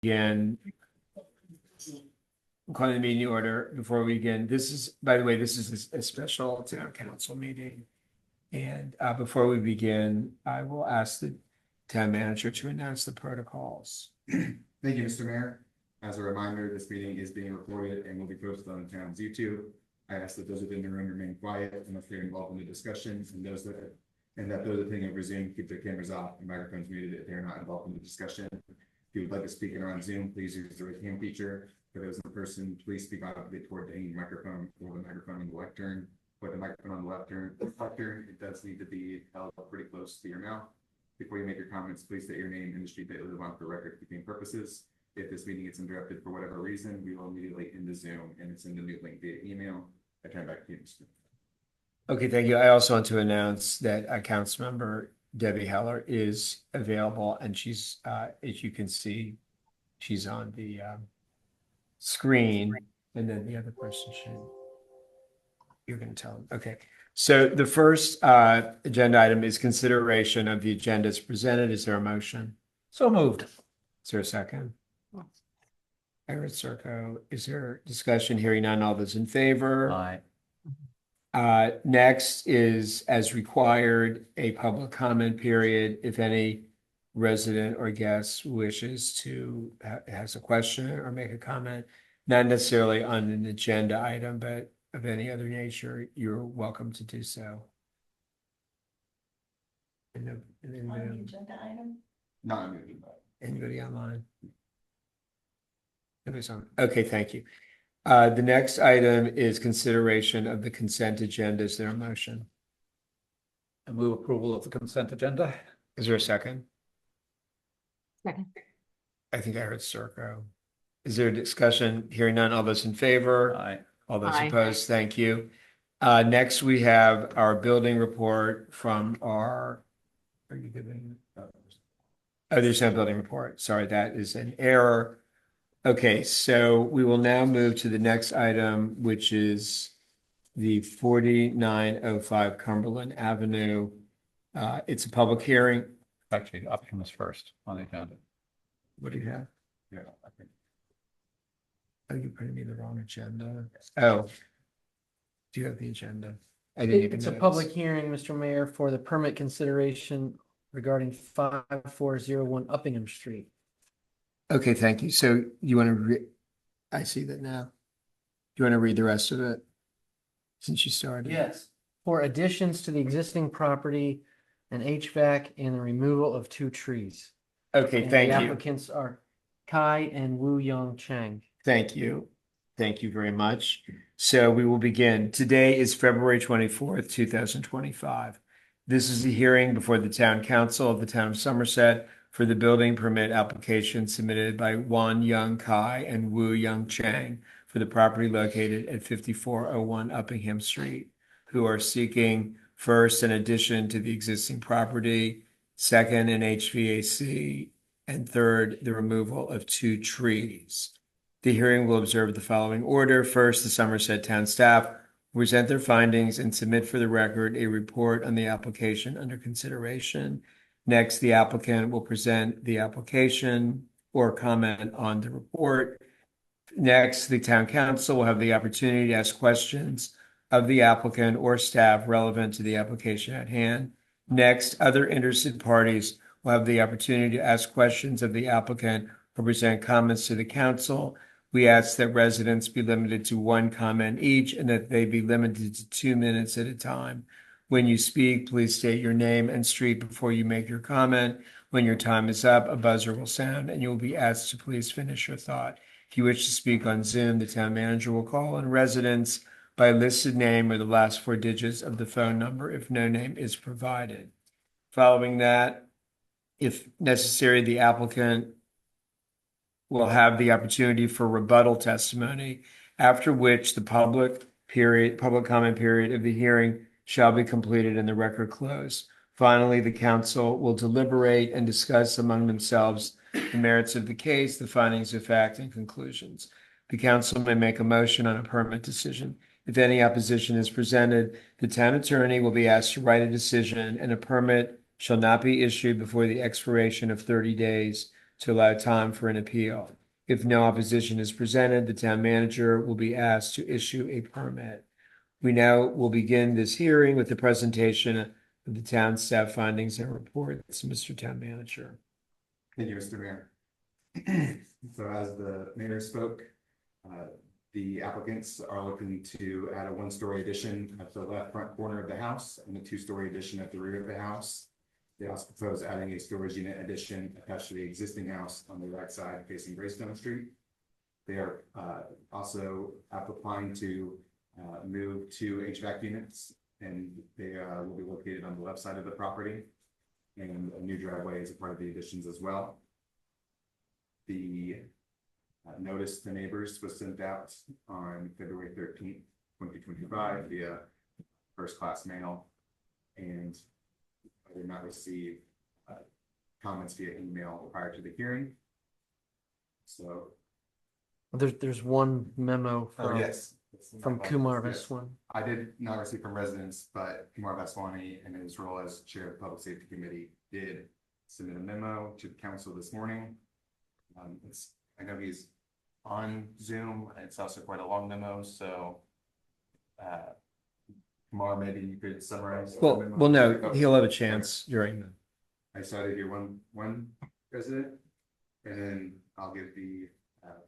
begin, calling the meeting order before we begin. This is, by the way, this is a special town council meeting. And before we begin, I will ask the town manager to announce the protocols. Thank you, Mr. Mayor. As a reminder, this meeting is being recorded and will be posted on the town's YouTube. I ask that those within the room remain quiet unless they're involved in the discussion, and that those attending over Zoom keep their cameras off and microphones muted if they're not involved in the discussion. If you would like to speak in on Zoom, please use the raise hand feature. For those in person, please speak audibly toward the hanging microphone or the microphone on the lectern. With the microphone on the lectern, it does need to be held pretty close to your mouth. Before you make your comments, please state your name and the street that you live on for record-keeping purposes. If this meeting gets interrupted for whatever reason, we will immediately end the Zoom and send a new link via email. I turn back to you, Mr. Okay, thank you. I also want to announce that Councilmember Debbie Heller is available, and she's, as you can see, she's on the screen, and then the other person should, you're going to tell them. Okay, so the first agenda item is consideration of the agenda as presented. Is there a motion? So moved. Is there a second? Eric Circo, is there discussion? Hearing none, all those in favor? Aye. Next is, as required, a public comment period. If any resident or guest wishes to, has a question or make a comment, not necessarily on an agenda item, but of any other nature, you're welcome to do so. On the agenda item? Not moving. Anybody online? Nobody's on. Okay, thank you. The next item is consideration of the consent agenda. Is there a motion? I move approval of the consent agenda. Is there a second? Second. I think I heard Circo. Is there a discussion? Hearing none, all those in favor? Aye. All those Aye. opposed? Thank you. Next, we have our building report from our, are you giving? Oh, there's no building report. Sorry, that is an error. Okay, so we will now move to the next item, which is the 4905 Cumberland Avenue. It's a public hearing. Actually, Optimus first on the agenda. What do you have? Yeah, I think. Oh, you putting me the wrong agenda. Oh, do you have the agenda? I didn't even It's a notice. public hearing, Mr. Mayor, for the permit consideration regarding 5401 Uppingham Street. Okay, thank you. So you want to I see that now. Do you want to read the rest of it? Since you started. Yes. For additions to the existing property and HVAC and the removal of 2 trees. Okay, And thank the you. applicants are Kai and Wu Young Chang. Thank you. Thank you very much. So we will begin. Today is February 24th, 2025. This is a hearing before the Town Council of the Town of Somerset for the building permit application submitted by Wan Young Kai and Wu Young Chang for the property located at 5401 Uppingham Street, who are seeking first an addition to the existing property, second an HVAC, and third the removal of 2 trees. The hearing will observe the following order. First, the Somerset Town staff will present their findings and submit for the record a report on the application under consideration. Next, the applicant will present the application or comment on the report. Next, the Town Council will have the opportunity to ask questions of the applicant or staff relevant to the application at hand. Next, other interested parties will have the opportunity to ask questions of the applicant or present comments to the council. We ask that residents be limited to 1 comment each and that they be limited to 2 minutes at a time. When you speak, please state your name and street before you make your comment. When your time is up, a buzzer will sound and you will be asked to please finish your thought. If you wish to speak on Zoom, the town manager will call on residents by listed name or the last 4 digits of the phone number if no name is provided. Following that, if necessary, the applicant will have the opportunity for rebuttal testimony, after which the public comment period of the hearing shall be completed and the record closed. Finally, the council will deliberate and discuss among themselves the merits of the case, the findings of fact, and conclusions. The council may make a motion on a permit decision. If any opposition is presented, the town attorney will be asked to write a decision, and a permit shall not be issued before the expiration of 30 days to allow time for an appeal. If no opposition is presented, the town manager will be asked to issue a permit. We now will begin this hearing with the presentation of the town staff findings and reports. Mr. Town Manager. Thank you, Mr. Mayor. So as the mayor spoke, the applicants are looking to add a one-story addition at the left front corner of the house and a two-story addition at the rear of the house. They also propose adding a storage unit addition attached to the existing house on the right side facing Greystone Street. They are also applying to move two HVAC units, and they will be located on the left side of the property. And a new driveway is a part of the additions as well. The notice to neighbors was sent out on February 13th, 2025 via first-class mail, and I did not receive comments via email prior to the hearing. So, There's one memo oh yes. from Kumar Yes. Vaswani. I did not receive from residents, but Kumar Vaswani, in his role as chair of the Public Safety Committee, did submit a memo to the council this morning. I know he's on Zoom, and it's also quite a long memo, so Kumar, maybe you could summarize. the memo? Well, no, he'll have a chance during the. I started here one resident, and then I'll give the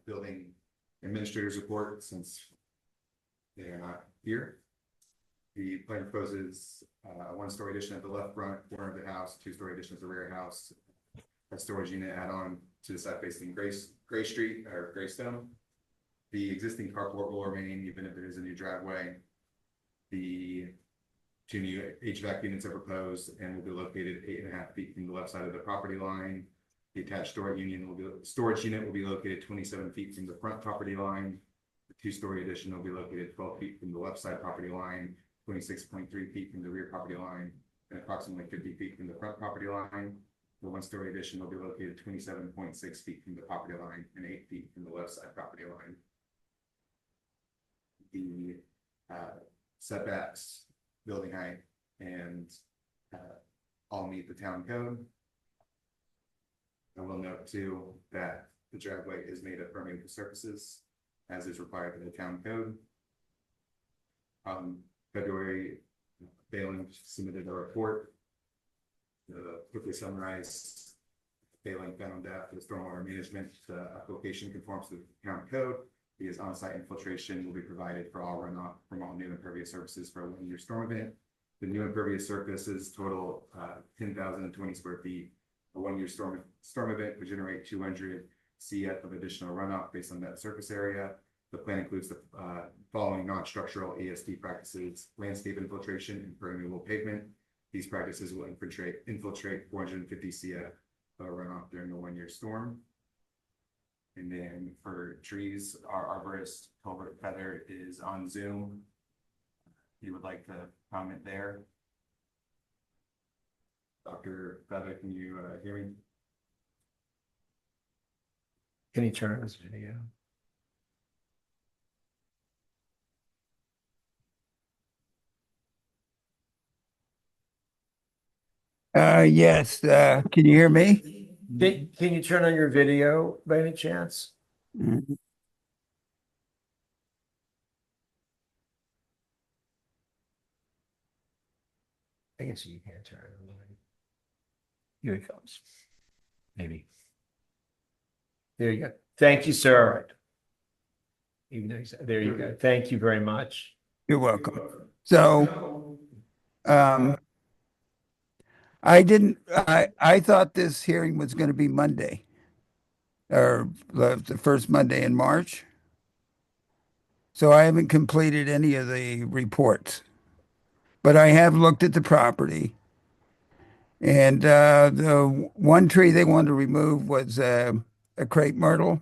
building administrator's report since they are not here. The plan proposes a one-story addition at the left front corner of the house, two-story addition at the rear house, a storage unit add-on to the side facing Gray Street or Greystone. The existing carport will remain even if there is a new driveway. The two new HVAC units are proposed and will be located 8.5 feet from the left side of the property line. The attached storage unit will be located 27 feet from the front property line. The two-story addition will be located 12 feet from the left side property line, 26.3 feet from the rear property line, and approximately 50 feet from the front property line. The one-story addition will be located 27.6 feet from the property line and 8 feet from the left side property line. The setbacks, building height, and all meet the town code. I will note too that the driveway is made of permeable surfaces, as is required by the town code. February, Bayland submitted a report. Quickly summarize, Bayland found that for the stormwater management application conforms to the town code because on-site infiltration will be provided for all runoff from all new impervious surfaces for a one-year storm event. The new impervious surfaces total 10,020 square feet. A one-year storm event would generate 200 CF of additional runoff based on that surface area. The plan includes the following non-structural ASD practices: landscape infiltration and permeable pavement. These practices will infiltrate 450 CF runoff during the one-year storm. And then for trees, our arborist, Colbert Feather, is on Zoom. He would like to comment there. Dr. Feather, can you hear me? Can you turn on his video? Yes, can you hear me? Can you turn on your video by any chance? Mhm. I guess you can't turn it on. Here he comes. Maybe. There you go. Thank you, sir. Even though there you go. Thank you very much. You're welcome. So, I thought this hearing was going to be Monday, or the first Monday in March. So I haven't completed any of the reports, but I have looked at the property. And the one tree they wanted to remove was a crepe myrtle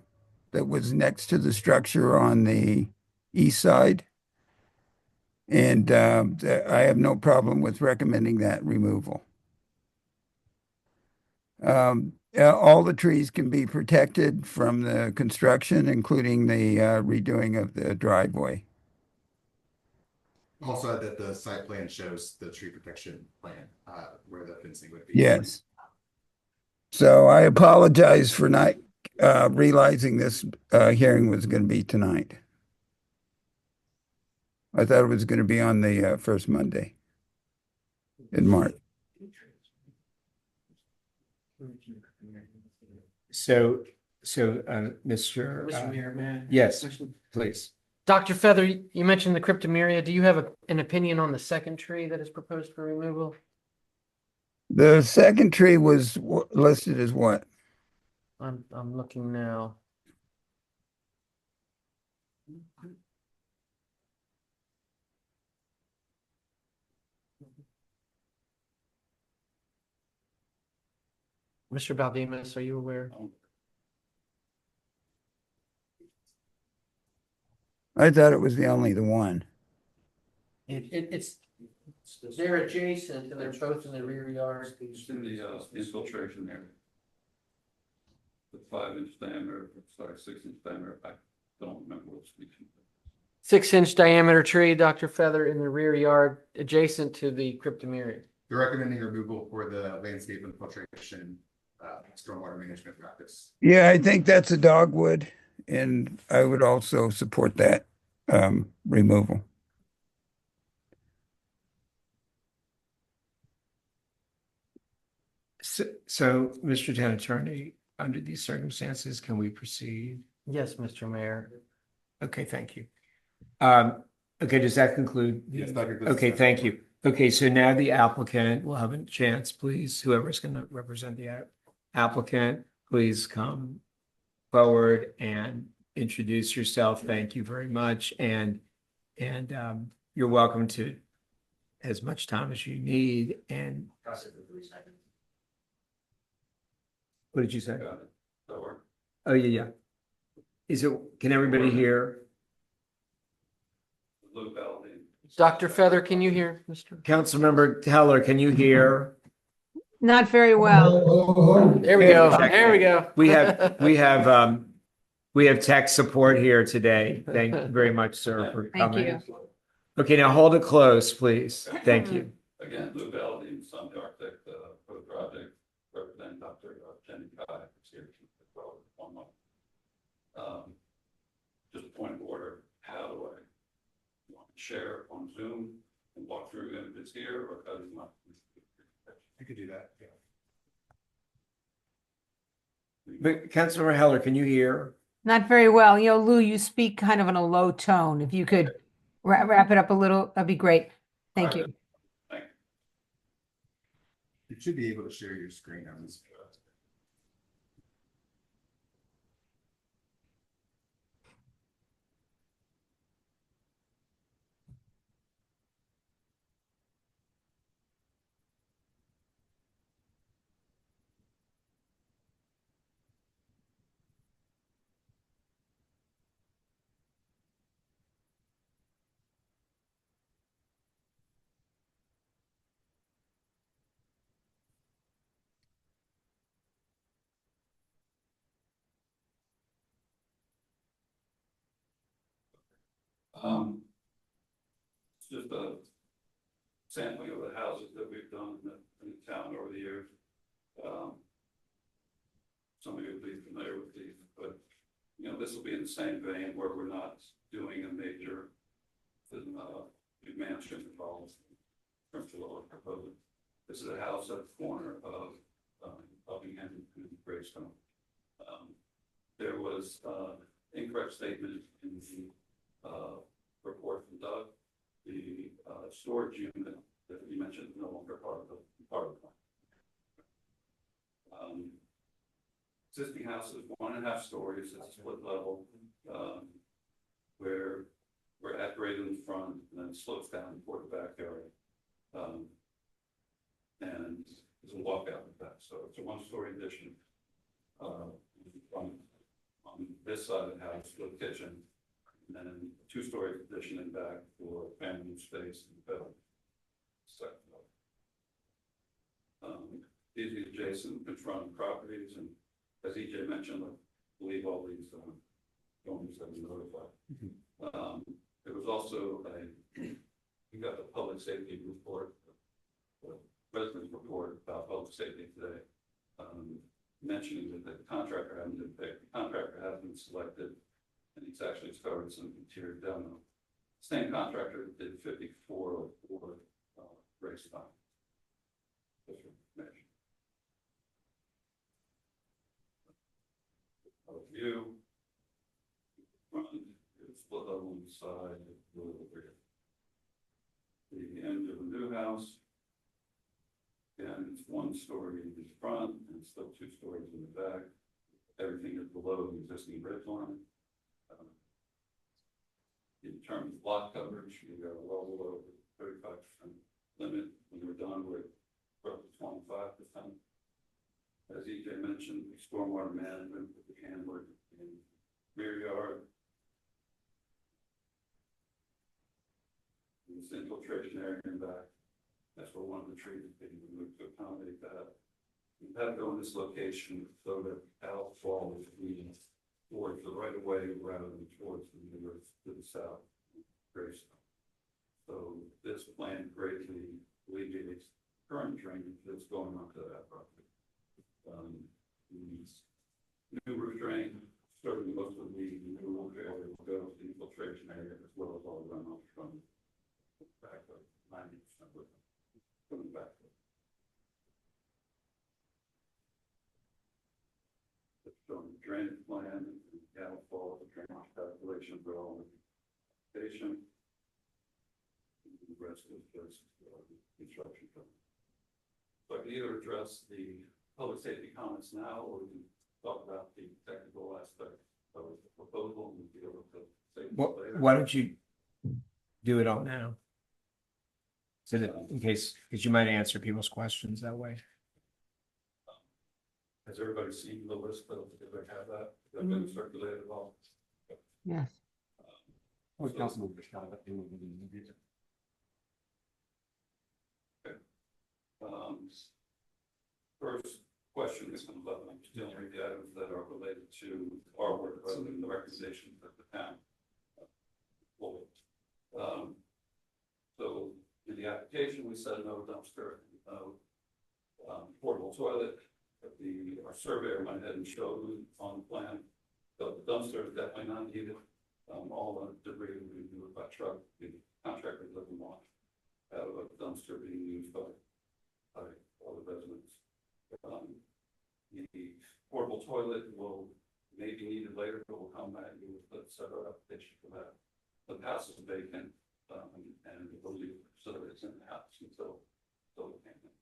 that was next to the structure on the east side. And I have no problem with recommending that removal. All the trees can be protected from the construction, including the redoing of the driveway. Also, that the site plan shows the tree protection plan where the fencing would be. Yes. So I apologize for not realizing this hearing was going to be tonight. I thought it was going to be on the first Monday in March. So, Mr. Yes, please. Dr. Feather, you mentioned the cryptomeria. Do you have an opinion on the second tree that is proposed for removal? The second tree was listed as what? I'm looking now. Mr. Baldemus, are you aware? I thought it was only the one. It's, they're adjacent and they're both in the rear yard. It's in the infiltration area. The 5-inch diameter, sorry, 6-inch diameter, I don't remember what speaking. 6-inch diameter tree, Dr. Feather, in the rear yard adjacent to the cryptomeria. They're recommending removal for the landscape infiltration, stormwater management practice. Yeah, I think that's a dogwood, and I would also support that removal. So, Mr. Town Attorney, under these circumstances, can we proceed? Yes, Mr. Mayor. Okay, thank you. Okay, does that conclude? Yes, that concludes Okay, the thank you. Okay, so now the applicant will have a chance, please, whoever's going to represent the applicant, please come forward and introduce yourself. Thank you very much. And you're welcome to as much time as you need. And what did you say? Got it. That work? Oh, yeah. Can everybody hear? Lou Balding. Dr. Feather, can you hear, Mr.? Councilmember Heller, can you hear? Not very well. There we go. There we go. We have tech support here today. Thank you very much, sir, for Thank coming. you. Okay, now hold it close, please. Thank you. Again, Lou Balding, I'm the architect for the project, representing Dr. Jenny Kai, who's here as well, 1 month. Just a point of order, how do I want to share on Zoom and walk through images here, or how do you want? You could do that, yeah. But Councilmember Heller, can you hear? Not very well. You know, Lou, you speak kind of in a low tone. If you could wrap it up a little, that'd be great. Thank you. Thank you. You should be able to share your screen on this. It's just a sampling of the houses that we've done in the town over the years. Some of you will be familiar with these, but this will be in the same vein where we're not doing a major new mansion involved in terms of what we're proposing. This is a house at the corner of Buckingham and Greystone. There was incorrect statement in the report from Doug. The storage unit that you mentioned is no longer part of the plan. Existing house is 1.5 stories, it's a split level, where we're at grade in the front and then it slopes down toward the backyard. And there's a walkout in the back, so it's a 1-story addition. On this side of the house with a kitchen, and then a 2-story addition in back for family space and bedroom. These are adjacent confronting properties, and as EJ mentioned, I believe all these owners have been notified. There was also we got the public safety report, the residents report about public safety today. mentioning that the contractor hasn't been picked, the contractor has been selected, and he's actually started some interior demo. Same contractor that did 54 for race time. Just for information. View. Front, it's split up on the side, a little bit. The end of the new house. And it's 1 story in the front and still 2 stories in the back. Everything is below the existing ridge line. In terms of lot coverage, we are well below the 35% limit. When we're done, we're roughly 25%. As EJ mentioned, stormwater management with the handler in rear yard. This infiltration area in back. That's where one of the trees is being removed to accommodate that. We've had to go in this location so that outfall is leading towards the right of way rather than towards the neighbors to the south. So this plan greatly alleviates current drainage that's going onto that property. New roof drain, certainly most of the new roof area will go to the infiltration area as well as all runoff from the back of 90% of it. Coming back. Showing the drainage plan, the outfall, the drainage calculations are all in the station. The rest is just construction. So I can either address the public safety comments now, or we can talk about the technical aspect of the proposal and deal with the safety later. Why don't you do it all now? So that in case, because you might answer people's questions that way. Has everybody seen the list of, did they have that? Has that been circulated at all? Yes. First question is going to let me still read the items that are related to our work rather than the recommendations of the town. So in the application, we said no dumpster, no portable toilet. Our surveyor went ahead and showed on the plan. So the dumpster is definitely not needed. All the debris will be moved by truck. The contractor doesn't want a dumpster being used by all the residents. The portable toilet will may be needed later, but we'll come back with a separate application for that. The house is vacant, and the building facilities in the house until the payment.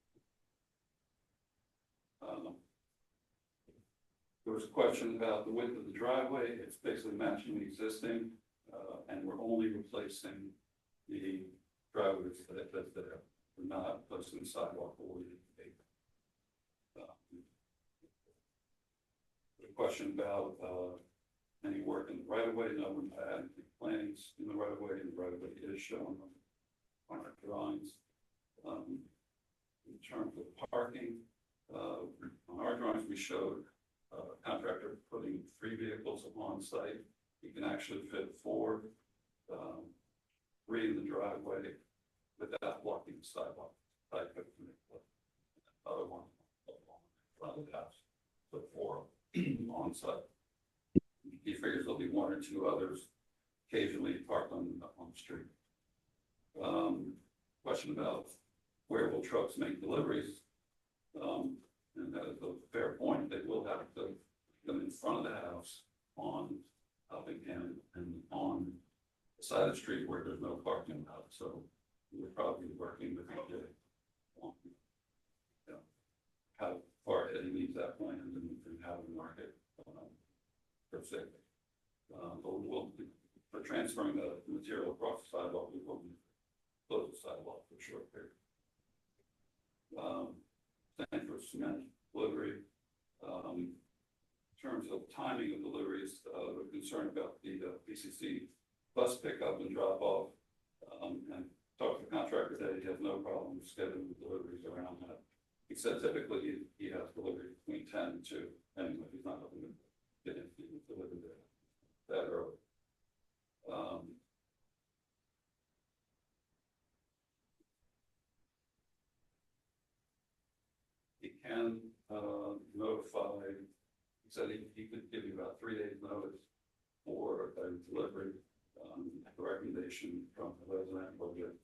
There was a question about the width of the driveway. It's basically matching the existing, and we're only replacing the driveways that are not replacing the sidewalk or the question about any work in the right of way. No, we've had plans in the right of way, and the right of way is shown on our drawings. In terms of parking, on our drawings we showed a contractor putting 3 vehicles on site. You can actually fit 4, 3 in the driveway without blocking the sidewalk. Other one along the house, so 4 on site. He figures there'll be 1 or 2 others occasionally parked on the street. Question about where will trucks make deliveries? And that is a fair point. They will have to come in front of the house on Uppingham and on the side of the street where there's no parking lot. So we're probably working with EJ on how far ahead he needs that plan and how to market per se. But we'll, for transferring the material across the sidewalk, we will close the sidewalk for a short period. Thank you for cement delivery. In terms of timing of deliveries, we're concerned about the BCC bus pickup and drop off. And talked to the contractor today, he has no problem scheduling deliveries around that. He said typically he has delivery between 10 and 2, anyway, he's not looking to get anything delivered that early. He can notify notify, he said he could give you about 3 days notice for a delivery. The recommendation from the resident was that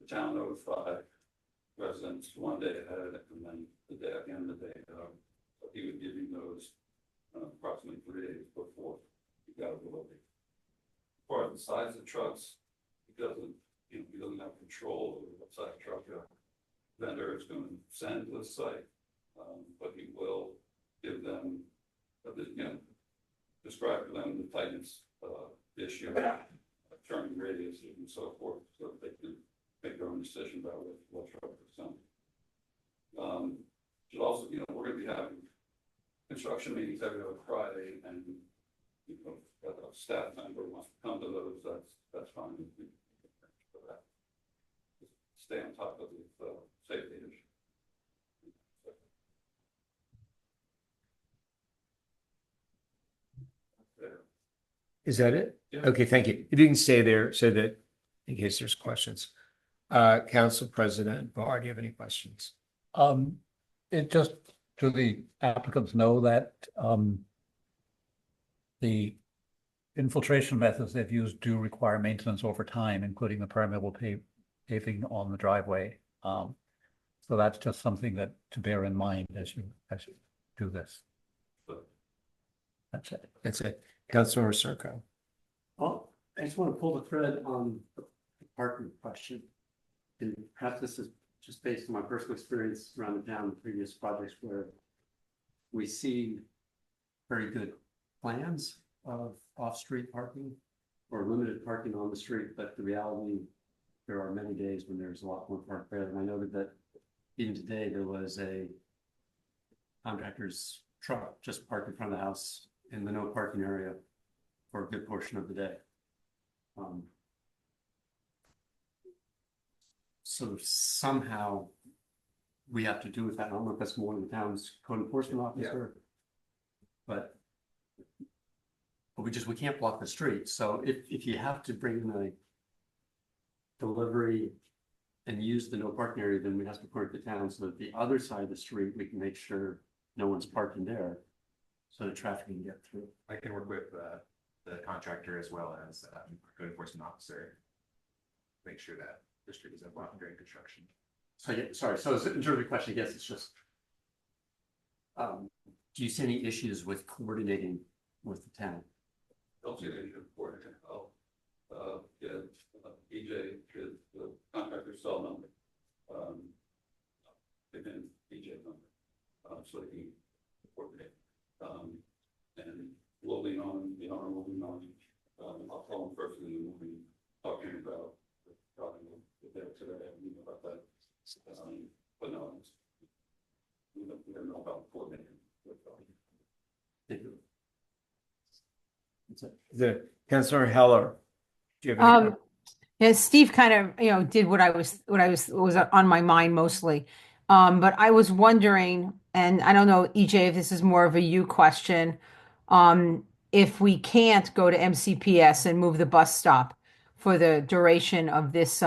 the town notified residents 1 day ahead, and then the day, at the end of the day, so he would give you notice approximately 3 days before you got a delivery. As far as the size of the trucks, he doesn't have control over what size truck a vendor is going to send to the site, but he will give them, describe to them the tightness issue, turning radius and so forth, so that they can make their own decision about what truck to send. Should also, we're going to be having construction meetings every other Friday, and if a staff member wants to come to those, that's fine. For that. Just stay on top of the safety issue. There. Is that it? Yeah. Okay, thank you. If you can stay there so that in case there's questions. Council President Barr, do you have any questions? It just to the applicants know that the infiltration methods they've used do require maintenance over time, including the permeable paving on the driveway. So that's just something that to bear in mind as you do this. That's it. That's it. Councilor Circo. Well, I just want to pull the thread on the parking question. And perhaps this is just based on my personal experience around the town in previous projects where we see very good plans of off-street parking or limited parking on the street, but the reality, there are many days when there's a lot more park there. And I noted that even today, there was a contractor's truck just parked in front of the house in the no parking area for a good portion of the day. So somehow we have to do with that. I don't know if that's more than the town's code enforcement officer, but we can't block the street. So if you have to bring in a delivery and use the no parking area, then we have to park the town so that the other side of the street, we can make sure no one's parking there so the traffic can get through. I can work with the contractor as well as code enforcement officer. Make sure that the street is unblocked during construction. So yeah, sorry. So in terms of the question, I guess it's just, do you see any issues with coordinating with the town? Don't see any important. Get EJ, the contractor's cell number. Give him EJ number, so he can coordinate. And we'll lean on the owner, we'll lean on. I'll call him first thing in the morning, talking about the problem with there today, about that. But no, we don't know about coordinating with Thank you. That's it. The Councilor Heller. Do you have any? Yeah, Steve kind of, did what was on my mind mostly. But I was wondering, and I don't know, EJ, if this is more of a you question, if we can't go to MCPS and move the bus stop for the duration of this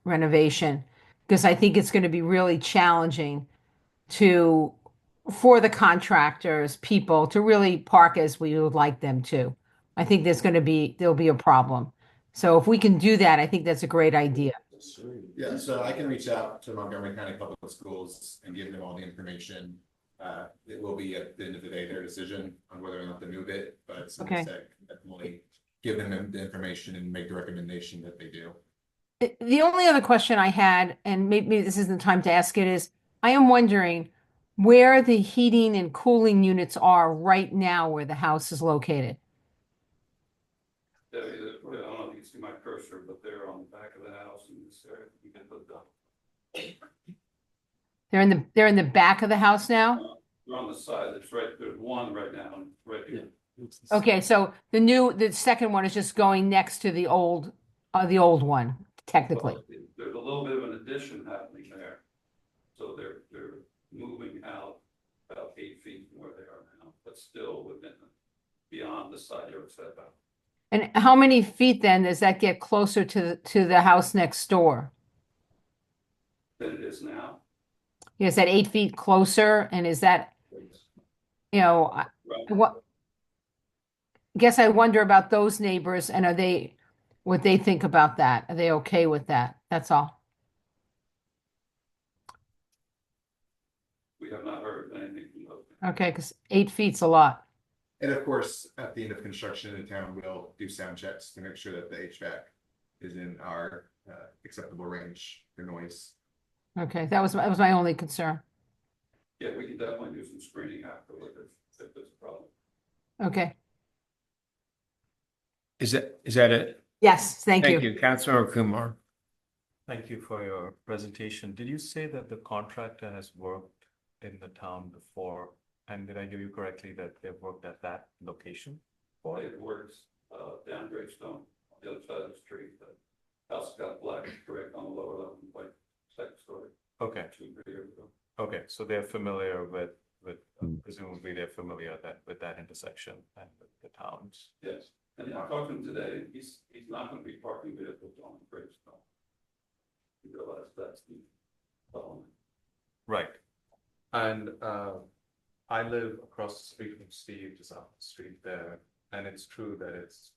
renovation, because I think it's going to be really challenging for the contractors, people to really park as we would like them to. I think there'll be a problem. So if we can do that, I think that's a great idea. Yeah, so I can reach out to Montgomery County Public Schools and give them all the information. It will be at the end of the day their decision on whether or not to move it, but Okay. definitely give them the information and make the recommendation that they do. The only other question I had, and maybe this isn't the time to ask it, is I am wondering where the heating and cooling units are right now where the house is located. I don't know if you can see my cursor, but they're on the back of the house in this area. You can put They're in the back of the house now? they're on the side. There's one right now, right here. Okay, so the second one is just going next to the old one, technically. Well, there's a little bit of an addition happening there. So they're moving out about 8 feet from where they are now, but still beyond the side yard setback. And how many feet then does that get closer to the house next door? Than it is now. Is that 8 feet closer? And is that you know, Right. what, guess I wonder about those neighbors and what they think about that. Are they okay with that? That's all. We have not heard anything from those. Okay, because 8 feet's a lot. And of course, at the end of construction, the town will do sound checks to make sure that the HVAC is in our acceptable range for noise. Okay, that was my only concern. Yeah, we can definitely do some screening afterward if there's a problem. Okay, Is that it? yes, thank Thank you. you, Councilor Kumar. Thank you for your presentation. Did you say that the contractor has worked in the town before? And did I hear you correctly that they've worked at that location? Well, it works down Gravestone on the other side of the street. The house got black, correct, on the lower level, like second story, Okay, 2, 3 years ago. okay, so they're familiar with, presumably they're familiar with that intersection and with the towns. Yes, and I talked to him today, he's not gonna be parking vehicles on Gravestone. You realize that's the problem. Right. And I live across the street from Steve, just off the street there, and it's true that it's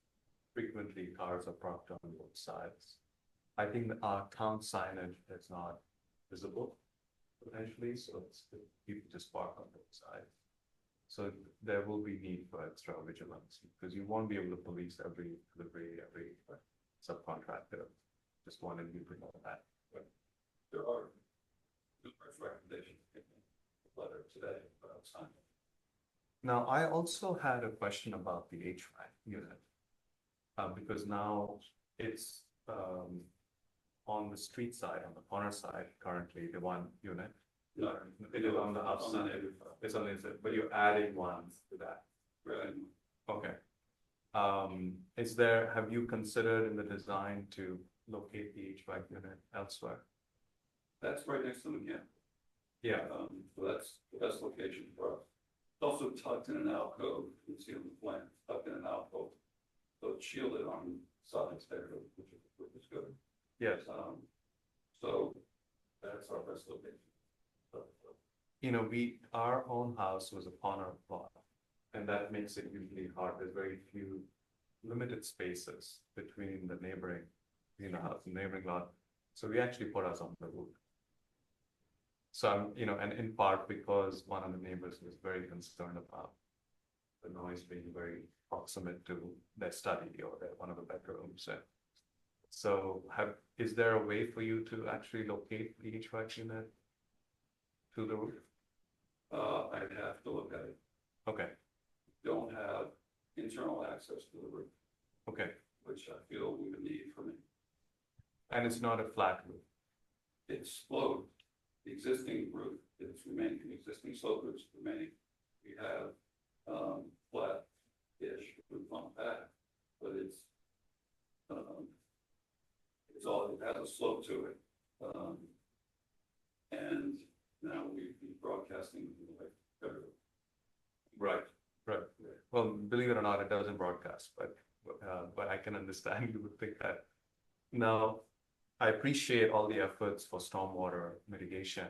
frequently cars are parked on both sides. I think our town signage is not visible potentially, so it's people just park on both sides. So there will be need for extra vigilance because you won't be able to police every delivery, every subcontractor. Just wanted you to know that. There are numerous recommendations in the letter today about sign. Now, I also had a question about the HVAC unit. Because now it's on the street side, on the corner side, currently the one unit. No, It is on the outside, it's on the inside, but you're adding one to that. Right. Okay. Have you considered in the design to locate the HVAC unit elsewhere? That's right next to the camp. Yeah, So that's the best location for us. It's also tucked in an alcove, you can see on the plan, tucked in an alcove. So it's shielded on sides there, which is good. yes. So that's our best location. You know, our own house was a corner lot, and that makes it usually hard. There's very few limited spaces between the neighboring, house and neighboring lot. So we actually put us on the roof. So and in part because one of the neighbors was very concerned about the noise being very proximate to their study or one of the bedrooms. And so is there a way for you to actually locate the HVAC unit to the roof? I'd have to look at it. Okay, Don't have internal access to the roof, okay. which I feel we would need for me. And it's not a flat roof. It's sloped. The existing roof is remaining, the existing slope is remaining. We have flat-ish roof on the back, but it's all, it has a slope to it. And now we'd be broadcasting like everywhere. Right, right. Well, believe it or not, it doesn't broadcast, but I can understand you would think that. Now, I appreciate all the efforts for stormwater mitigation.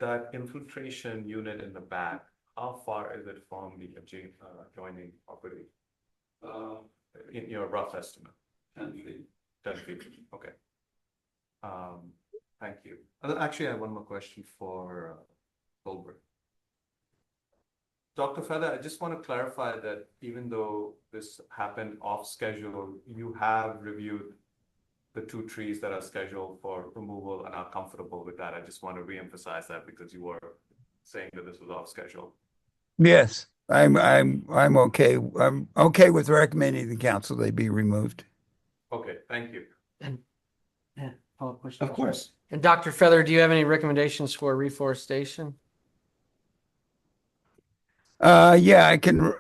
That infiltration unit in the back, how far is it from the adjoining property? In your rough estimate? 10 feet. 10 feet, okay. Thank you. Actually, I have one more question for Colbert. Dr. Feather, I just want to clarify that even though this happened off schedule, you have reviewed the 2 trees that are scheduled for removal and are comfortable with that. I just want to reemphasize that because you were saying that this was off schedule. Yes, I'm okay. I'm okay with recommending the council they be removed. Okay, thank you. Follow-up question? Of course. And Dr. Feather, do you have any recommendations for reforestation? Yeah, I can,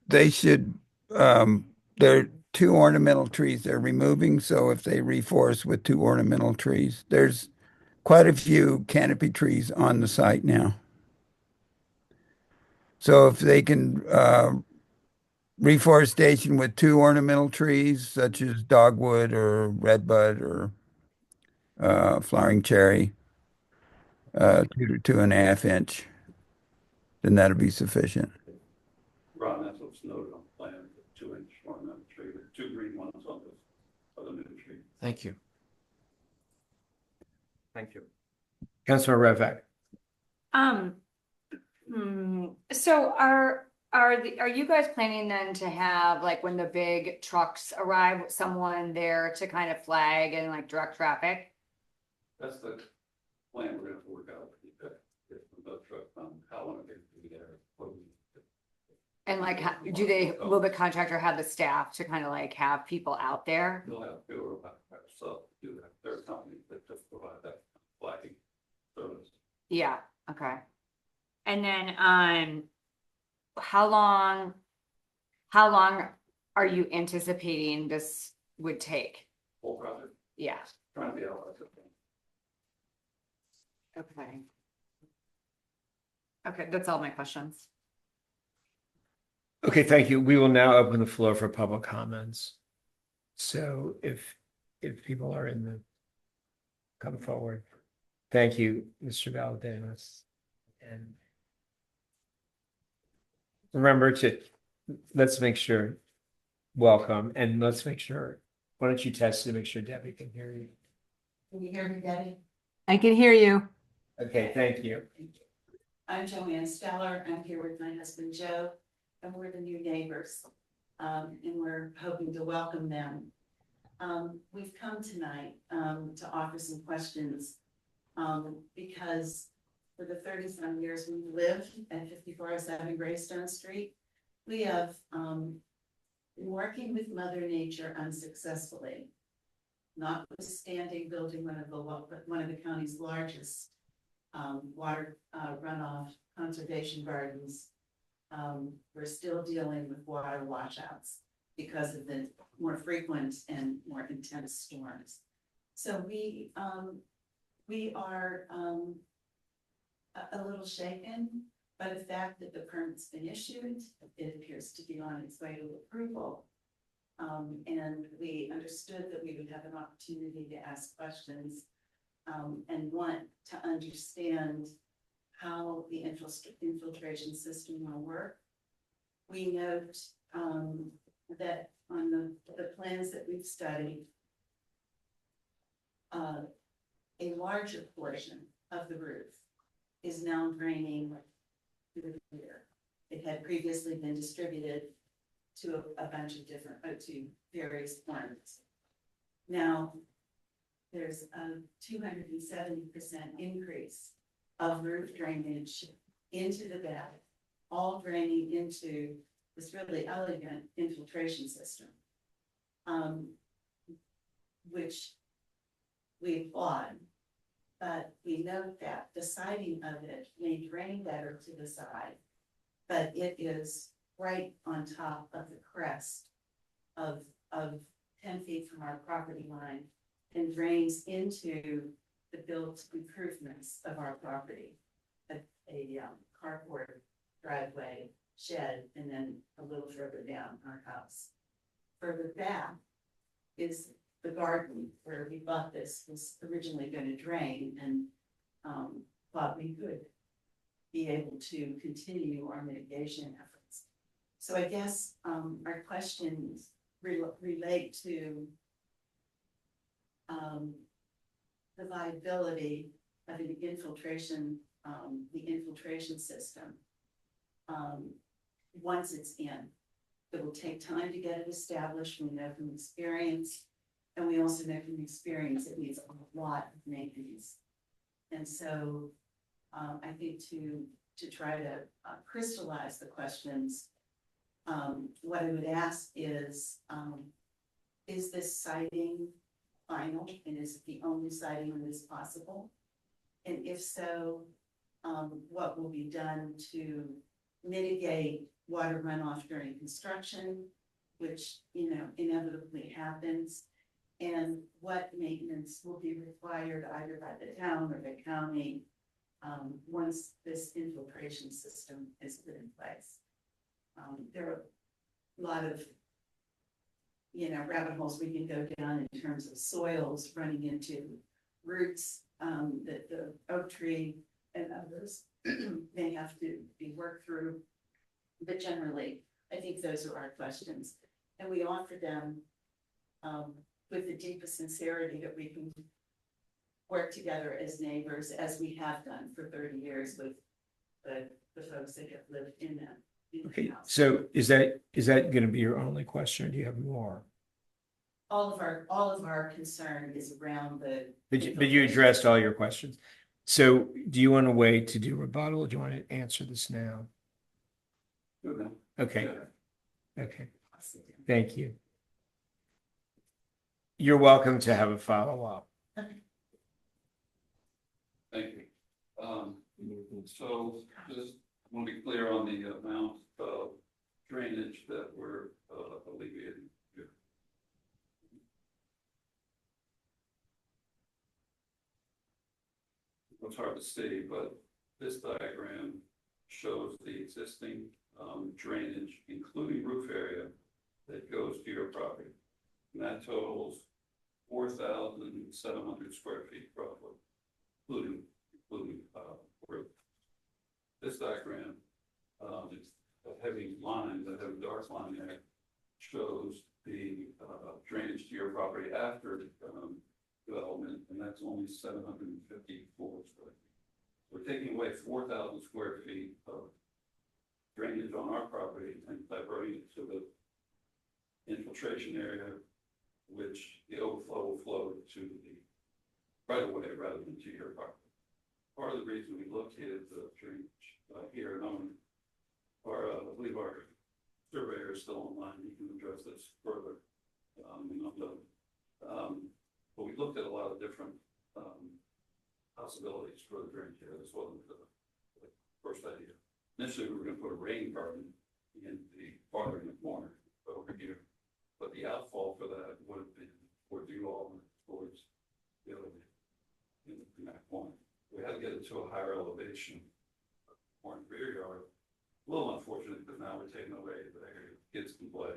they should, there are 2 ornamental trees they're removing, so if they reforest with 2 ornamental trees, there's quite a few canopy trees on the site now. So if they can, reforestation with 2 ornamental trees such as dogwood or redbud or flowering cherry, 2 to 2.5 inch. then that'll be sufficient. Ron, that's what's noted on the plan, the 2-inch ornamental tree, the 2 green ones on the other new tree. Thank you. Thank you. Councilor Rovak. So are you guys planning then to have, like, when the big trucks arrive, someone there to kind of flag and like direct traffic? That's the plan we're gonna have to work out. If the truck, how long they're gonna be there. And like, will the contractor have the staff to kind of like have people out there? They'll have to go about themselves to do that. There are companies that just provide that flagging service. Yeah, okay. And then, how long are you anticipating this would take? Whole project, Yeah, trying to be out of it. okay. Okay, that's all my questions. Okay, thank you. We will now open the floor for public comments. So if people are in the, come forward. Thank you, Mr. Valdemas. And remember to, let's make sure, welcome, and let's make sure, why don't you test to make sure Debbie can hear you? Can you hear me, Debbie? I can hear you. Okay, thank you. I'm Joanne Steller. I'm here with my husband, Joe, and we're the new neighbors. And we're hoping to welcome them. We've come tonight, to offer some questions, because for the 30-some years we've lived at 5407 Greystone Street, we have, been working with Mother Nature unsuccessfully, notwithstanding building one of the county's largest water runoff conservation gardens. We're still dealing with water washouts because of the more frequent and more intense storms. So we are a little shaken by the fact that the permit's been issued. It appears to be on its way to approval. And we understood that we would have an opportunity to ask questions and want to understand how the infiltration system will work. We note that on the plans that we've studied, a larger portion of the roof is now draining through here. It had previously been distributed to a bunch of different, to various points. Now, there's a 270% increase of roof drainage into the back, all draining into this really elegant infiltration system, which we applaud. But we note that the siding of it may drain better to the side, but it is right on top of the crest of 10 feet from our property line and drains into the built improvements of our property. A carport, driveway, shed, and then a little further down our house. Further back is the garden where we thought this was originally going to drain, and thought we could be able to continue our mitigation efforts. So I guess our questions relate to the viability of the infiltration system. Once it's in, it will take time to get it established. We know from experience, and we also know from experience it needs a lot of maintenance. And so I think to try to crystallize the questions, what I would ask is this siding final, and is it the only siding that is possible? And if so, what will be done to mitigate water runoff during construction, which, you know, inevitably happens, and what maintenance will be required either by the town or the county once this infiltration system is put in place. There are a lot of, you know, rabbit holes we can go down in terms of soils running into roots. That the oak tree and others may have to be worked through. But generally, I think those are our questions, and we offer them with the deepest sincerity that we can work together as neighbors, as we have done for 30 years with the folks that have lived in them. In the Okay, house. so is that going to be your only question, or do you have more? All of our concern is around the. But you addressed all your questions. So do you want to wait to do rebuttal, or do you want to answer this now? Okay, okay, thank you. You're welcome to have a follow-up. Thank you. So just want to be clear on the amount of drainage that we're alleviating here. It's hard to see, but this diagram shows the existing drainage, including roof area, that goes to your property. And that totals 4,700 square feet roughly, including roof. This diagram, it's a heavy line, that heavy dark line there, shows the drainage to your property after development, and that's only 754 square feet. We're taking away 4,000 square feet of drainage on our property and diverting it to the infiltration area, which the overflow will flow to the right of way rather than to your property. Part of the reason we located the drainage here, and I believe our surveyor is still online, he can address this further. But we looked at a lot of different possibilities for the drainage here. This wasn't the first idea. Initially, we were going to put a rain garden in the farther in the corner over here, but the outfall for that would have been towards you all, towards the other in that corner. We had to get it to a higher elevation, more in the rear yard. A little unfortunate because now we're taking away the area kids can play,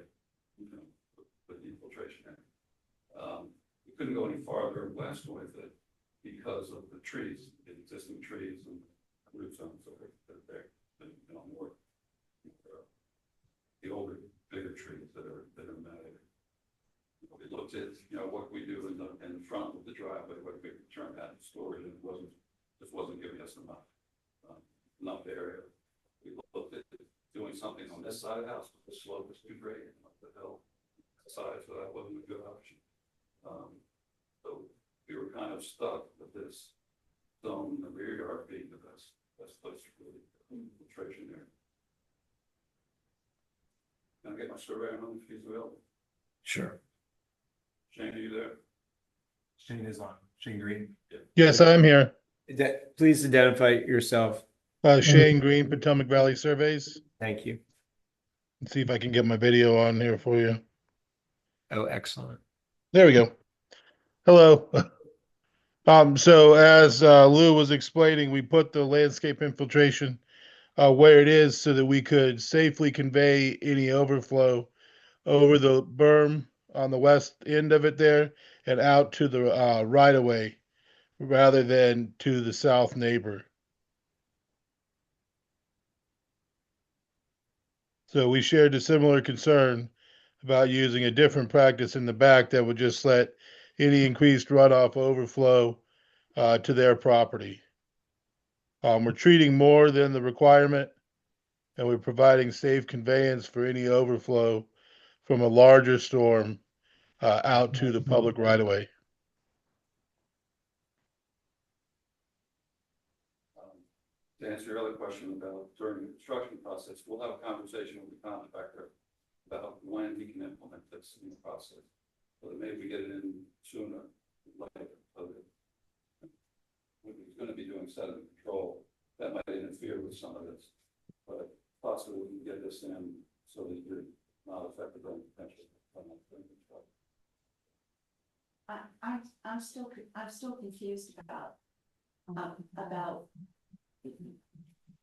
with the infiltration area. We couldn't go any farther west with it because of the trees, the existing trees and root zones that are there. More the older, bigger trees that are in that area. We looked at what we do in the front of the driveway, what we could turn that into storage, and it just wasn't giving us enough area. We looked at doing something on this side of the house, but the slope was too great up the hill side, so that wasn't a good option. So we were kind of stuck with this zone in the rear yard being the best place for the infiltration there. Can I get my surveyor on if he's available? Sure. Shane, are you there? Shane is on. Shane Green. Yes, I'm here. Please identify yourself. Shane Green, Potomac Valley Surveys. Thank you. Let's see if I can get my video on here for you. Oh, excellent. There we go. Hello. So as Lou was explaining, we put the landscape infiltration where it is so that we could safely convey any overflow over the berm on the west end of it there and out to the right of way rather than to the south neighbor. So we shared a similar concern about using a different practice in the back that would just let any increased runoff overflow to their property. We're treating more than the requirement, and we're providing safe conveyance for any overflow from a larger storm out to the public right of way. To answer your other question about during the construction process, we'll have a conversation with the contractor about when he can implement this in the process. So that maybe we get it in sooner, later. So that when he's going to be doing sediment control, that might interfere with some of this. But possibly we can get this in so that you're not affected by potential. I'm still confused about.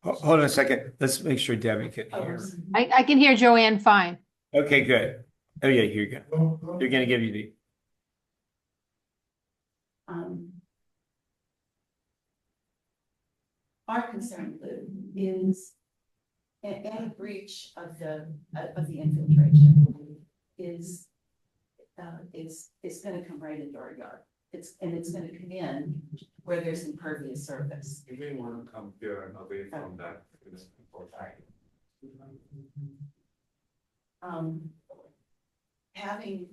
Hold on a second. Let's make sure Debbie can hear. I can hear Joanne fine. Okay, good. Oh yeah, here you go. They're going to give you the. our concern, Lou, is any breach of the infiltration is gonna come right into our yard. It's gonna come in where there's impervious surface. You may want to come here and away from that. It's important. Having.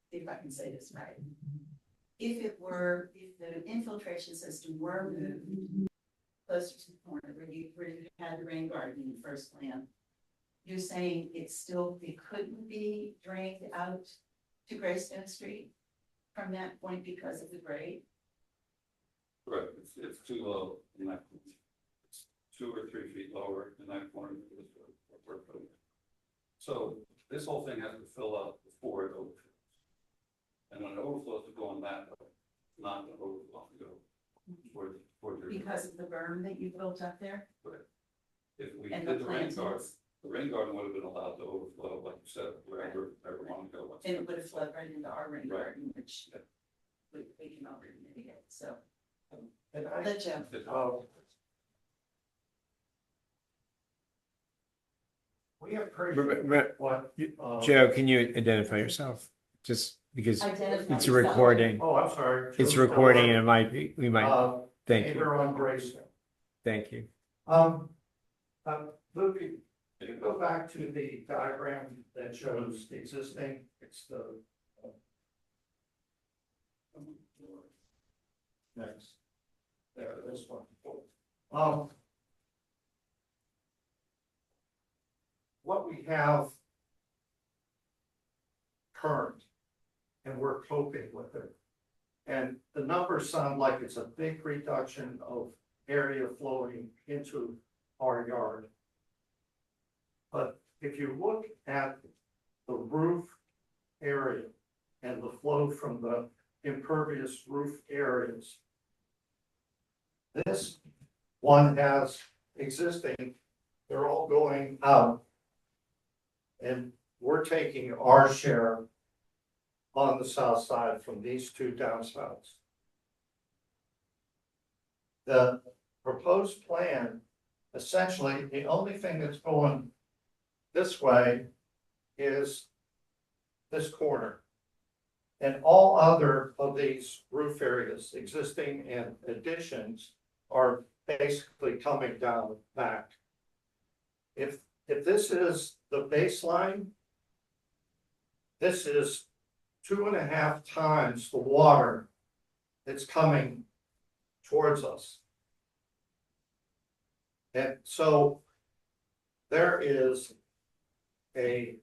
See if I can say this right. If the infiltration system were moved closer to the corner where you had the rain garden in the first plan, you're saying it couldn't be drained out to Greystone Street from that point because of the grade? Correct, it's too low in that, it's 2 or 3 feet lower in that corner. So this whole thing has to fill up before it overflows. And when it overflows to go on that way, not the overflow to go toward your. Because of the berm that you built up there? If we And did the the rain garden, plantings? the rain garden would have been allowed to overflow, like you said, wherever everyone go. And it would have flowed right into our rain Right. garden, which we can already mitigate, so. And I'll let Jeff. We have pretty. What? Joe, can you identify yourself? Just because Identify it's a yourself. recording. Oh, I'm sorry. It's recording and it might be, we might, thank you, Neighbor on Greystone. thank you. Luke, if you go back to the diagram that shows the existing, it's the. Next. There, this one. What we have current, and we're coping with it. And the numbers sound like it's a big reduction of area flowing into our yard. But if you look at the roof area and the flow from the impervious roof areas, this one has existing, they're all going out. And we're taking our share on the south side from these two downspouts. The proposed plan, essentially, the only thing that's going this way is this corner. And all other of these roof areas, existing and additions, are basically coming down back. If this is the baseline, this is 2.5 times the water that's coming towards us. And so there is it's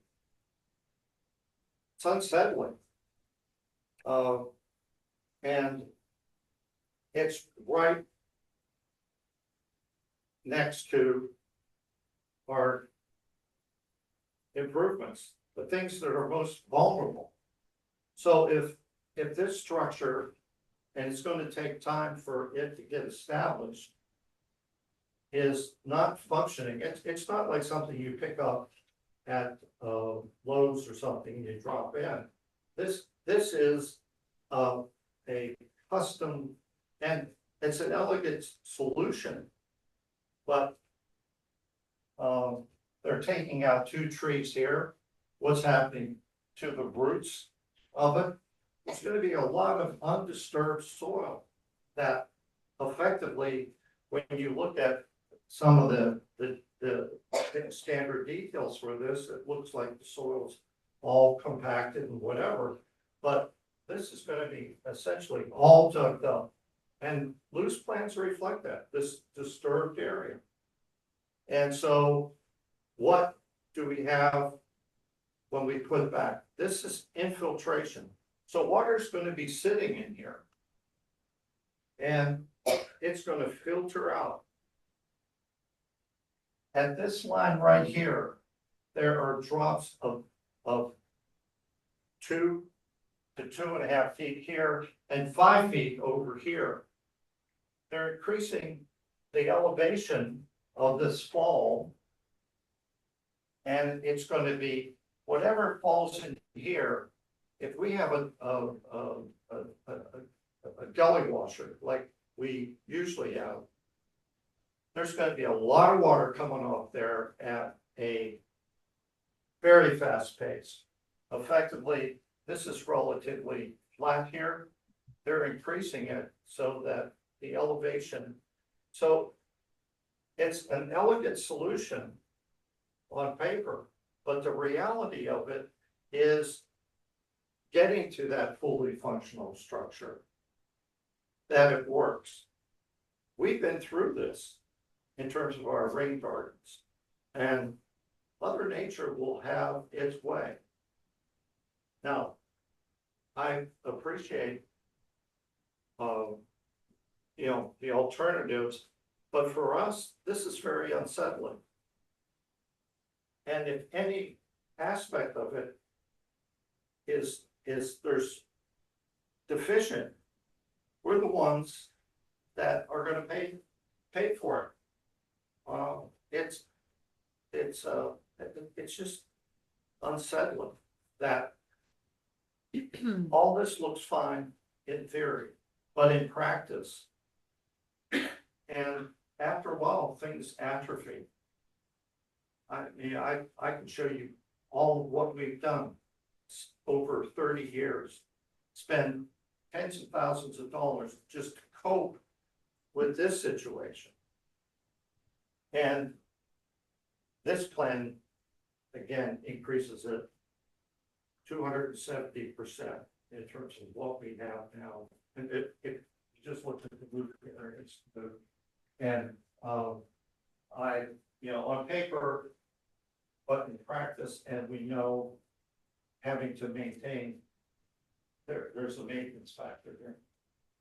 unsettling. And it's right next to our improvements, the things that are most vulnerable. So if this structure, and it's going to take time for it to get established, is not functioning, it's not like something you pick up at Lowe's or something and you drop in. This is a custom, and it's an elegant solution, but they're taking out 2 trees here. What's happening to the roots of it? It's going to be a lot of undisturbed soil that effectively, when you look at some of the standard details for this, it looks like the soil's all compacted and whatever, but this is going to be essentially all dug up. And loose plants reflect that, this disturbed area. And so what do we have when we put it back? This is infiltration. So water's going to be sitting in here. And it's going to filter out. At this line right here, there are drops of 2 to 2.5 feet here and 5 feet over here. They're increasing the elevation of this fall. And it's going to be whatever falls in here. If we have a a gully washer like we usually have, there's gonna be a lot of water coming off there at a very fast pace. Effectively, this is relatively flat here. They're increasing it so that the elevation, so it's an elegant solution on paper, but the reality of it is getting to that fully functional structure, that it works. We've been through this in terms of our rain gardens, and Mother Nature will have its way. Now, I appreciate, the alternatives, but for us, this is very unsettling. And if any aspect of it is there's deficient, we're the ones that are gonna pay for it. It's just unsettling that all this looks fine in theory, but in practice, and after a while, things atrophy. I can show you all of what we've done over 30 years, spend tens of thousands of dollars just to cope with this situation. And this plan, again, increases it 270% in terms of what we have now. And if you just look at the roof areas, and on paper, but in practice, and we know having to maintain, there's a maintenance factor there.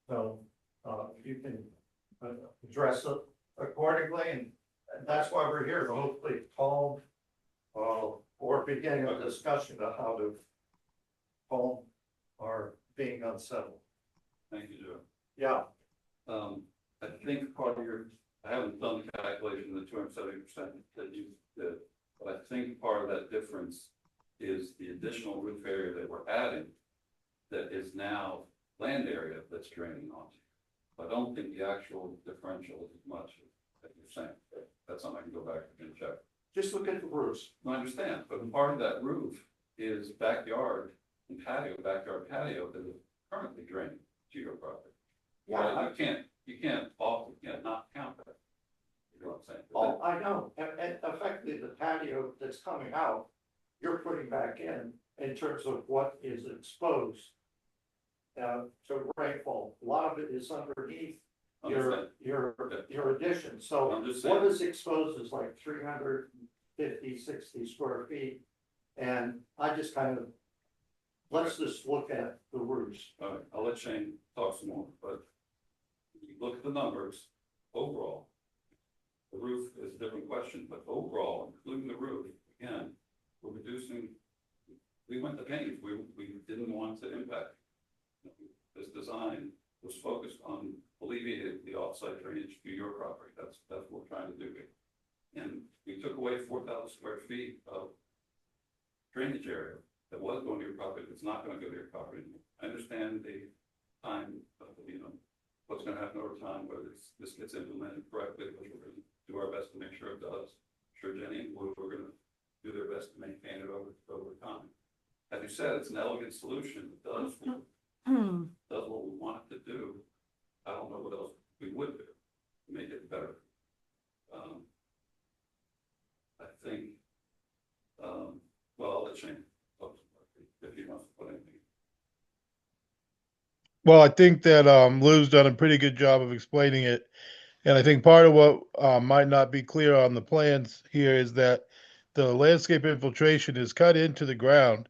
So you can address it accordingly, and that's why we're here, to hopefully calm or beginning a discussion of how to calm our being unsettled. Thank you, Joe. Yeah. I think part of I haven't done the calculation of the 270% that you did, but I think part of that difference is the additional roof area that we're adding that is now land area that's draining onto. I don't think the actual differential is as much as you're saying. That's something I can go back and check. Just look at the roofs. No, I understand, but part of that roof is backyard and patio, backyard patio that is currently draining to your property. Yeah, You can't not count that. You know what I'm saying? oh, I know, and effectively the patio that's coming out, you're putting back in terms of what is exposed. To rainfall, a lot of it is underneath your addition, so I'm just saying. what is exposed is like 350, 60 square feet. And I just kind of, let's just look at the roofs. All right, I'll let Shane talk some more, but you look at the numbers, overall, the roof is a different question, but overall, including the roof, again, we're reducing, we went to pains, we didn't want to impact. This design was focused on alleviating the offsite drainage to your property, that's what we're trying to do here. And we took away 4,000 square feet of drainage area that was going to your property, that's not going to go to your property. I understand the time, what's going to happen over time, whether this gets implemented correctly, which we're going to do our best to make sure it does. I'm sure Jenny and Blue are going to do their best to maintain it over time. As you said, it's an elegant solution. It does what we want it to do. I don't know what else we would do to make it better. I think, well, I'll let Shane talk if he wants to put anything. Well, I think that Lou's done a pretty good job of explaining it. And I think part of what might not be clear on the plans here is that the landscape infiltration is cut into the ground.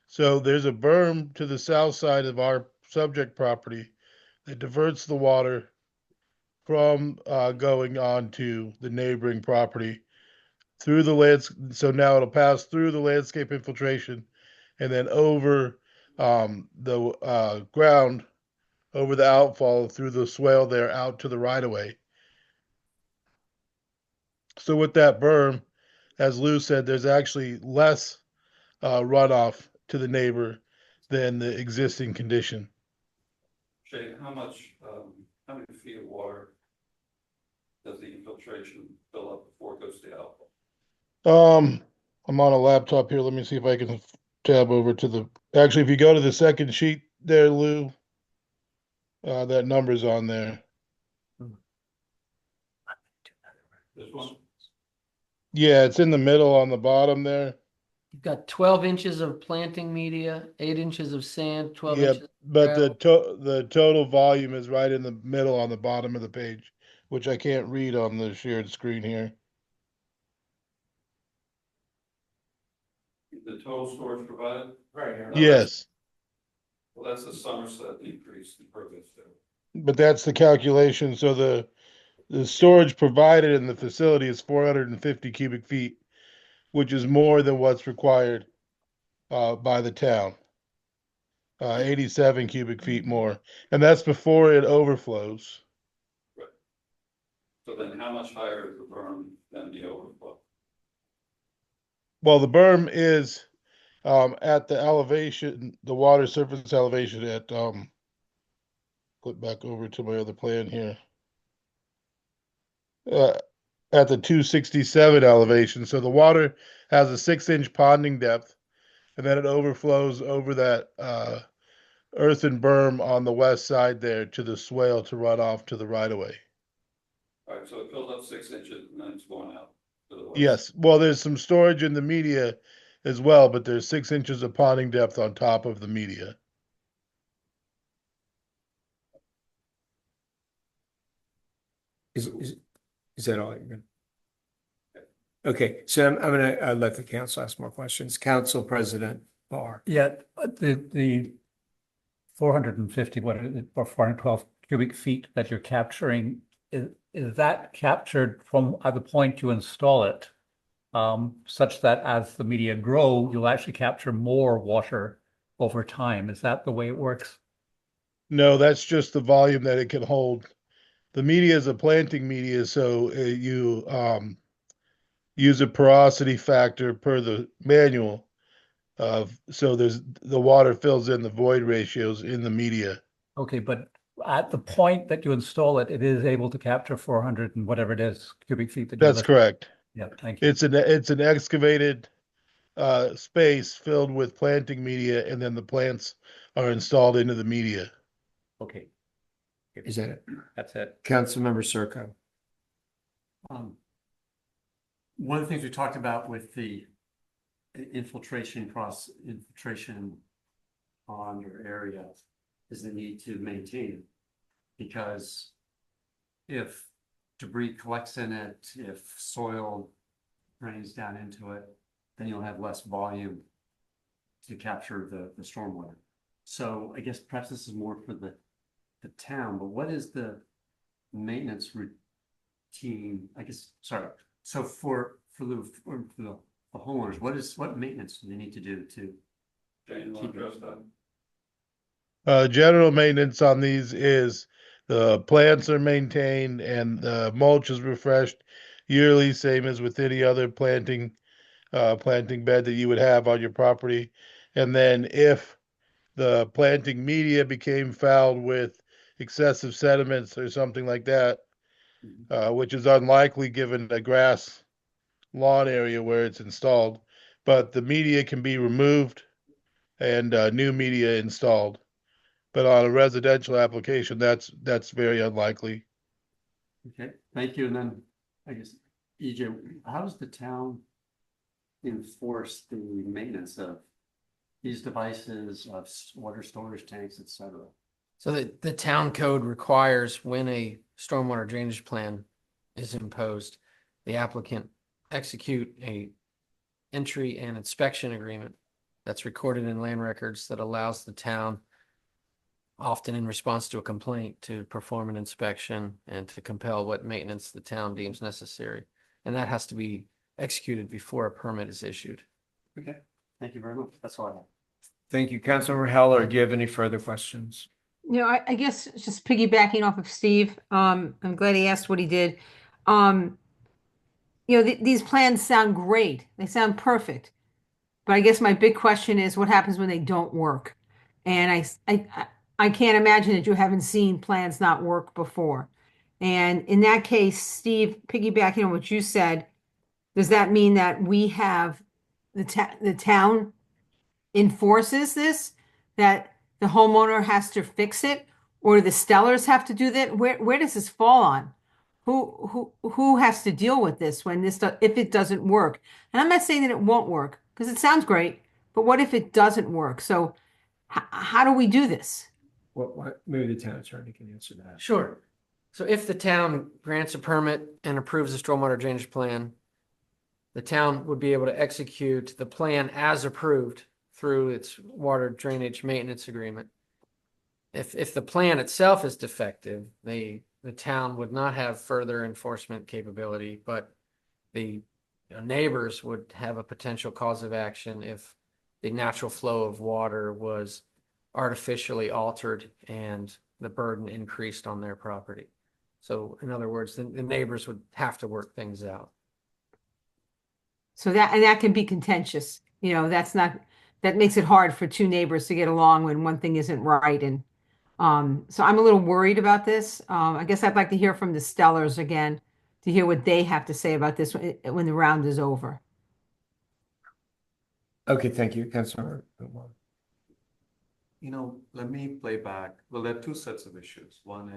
So there's a berm to the south side of our subject property that diverts the water from going on to the neighboring property through the so now it'll pass through the landscape infiltration and then over the ground, over the outfall through the swale there out to the right of way. So with that berm, as Lou said, there's actually less runoff to the neighbor than the existing condition. Shane, how many feet of water does the infiltration fill up before it goes to the outlet? I'm on a laptop here. Let me see if I can tab over to actually, if you go to the second sheet there, Lou, that number's on there. This one? Yeah, it's in the middle on the bottom there. You've got 12 inches of planting media, 8 inches of sand, 12 Yeah, inches. of but gravel. the total volume is right in the middle on the bottom of the page, which I can't read on the shared screen here. The total storage provided? Right here. Yes, Well, that's the Somerset increase in impervious there. but that's the calculation. So the storage provided in the facility is 450 cubic feet, which is more than what's required by the town. 87 cubic feet more, and that's before it overflows. So then how much higher is the berm than the overflow? Well, the berm is at the elevation, the water surface elevation at flip back over to my other plan here. At the 267 elevation. So the water has a 6-inch ponding depth, and then it overflows over that earthen berm on the west side there to the swale to run off to the right of way. All right, so it fills up 6 inches and then it's going out to the west. Yes, well, there's some storage in the media as well, but there's 6 inches of ponding depth on top of the media. Is that all you're going to? Okay, so I'm going to let the council ask more questions. Council President Barr. Yeah, the 450, what is it, or 412 cubic feet that you're capturing, is that captured from at the point you install it, such that as the media grow, you'll actually capture more water over time? Is that the way it works? No, that's just the volume that it can hold. The media is a planting media, so you use a porosity factor per the manual. So the water fills in the void ratios in the media. Okay, but at the point that you install it, it is able to capture 400 and whatever it is cubic feet that you That's correct. Yeah, thank you. It's an excavated space filled with planting media, and then the plants are installed into the media. Okay, Is that it? that's it. Councilmember Circo. One of the things we talked about with the infiltration pond or area is the need to maintain it. Because if debris collects in it, if soil drains down into it, then you'll have less volume to capture the stormwater. So I guess perhaps this is more for the town, but what is the maintenance routine? I guess, sorry. So for the homeowners, what maintenance do they need to do to Jane, you want to address that? General maintenance on these is the plants are maintained and the mulch is refreshed yearly, same as with any other planting bed that you would have on your property. And then if the planting media became fouled with excessive sediments or something like that, which is unlikely given a grass lawn area where it's installed, but the media can be removed and new media installed. But on a residential application, that's very unlikely. Okay, thank you. And then I guess, EJ, how does the town enforce the maintenance of these devices, of water storage tanks, et cetera? So the town code requires when a stormwater drainage plan is imposed, the applicant execute a entry and inspection agreement that's recorded in land records that allows the town, often in response to a complaint, to perform an inspection and to compel what maintenance the town deems necessary. And that has to be executed before a permit is issued. Okay, thank you very much. That's all I have. Thank you. Councilmember Heller, do you have any further questions? You know, I guess just piggybacking off of Steve, I'm glad he asked what he did. You know, these plans sound great. They sound perfect. But I guess my big question is what happens when they don't work? And I can't imagine that you haven't seen plans not work before. And in that case, Steve, piggybacking on what you said, does that mean that we have the town enforces this? That the homeowner has to fix it? Or do the Stellars have to do that? Where does this fall on? Who has to deal with this when if it doesn't work? And I'm not saying that it won't work, because it sounds great, but what if it doesn't work? So how do we do this? What, maybe the town attorney can answer that. Sure. So if the town grants a permit and approves a stormwater drainage plan, the town would be able to execute the plan as approved through its water drainage maintenance agreement. If the plan itself is defective, the town would not have further enforcement capability, but the neighbors would have a potential cause of action if the natural flow of water was artificially altered and the burden increased on their property. So in other words, the neighbors would have to work things out. So that can be contentious. That makes it hard for two neighbors to get along when one thing isn't right. And so I'm a little worried about this. I guess I'd like to hear from the Stellars again, to hear what they have to say about this when the round is over. Okay, thank you, Councilor. Let me play back. Well, there are two sets of issues. One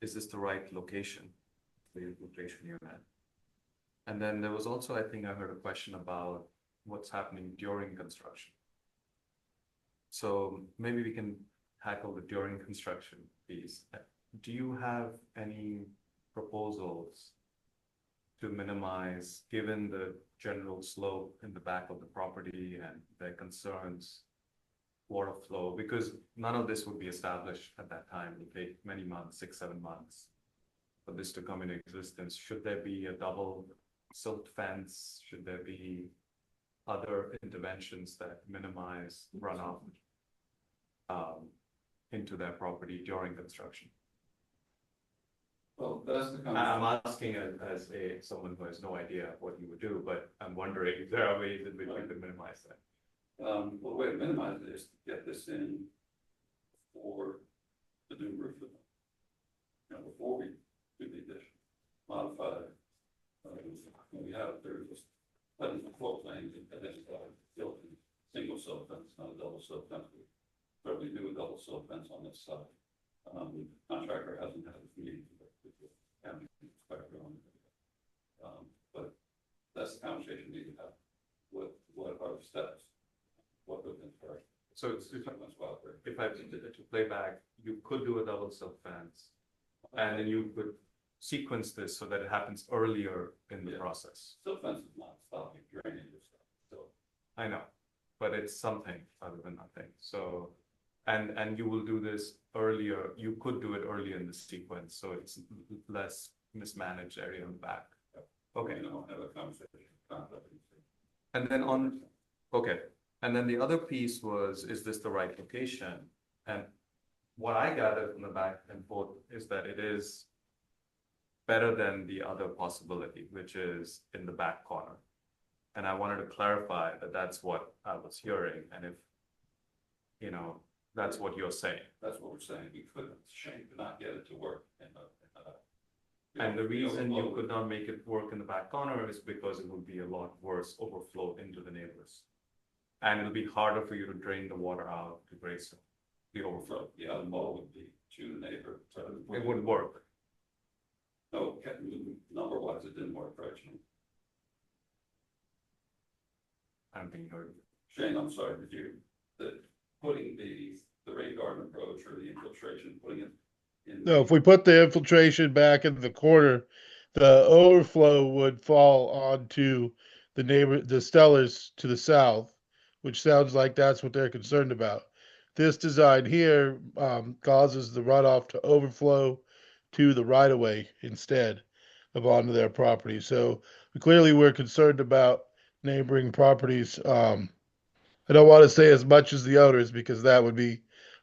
is this the right location for the infiltration unit? And then there was also, I think I heard a question about what's happening during construction. So maybe we can tackle the during construction piece. Do you have any proposals to minimize, given the general slope in the back of the property and their concerns, water flow? Because none of this would be established at that time. It would take many months, 6-7 months for this to come into existence. Should there be a double silt fence? Should there be other interventions that minimize runoff into their property during construction? Well, that's the I'm asking as someone who has no idea what you would do, but I'm wondering if there are ways in which we could minimize that. Well, the way to minimize it is to get this in for the new roof. Before we do the addition, modify. We have, there's just plenty of floor plans and built in single sill fence, not a double sill fence. We probably do a double sill fence on this side. Contractor hasn't had a meeting with the county inspector on it. But that's the conversation we need to have. What are the steps? What goes into first? So if I to play back, you could do a double sill fence, and then you could sequence this so that it happens earlier in the process. Sill fence is not stopping drainage or stuff. So I know, but it's something other than nothing. So, and you will do this earlier. You could do it earlier in the sequence, so it's less mismanaged area in the back. Okay. Have a conversation. And then and then the other piece was, is this the right location? And what I gathered from the back and forth is that it is better than the other possibility, which is in the back corner. And I wanted to clarify that that's what I was hearing. And if, that's what you're saying. That's what we're saying. We couldn't, shame to not get it to work. And the reason you could not make it work in the back corner is because it would be a lot worse overflow into the neighbors. And it'll be harder for you to drain the water out to Greystone, the overflow. Yeah, the mold would be to the neighbor. It wouldn't work. No, number wise, it didn't work, right, Shane? I'm being heard. Shane, I'm sorry, putting the rain garden approach or the infiltration, putting it in. No, if we put the infiltration back in the corner, the overflow would fall onto the Stellars to the south, which sounds like that's what they're concerned about. This design here causes the runoff to overflow to the right-of-way instead of onto their property. So clearly we're concerned about neighboring properties. I don't want to say as much as the owners because that would be a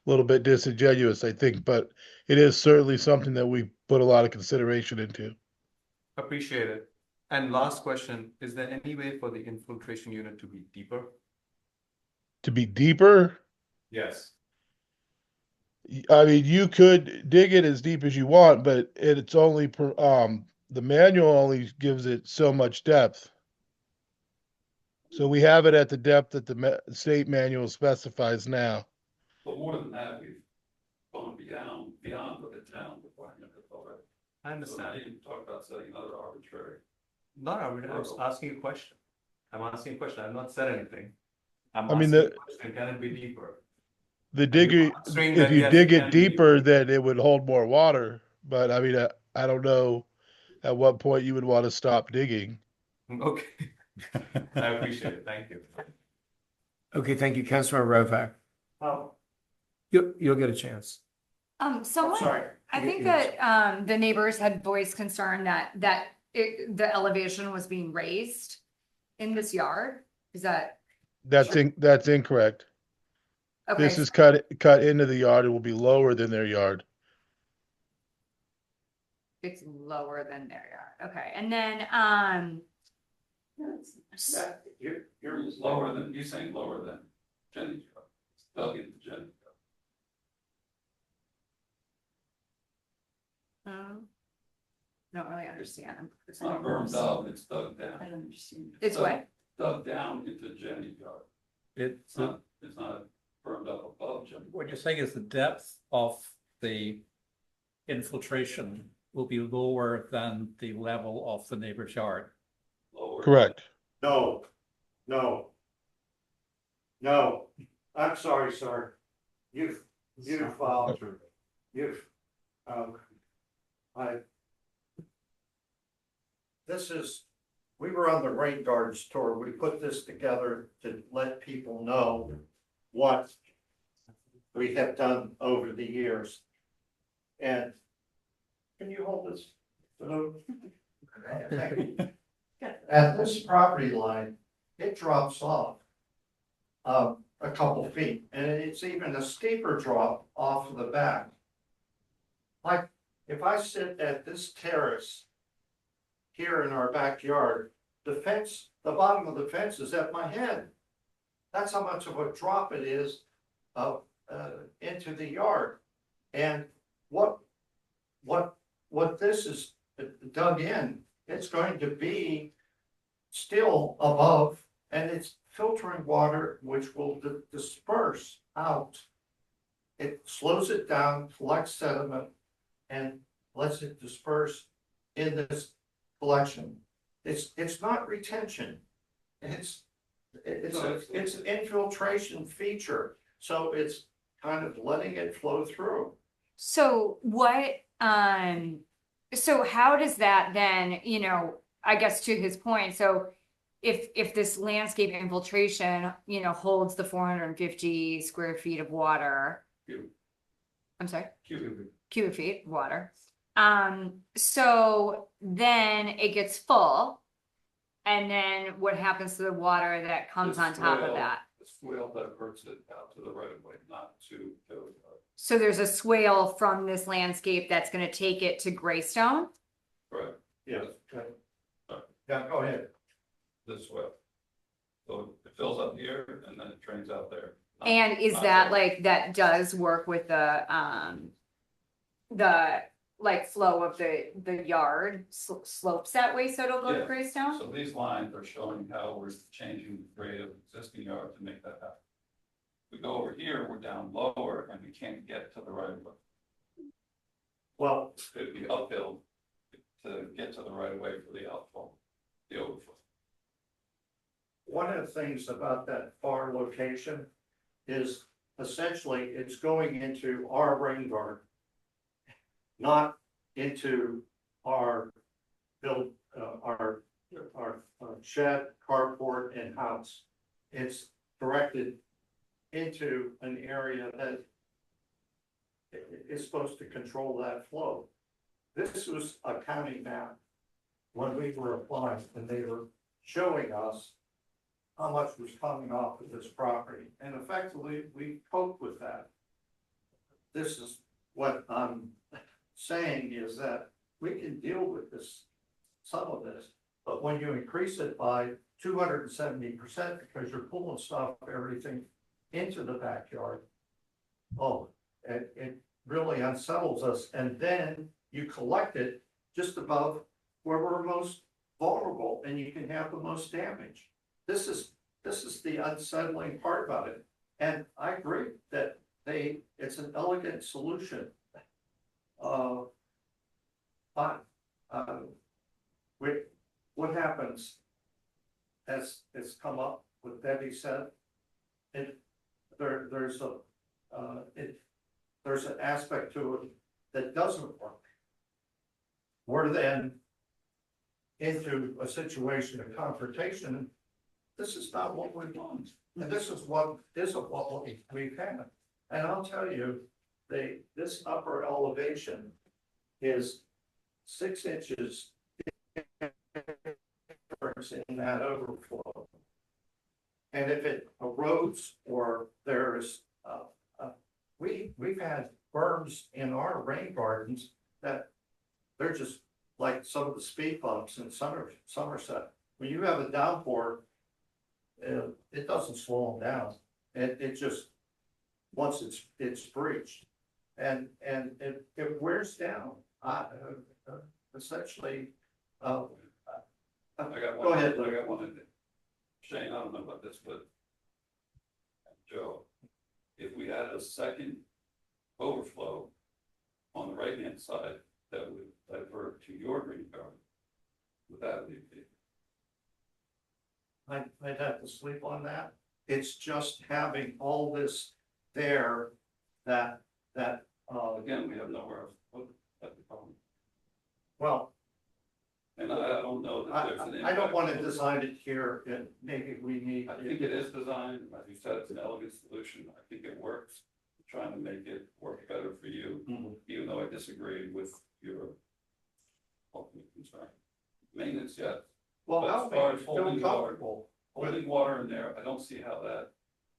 little bit disingenuous, I think, but it is certainly something that we put a lot of consideration into. Appreciate it. And last question, is there any way for the infiltration unit to be deeper? To be deeper? Yes. I mean, you could dig it as deep as you want, but it's only the manual only gives it so much depth. So we have it at the depth that the state manual specifies now. But more than that, we've gone beyond what the town requirement is already. I So now understand. you can talk about setting another arbitrary. Not arbitrary, I'm just asking a question. I'm asking a question. I've not said anything. I'm I mean, asking a question, can it be deeper? The And you're digger, answering if that, you yes, dig can it be deeper, then it would hold more water. But I mean, I don't know at what point you would want to stop digging. Okay. I appreciate it, thank you. Okay, thank you, Councilmember Rovak. Oh, You'll get a chance. Someone, sorry. I think that, the neighbors had voiced concern that, the elevation was being raised in this yard. Is that, That's incorrect. okay? This is cut into the yard. It will be lower than their yard. It's lower than their yard. Okay, and then, That, you're lower than, you're saying lower than Jenny's yard. It's dug into Jenny's yard. don't really understand. It's not burned up, it's dug I down. don't understand. It's what? Dug down into Jenny's yard. It's, It's not burned up above Jenny's. what you're saying is the depth of the infiltration will be lower than the level of the neighbor's yard. Lower. Correct. No, no. No, I'm sorry, sir. You've, I. This is, we were on the Rain Gardens tour. We put this together to let people know what we have done over the years. And can you hold this? Hello? At this property line, it drops off a couple feet, and it's even a steeper drop off of the back. Like, if I sit at this terrace here in our backyard, the fence, the bottom of the fence is at my head. That's how much of a drop it is into the yard. And what this is dug in, it's going to be still above, and it's filtering water which will disperse out. It slows it down, collects sediment, and lets it disperse in this collection. It's not retention. It's an infiltration feature. So it's kind of letting it flow through. So what, so how does that then, I guess to his point, so if this landscape infiltration, holds the 450 square feet of water. I'm sorry? Cubic feet of water. So then it gets full. And then what happens to the water that comes on top of that? The swale diverts it out to the right of way, not to the yard. So there's a swale from this landscape that's gonna take it to Greystone? Right, Yes. Yeah, go ahead. this swale. So it fills up here and then it drains out there. And is Not that there. like, that does work with the like flow of the yard slopes that way, so it'll go to Yeah. Greystone? So these lines are showing how we're changing the grade of existing yard to make that happen. We go over here, we're down lower and we can't get to the right of way. Well, It'd be uphill to get to the right of way for the outflow, the overflow. one of the things about that far location is essentially it's going into our rain garden, not into our build, our shed, carport, and house. It's directed into an area that is supposed to control that flow. This was a county map when we were applying, and they were showing us how much was coming off of this property, and effectively, we coped with that. This is what I'm saying is that we can deal with this, some of this, but when you increase it by 270%, because you're pulling stuff, everything into the backyard, oh, it really unsettles us, and then you collect it just above where we're most vulnerable, and you can have the most damage. This is the unsettling part about it, and I agree that it's an elegant solution. But, what happens, as it's come up, what Debbie said, there's an aspect to it that doesn't work. We're then into a situation of confrontation. This is not what we want, and this is what isn't what we've had. And I'll tell you, this upper elevation is 6 inches in that overflow. And if it erodes or there's, we've had berms in our rain gardens that they're just like some of the speed bumps in Somerset. When you have a downpour, it doesn't slow them down. It just, once it's breached, and it wears down. Essentially, go ahead. I got one. Shane, I don't know about this, but Joe, if we had a second overflow on the right-hand side that would divert to your green garden, would that be? I'd have to sleep on that. It's just having all this there that Again, we have nowhere else to put it. That's the problem. well, And I don't know that there's an. I don't want to impact. design it here, and maybe we need. I think it is designed, as you said, it's an elegant solution. I think it works. I'm trying to make it work better for you, Mhm. even though I disagree with your ultimate concern. Maintenance, yes. Well, But as help far me as feel holding water, comfortable. holding water in there, I don't see how that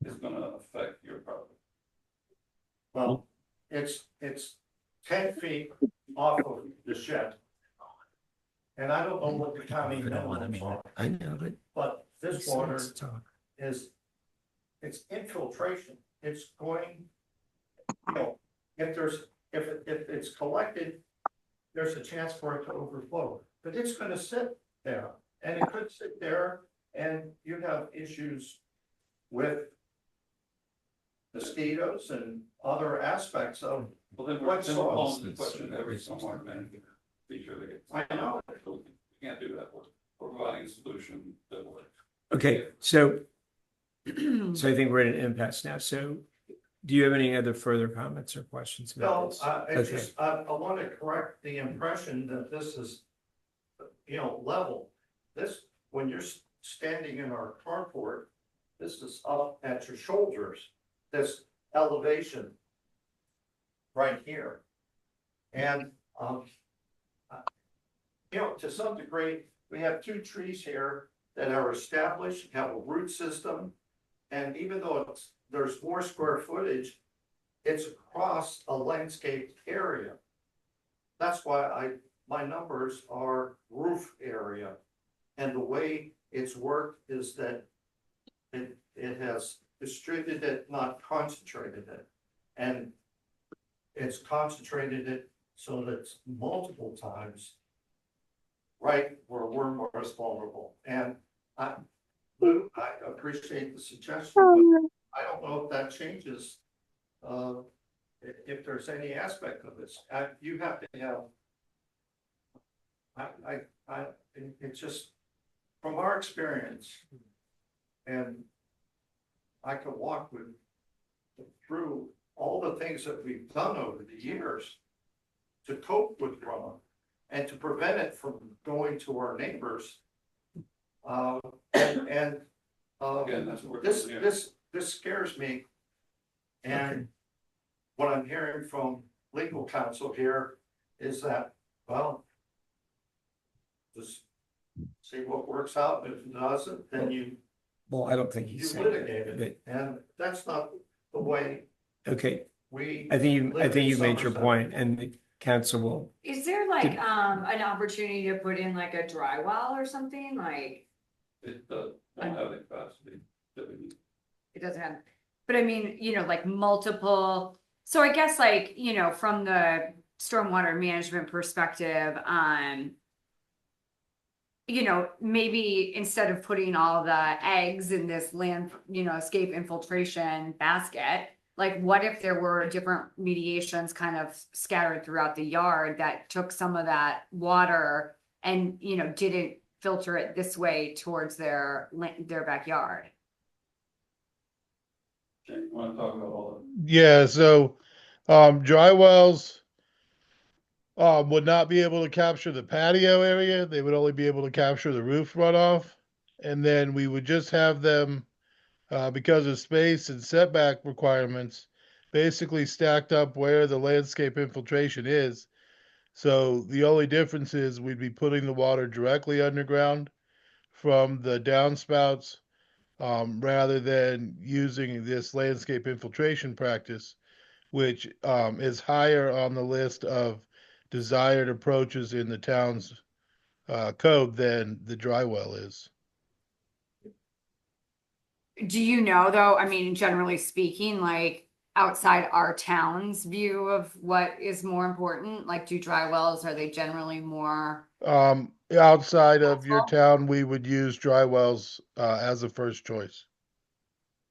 is gonna affect your property. Well, it's 10 feet off of the shed. And I don't know what the county minimums are, I know, but this but. water it's infiltration. It's going, if it's collected, there's a chance for it to overflow, but it's gonna sit there, and it could sit there, and you have issues with mosquitoes and other aspects of, Well, then What we're soil? calling the question every summer, man. Be sure they get. I know. We can't do that. We're providing a solution that works. Okay, so I think we're at an impasse now. So do you have any other further comments or questions about no, this? it's Okay. just, I want to correct the impression that this is, level. This, when you're standing in our carport, this is up at your shoulders, this elevation right here. And, to some degree, we have 2 trees here that are established, have a root system. And even though there's more square footage, it's across a landscaped area. That's why my numbers are roof area. And the way it's worked is that it has distributed it, not concentrated it. And it's concentrated it so that it's multiple times right where we're most vulnerable. And Lou, I appreciate the suggestion, but I don't know if that changes. If there's any aspect of this, you have to have. It's just from our experience, and I could walk through all the things that we've done over the years to cope with runoff and to prevent it from going to our neighbors. Again, that's what we're doing here. This scares me. And what I'm hearing from legal counsel here is that, well, just see what works out. If it doesn't, then you Well, I don't think he's saying litigate that, it. And that's not the way but, okay, we. I think live in you've made your Somerset. point, and the council will. Is there like, an opportunity to put in like a drywall or something, like, It does not have the capacity that we need. it doesn't have, but I mean, like multiple So I guess like, you know, from the stormwater management perspective, you know, maybe instead of putting all the eggs in this land, you know, escape infiltration basket, like what if there were different mediations kind of scattered throughout the yard that took some of that water and, you know, didn't filter it this way towards their backyard? Jane, you wanna talk about all Yeah, so dry wells would not be able to capture the patio area. They would only be able to capture the roof runoff. And then we would just have them, because of space and setback requirements, basically stacked up where the landscape infiltration is. So the only difference is we'd be putting the water directly underground from the downspouts, rather than using this landscape infiltration practice, which is higher on the list of desired approaches in the town's code than the dry well is. Do you know though, I mean, generally speaking, like outside our town's view of what is more important, like do dry wells, are they generally more? Outside of your Helpful? town, we would use dry wells as a first choice.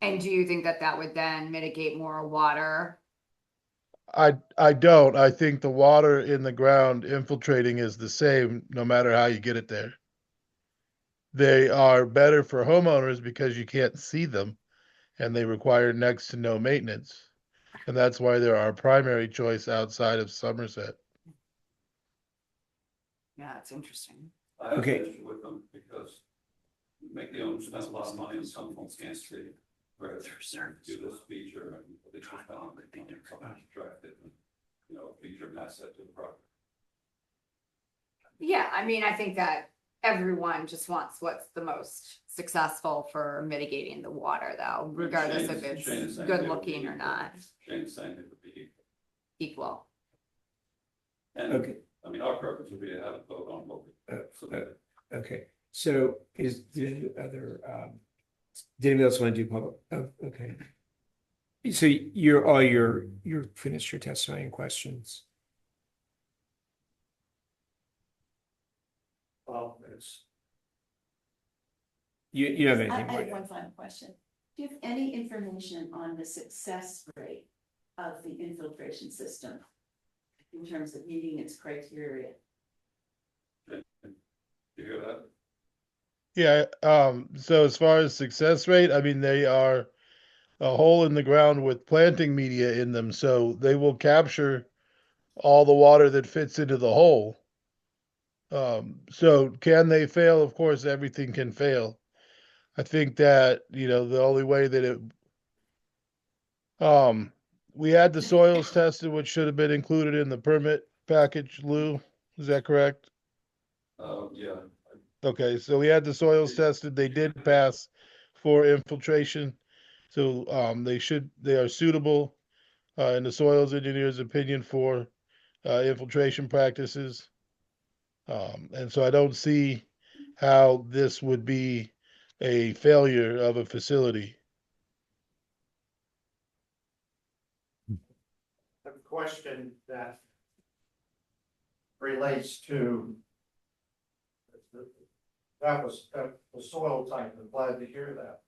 And do you think that that would then mitigate more water? I don't. I think the water in the ground infiltrating is the same no matter how you get it there. They are better for homeowners because you can't see them and they require next to no maintenance. And that's why they're our primary choice outside of Somerset. Yeah, it's interesting. I have Okay. an issue with them because you make the owners spend a lot of money on some folks can't see. Where they do this feature and they just found it attractive, and, you know, feature an asset to the property. Yeah, I mean, I think that everyone just wants what's the most successful for mitigating the water though, regardless if it's Shane is saying good they would looking be or equal. not Shane's saying it would be equal. And, Okay. I mean, our purpose would be to have a vote on what we. Okay, so did anybody else want to do public? Oh, okay. So you're finished your testimony and questions. Well, it's, You don't have I anything more have to one add? final question. Do you have any information on the success rate of the infiltration system in terms of meeting its criteria? You hear that? Yeah, so as far as success rate, I mean, they are a hole in the ground with planting media in them, so they will capture all the water that fits into the hole. So can they fail? Of course, everything can fail. I think that, the only way that we had the soils tested, which should have been included in the permit package, Lou, is that correct? Yeah, Okay, so we had the soils tested, they did pass for infiltration. So, they are suitable, in the soils engineer's opinion for, infiltration practices. And so I don't see how this would be a failure of a facility. a question that relates to that was the soil type. I'm glad to hear that.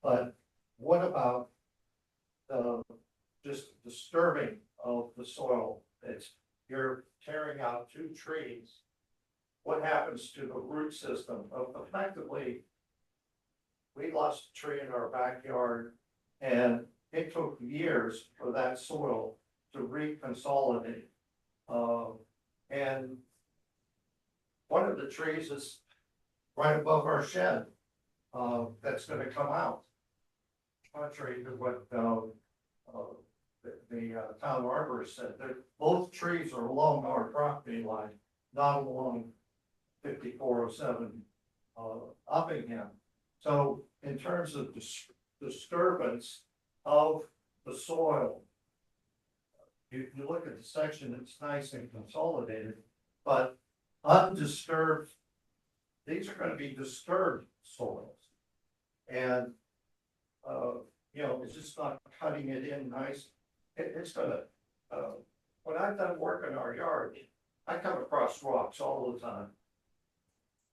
But what about the just disturbing of the soil? You're tearing out 2 trees. What happens to the root system? Effectively, we lost a tree in our backyard and it took years for that soil to reconsolidate. And one of the trees is right above our shed, that's gonna come out. Contrary to what, the town arborist said, that both trees are along our property line, not along 5407, Uppingham. So in terms of disturbance of the soil, you look at the section, it's nice and consolidated, but undisturbed, these are gonna be disturbed soils. And, it's just not cutting it in nice it's gonna, when I've done work in our yard, I come across rocks all the time.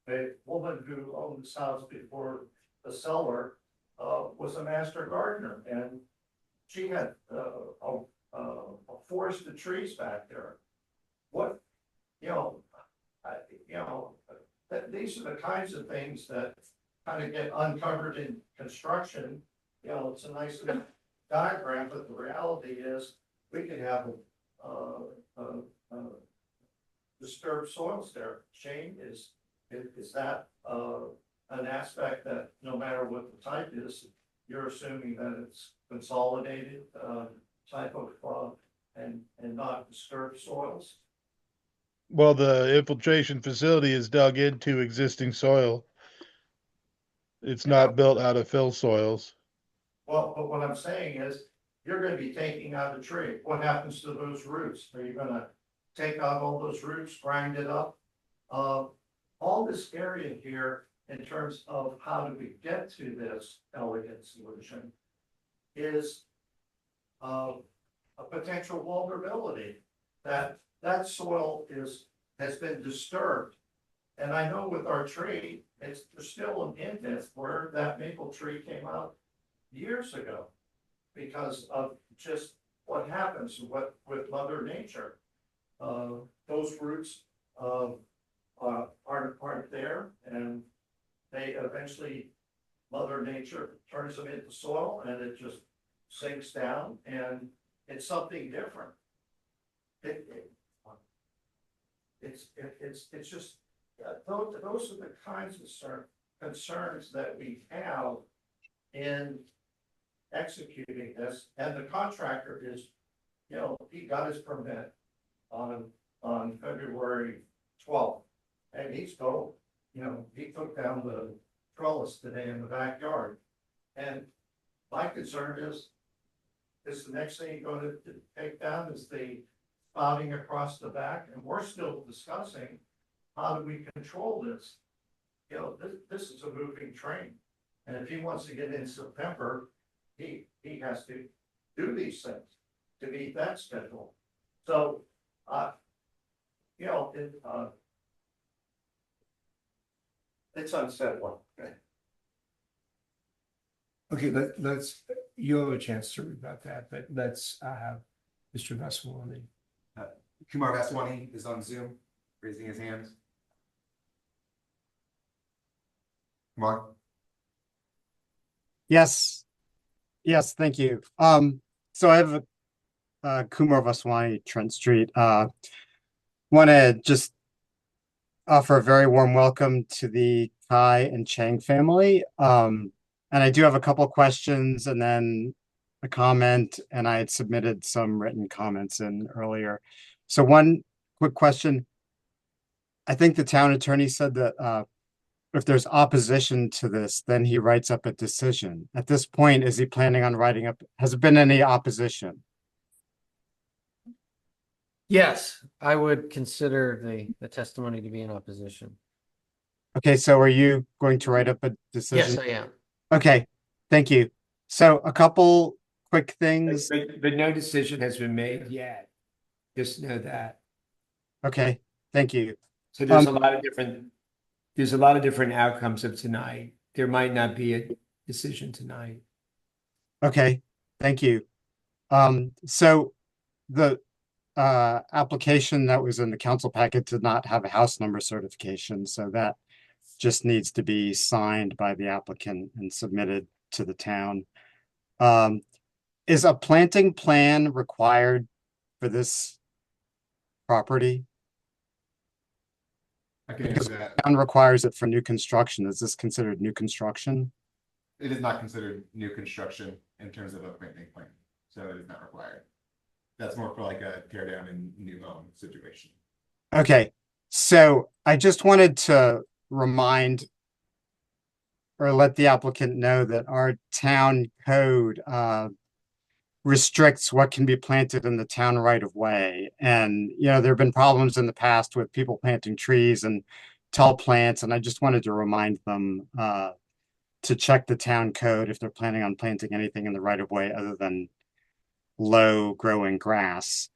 A woman who owned this house before the seller, was a master gardener, and she had, a forest of trees back there. What, you know, you know, these are the kinds of things that kind of get uncovered in construction. You know, it's a nice little diagram, but the reality is we could have disturbed soils there. Shane, is that an aspect that no matter what the type is, you're assuming that it's consolidated type of and not disturbed soils? Well, the infiltration facility is dug into existing soil. It's not built out of fill soils. Well, but what I'm saying is, you're gonna be taking out a tree. What happens to those roots? Are you gonna take out all those roots, grind it up? All this area here, in terms of how do we get to this elegant solution, is a potential vulnerability, that soil has been disturbed. And I know with our tree, there's still an indent where that maple tree came out years ago, because of just what happens with Mother Nature. Those roots aren't there, and they eventually, Mother Nature turns them into soil, and it just sinks down, and it's something different. It's just, those are the kinds of concerns that we have in executing this, and the contractor is, you know, he got his permit on February 12th, and he's told, you know, he took down the trellis today in the backyard. And my concern is the next thing you're going to take down is the spouting across the back, and we're still discussing how do we control this. You know, this is a moving train, and if he wants to get in September, he has to do these things to meet that schedule. So, you know, it's unsettling. Okay, let's, you'll have a chance to rebut that, but let's have Mr. Vaswani. Kumar Vaswani is on Zoom, raising his hand. Kumar? Yes. Yes, thank you. So I have Kumar Vaswani, Trent Street. Want to just offer a very warm welcome to the Kai and Chang family. And I do have a couple questions and then a comment, and I had submitted some written comments in earlier. So one quick question. I think the town attorney said that if there's opposition to this, then he writes up a decision. At this point, is he planning on writing up, has there been any opposition? Yes, I would consider the testimony to be in opposition. Okay, so are you going to write up a decision? Yes, I am. Okay, thank you. So a couple quick things. But no decision has been made yet. Just know that. Okay, thank you. So there's a lot of different outcomes of tonight. There might not be a decision tonight. Okay, thank you. So the application that was in the council packet did not have a house number certification, so that just needs to be signed by the applicant and submitted to the town. Is a planting plan required for this property? I can answer that. Town requires it for new construction. Is this considered new construction? It is not considered new construction in terms of a planting plan, so it is not required. That's more for like a tear down and new home situation. Okay, so I just wanted to remind or let the applicant know that our town code restricts what can be planted in the town right of way. And, you know, there have been problems in the past with people planting trees and tall plants. And I just wanted to remind them to check the town code if they're planning on planting anything in the right of way other than low growing grass.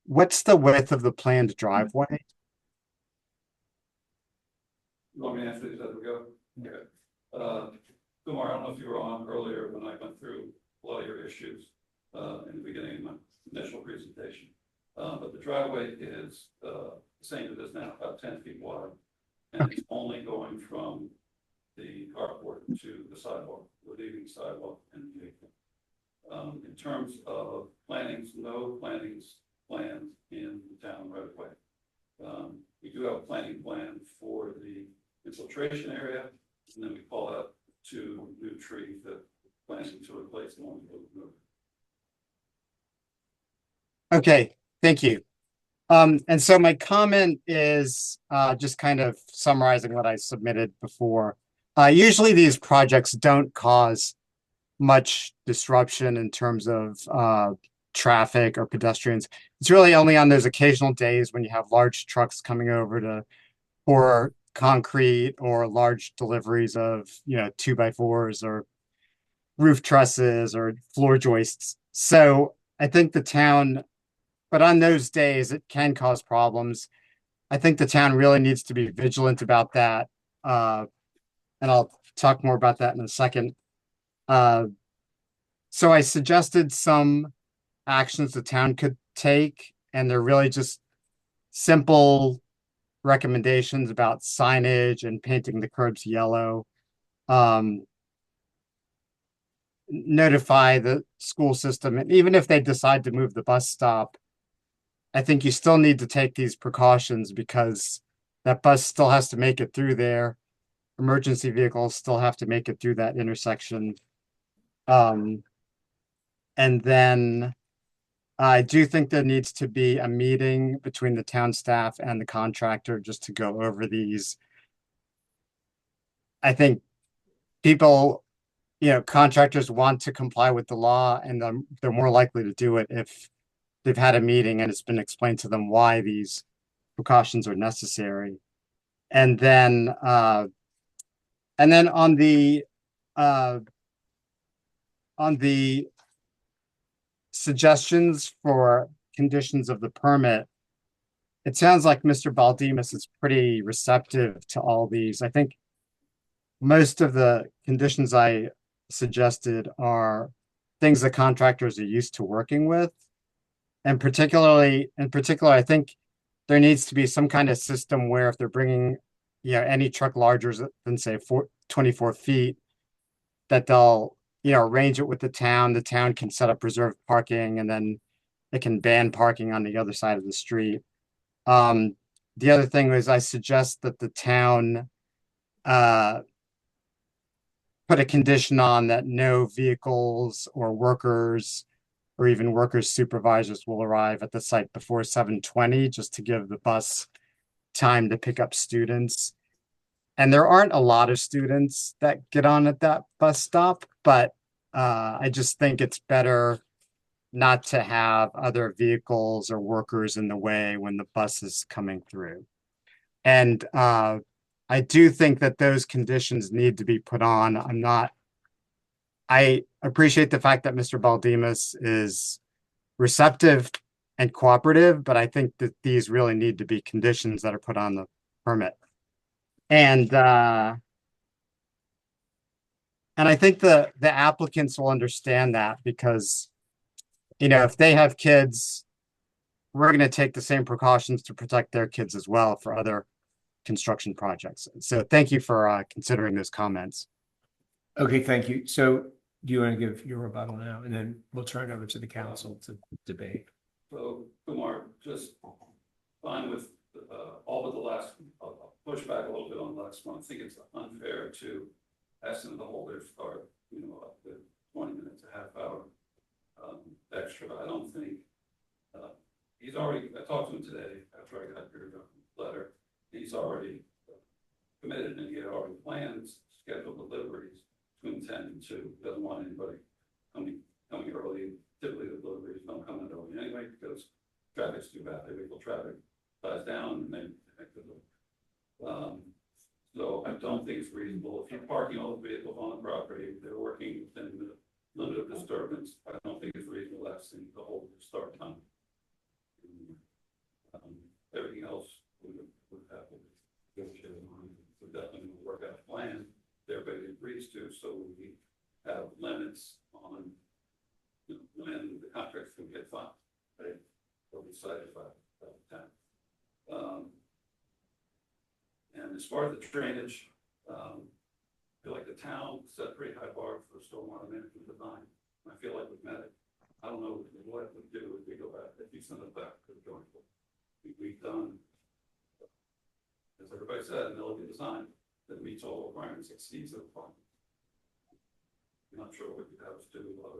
What's the width of the planned driveway? You want me to answer these as we go? Okay. Kumar, I don't know if you were on earlier when I went through a lot of your issues in the beginning of my initial presentation. But the driveway is the same as it is now, about 10 feet wide. And it's only going from the carport to the sidewalk, we're leaving the sidewalk and the vehicle. In terms of plantings, no plantings planned in the town right away. We do have a planting plan for the infiltration area, and then we call out 2 new trees that we're planting to replace the ones that we moved. Okay, thank you. And so my comment is just kind of summarizing what I submitted before. Usually these projects don't cause much disruption in terms of traffic or pedestrians. It's really only on those occasional days when you have large trucks coming over to pour concrete or large deliveries of, 2x4s or roof trusses or floor joists. So I think the town, but on those days, it can cause problems. I think the town really needs to be vigilant about that. And I'll talk more about that in a second. So I suggested some actions the town could take, and they're really just simple recommendations about signage and painting the curbs yellow. Notify the school system, and even if they decide to move the bus stop, I think you still need to take these precautions because that bus still has to make it through there. Emergency vehicles still have to make it through that intersection. And then I do think there needs to be a meeting between the town staff and the contractor just to go over these. I think people, contractors want to comply with the law, and they're more likely to do it if they've had a meeting and it's been explained to them why these precautions are necessary. And then on the suggestions for conditions of the permit, it sounds like Mr. Baldemus is pretty receptive to all these. I think most of the conditions I suggested are things that contractors are used to working with. And in particular, I think there needs to be some kind of system where if they're bringing, any truck larger than say 24 feet, that they'll, arrange it with the town can set up reserved parking, and then it can ban parking on the other side of the street. The other thing was I suggest that the town put a condition on that no vehicles or workers or even workers supervisors will arrive at the site before 7:20, just to give the bus time to pick up students. And there aren't a lot of students that get on at that bus stop, but I just think it's better not to have other vehicles or workers in the way when the bus is coming through. And I do think that those conditions need to be put on. I appreciate the fact that Mr. Baldemus is receptive and cooperative, but I think that these really need to be conditions that are put on the permit. And I think the applicants will understand that because, if they have kids, we're going to take the same precautions to protect their kids as well for other construction projects. So thank you for considering those comments. Okay, thank you. So do you want to give your rebuttal now, and then we'll turn it over to the council to debate? So Kumar, just fine with all but the last, I'll push back a little bit on the last one. I think it's unfair to ask them to hold their start, up to 20 minutes, a half hour extra. I don't think he's already, I talked to him today after I got your letter. He's already committed, and he had already planned scheduled deliveries between 10 and 2. Doesn't want anybody coming early. Typically the deliveries don't come in early anyway because traffic's too bad. The vehicle traffic dies down and they make the delivery. So I don't think it's reasonable. If you're parking all the vehicles on the property, they're working within the limit of disturbance. I don't think it's reasonable to sacrificing the whole start time. Everything else would have to negotiate on, so definitely work out a plan that everybody agrees to, so we have limits on, you know, when the contracts can get filed, right? They'll be decided by the time. And as far as the drainage, I feel like the town set a pretty high bar for stormwater management design. I feel like we've met it. I don't know what we do if we go back, if you send it back to the drawing board. We've done, as everybody said, an elegant design that meets all requirements, exceeds the requirements. I'm not sure what you have to do about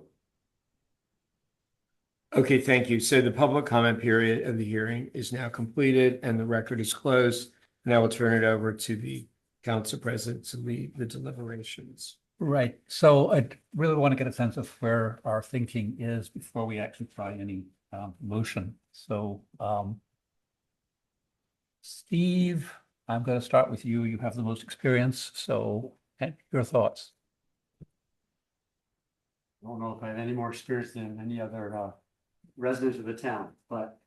it. Okay, thank you. So the public comment period of the hearing is now completed and the record is closed. And I will turn it over to the council president to lead the deliberations. Right, so I really want to get a sense of where our thinking is before we actually try any motion. So Steve, I'm going to start with you. You have the most experience, so your thoughts. I don't know if I have any more experience than any other resident of the town, but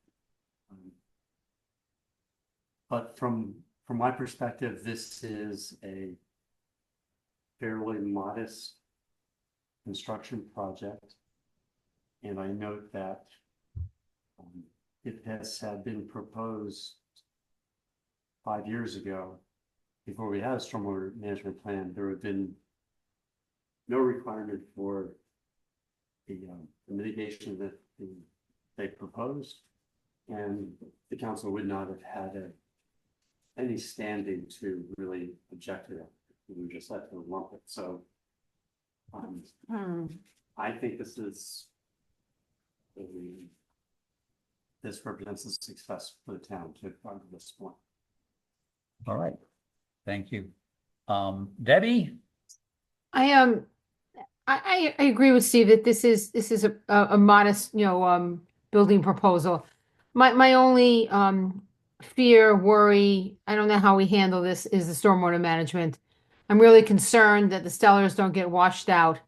from my perspective, this is a fairly modest construction project. And I note that it had been proposed 5 years ago, before we had a stormwater management plan. There had been no requirement for the mitigation that they proposed, and the council would not have had any standing to really object to that. We would just let them lump it. So I think this represents a success for the town to come to this point. All right, thank you. Debbie? I agree with Steve that this is a modest, building proposal. My only fear, worry, I don't know how we handle this, is the stormwater management. I'm really concerned that the Stellars don't get washed out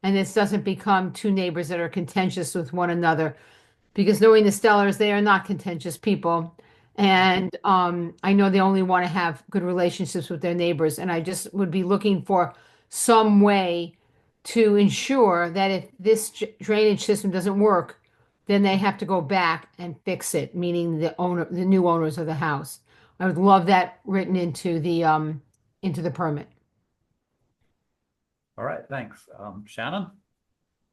and this doesn't become two neighbors that are contentious with one another. Because knowing the Stellars, they are not contentious people. And I know they only want to have good relationships with their neighbors. And I just would be looking for some way to ensure that if this drainage system doesn't work, then they have to go back and fix it, meaning the new owners of the house. I would love that written into the permit. All right, thanks. Shannon?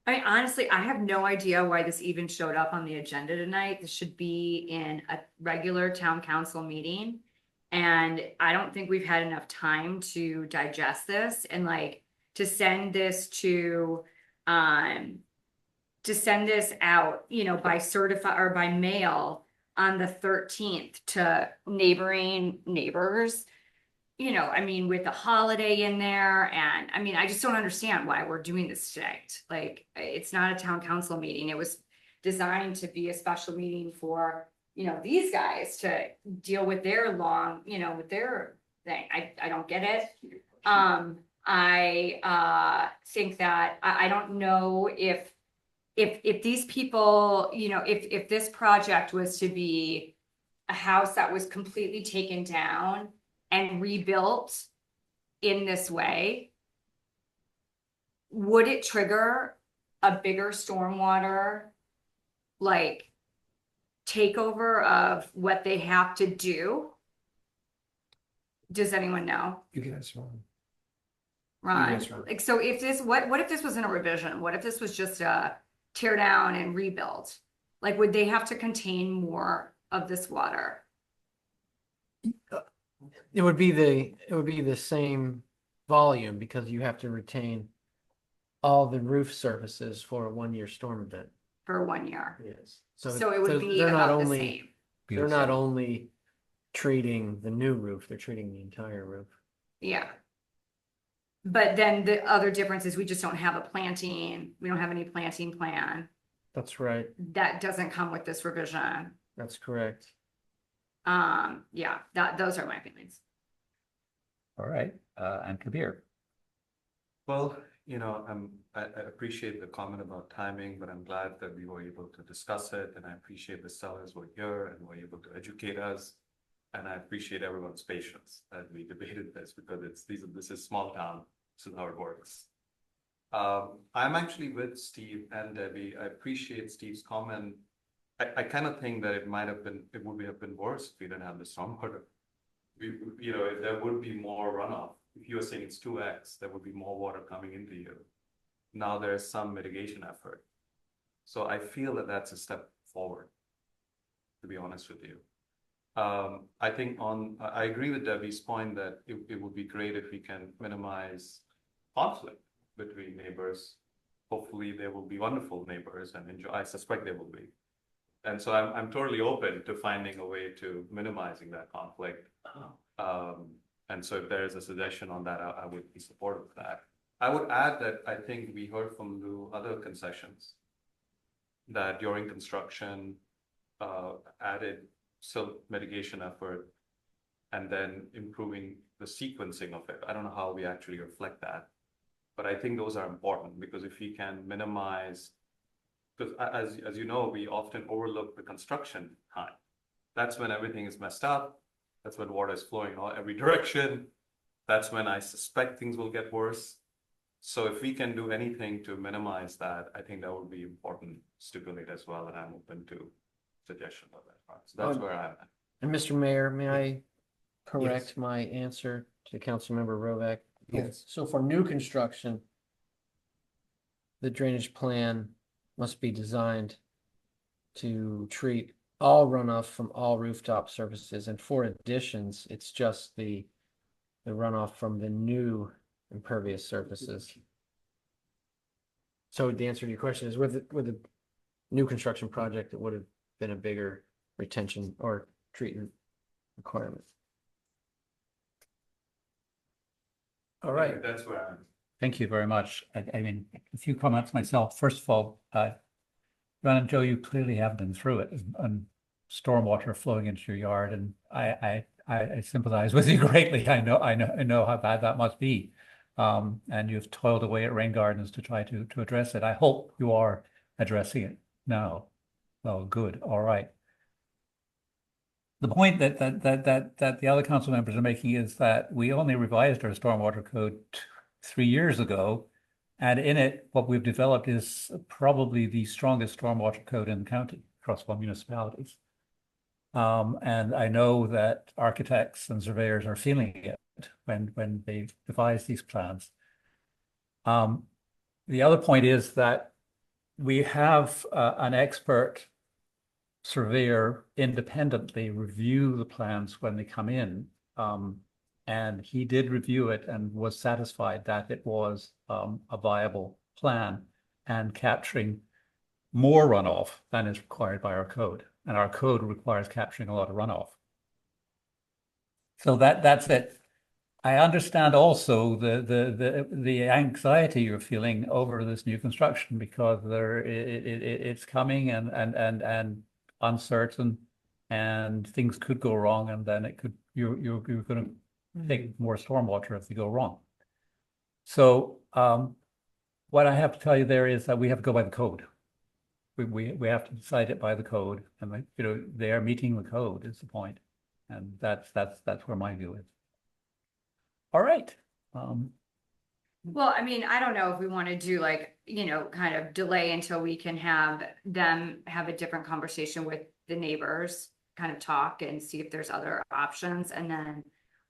Honestly, I have no idea why this even showed up on the agenda tonight. This should be in a regular town council meeting. And I don't think we've had enough time to digest this and to send this out, by certified or by mail on the 13th to neighboring neighbors. With the holiday in there, and I just don't understand why we're doing this today. It's not a town council meeting. It was designed to be a special meeting for, these guys to deal with their with their thing. I don't get it. I think that I don't know if these people, if this project was to be a house that was completely taken down and rebuilt in this way, would it trigger a bigger stormwater takeover of what they have to do? Does anyone know? You can ask Ron. Ron, Yes, Ron. so if this, what if this wasn't a revision? What if this was just a tear down and rebuild? Would they have to contain more of this water? It would be the same volume because you have to retain all the roof surfaces for a 1-year storm event. For 1 year. Yes. So it would be they're not about the only same. they're not only treating the new roof, they're treating the entire roof. Yeah. But then the other difference is we just don't have a planting. We don't have any planting plan. That's right. That doesn't come with this revision. That's correct. Yeah, those are my feelings. All right, and Kabir. Well, I appreciate the comment about timing, but I'm glad that we were able to discuss it, and I appreciate the sellers were here and were able to educate us. And I appreciate everyone's patience as we debated this, because this is small town, this is how it works. I'm actually with Steve and Debbie. I appreciate Steve's comment. I kind of think that it would have been worse if we didn't have the stormwater. There would be more runoff. If you were saying it's 2x, there would be more water coming into you. Now there's some mitigation effort. So I feel that that's a step forward, to be honest with you. I think I agree with Debbie's point that it would be great if we can minimize conflict between neighbors. Hopefully there will be wonderful neighbors and I suspect there will be. And so I'm totally open to finding a way to minimizing that conflict. And so if there is a suggestion on that, I would be supportive of that. I would add that I think we heard from Lou other concessions that during construction added silt mitigation effort and then improving the sequencing of it. I don't know how we actually reflect that, but I think those are important because if we can minimize, because as you know, we often overlook the construction time. That's when everything is messed up. That's when water is flowing in every direction. That's when I suspect things will get worse. So if we can do anything to minimize that, I think that would be important to stipulate as well, and I'm open to suggestions of that part. So that's where I'm at. And Mr. Mayor, may I correct my answer to Councilmember Rovak? Yes. So for new construction, the drainage plan must be designed to treat all runoff from all rooftop surfaces. And for additions, it's just the runoff from the new impervious surfaces. So the answer to your question is with the new construction project, it would have been a bigger retention or treatment requirement. All right. That's where I'm. Thank you very much. I mean, a few comments myself. First of all, Ron and Joe, you clearly have been through it and stormwater flowing into your yard, and I sympathize with you greatly. I know how bad that must be, and you've toiled away at Rain Gardens to try to address it. I hope you are addressing it now. Well, good. All right. The point that the other council members are making is that we only revised our stormwater code 3 years ago, and in it, what we've developed is probably the strongest stormwater code in the county across all municipalities. And I know that architects and surveyors are feeling it when they devise these plans. The other point is that we have an expert surveyor independently review the plans when they come in. And he did review it and was satisfied that it was a viable plan and capturing more runoff than is required by our code. And our code requires capturing a lot of runoff. So that's it. I understand also the anxiety you're feeling over this new construction because it's coming and uncertain, and things could go wrong, and then you're going to take more stormwater if they go wrong. So what I have to tell you there is that we have to go by the code. We have to decide it by the code, and they are meeting the code is the point, and that's where my view is. All right. Well, I mean, I don't know if we want to do kind of delay until we can have them have a different conversation with the neighbors, kind of talk and see if there's other options. And then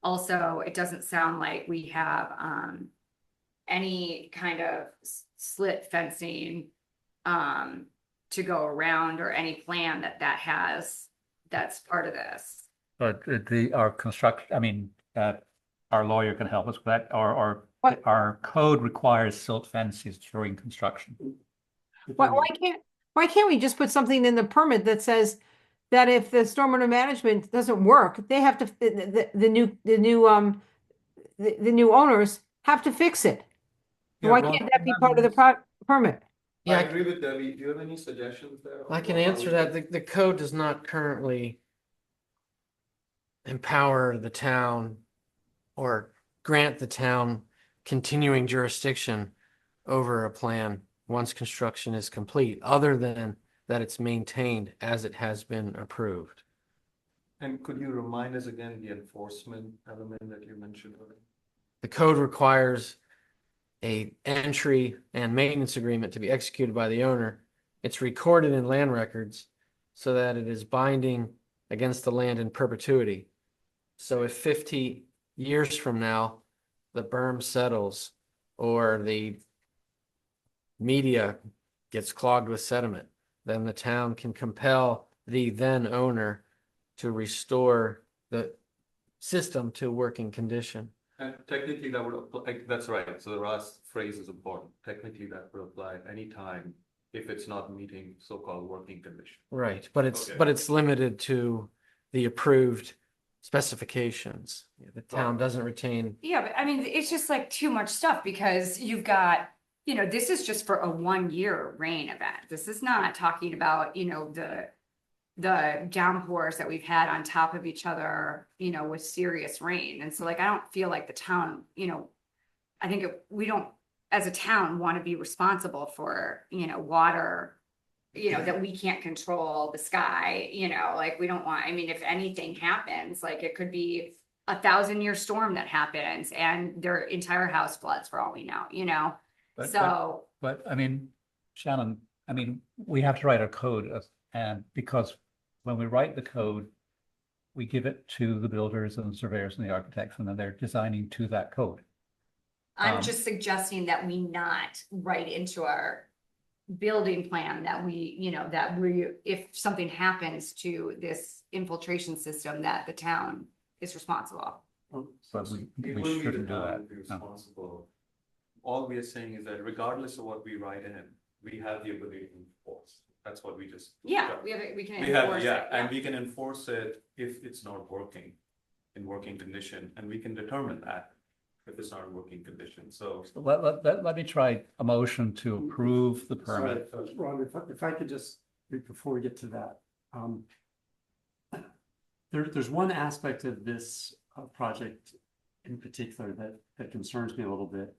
also, it doesn't sound like we have any kind of slit fencing to go around or any plan that has that's part of this. But our lawyer can help us with that. Our code requires silt fences during construction. Why can't we just put something in the permit that says that if the stormwater management doesn't work, they have to the new owners have to fix it? Yeah, Why Ron, can't that be part of the permit? Yeah, I agree with Debbie. Do you have any suggestions there? I can answer that. The code does not currently empower the town or grant the town continuing jurisdiction over a plan once construction is complete, other than that it's maintained as it has been approved. And could you remind us again the enforcement element that you mentioned earlier? The code requires a entry and maintenance agreement to be executed by the owner. It's recorded in land records so that it is binding against the land in perpetuity. So if 50 years from now, the berm settles or the media gets clogged with sediment, then the town can compel the then owner to restore the system to working condition. And technically that would apply, that's right, so the last phrase is important. Technically that would apply at any time if it's not meeting so-called working condition. Right, but it's Okay. but it's limited to the approved specifications. The town doesn't retain. Yeah, but I mean, it's just like too much stuff because you've got, you know, this is just for a 1 year rain event. This is not talking about, you know, the downpours that we've had on top of each other, you know, with serious rain. And so like, I don't feel like the town, you know, I think we don't, as a town, want to be responsible for, you know, water, you know, that we can't control the sky, you know, like we don't want, I mean, if anything happens, like it could be 1,000-year storm that happens and their entire house floods for all we know, you know? But- So, But I mean, Shannon, I mean, we have to write a code and because when we write the code, we give it to the builders and the surveyors and the architects, and then they're designing to that code. I'm just suggesting that we not write into our building plan that we, you know, that we, if something happens to this infiltration system, that the town is responsible. But we It will be shouldn't the do town that. be No. responsible. All we are saying is that regardless of what we write in, we have the ability to enforce. That's what we just. Yeah, discussed. we can We have, enforce yeah, it, and we can enforce it if it's not working in working condition, and we can determine that if it's not in working condition, so. Let me try a motion to approve the permit. Sorry, Ron, if I could just, before we get to that, there's one aspect of this project in particular that concerns me a little bit.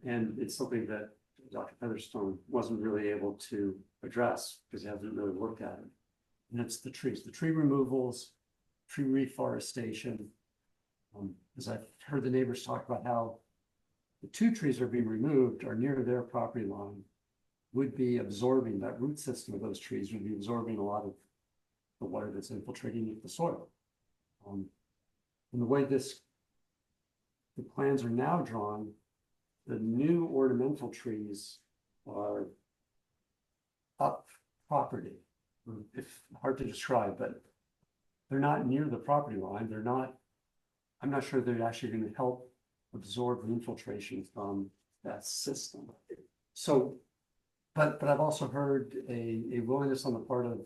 And it's something that Dr. Featherstone wasn't really able to address because he hasn't really looked at it. And it's the trees, the tree removals, tree reforestation. As I've heard the neighbors talk about how the 2 trees are being removed are near their property line, would be absorbing, that root system of those trees would be absorbing a lot of the water that's infiltrating the soil. And the way the plans are now drawn, the new ornamental trees are up property. If hard to describe, but they're not near the property line. They're not, I'm not sure they're actually going to help absorb the infiltration from that system. So, but I've also heard a willingness on the part of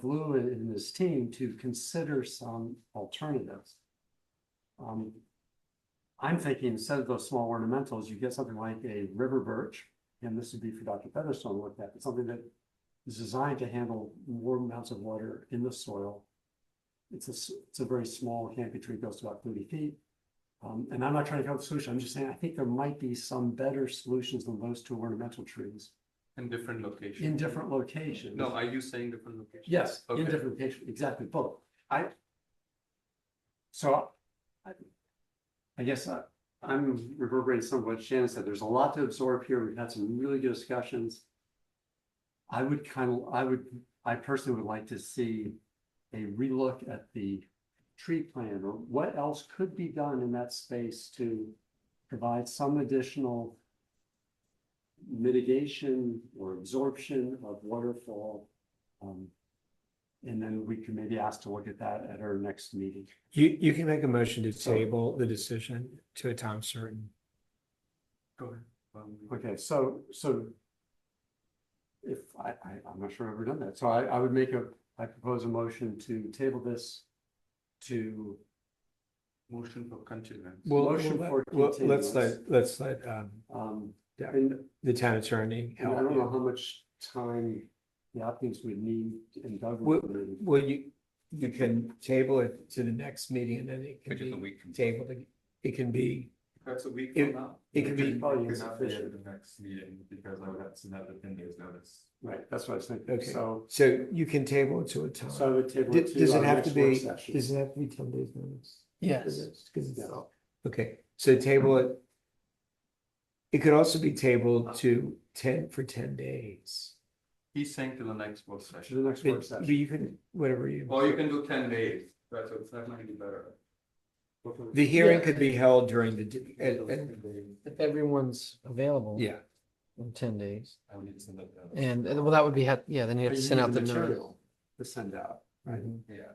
Lou and his team to consider some alternatives. I'm thinking instead of those small ornamentals, you get something like a river birch, and this would be for Dr. Featherstone to look at, but something that is designed to handle more amounts of water in the soil. It's a very small canopy tree, goes to about 30 feet. And I'm not trying to come up with a solution. I'm just saying I think there might be some better solutions than those 2 ornamental trees. In different locations. In different locations. No, are you saying different locations? Yes, in Okay. different locations, exactly, both. I guess I'm reverberating some of what Shannon said. There's a lot to absorb here. We've had some really good discussions. I personally would like to see a relook at the tree plan or what else could be done in that space to provide some additional mitigation or absorption of waterfall. And then we can maybe ask to look at that at our next meeting. You can make a motion to table the decision to a time certain. Go ahead. Okay, so if I'm not sure I've ever done that. So I propose a motion to table this to Motion for continuance. Motion for Let's continuance. let and the town attorney I help don't know you. how much time the applicants would need and Doug Well, would. well, you can table it to the next meeting and then it can Which is a be week from. tabled. It can be That's a week It- from now. it could be- Probably insufficient the next meeting, because I would have to send out the 10 days notice. Right, that's what I was thinking. Okay. So, So you can table it to a time. so I would table D- it to Does it our have next to work be, session. does it have to be 10 days notice? Yes. Because it's, Yeah. okay, so table it. It could also be tabled to 10 days. He's saying to the next work To the session. next work But session. you can, whatever you. Or you can do 10 days, that might be better. The hearing Yeah. could be held during the, and, If everyone's available. yeah, In 10 days. I would need to send that out. And well, that would be, yeah, then you have But to you send need out the notice. material to send out, right? Yeah.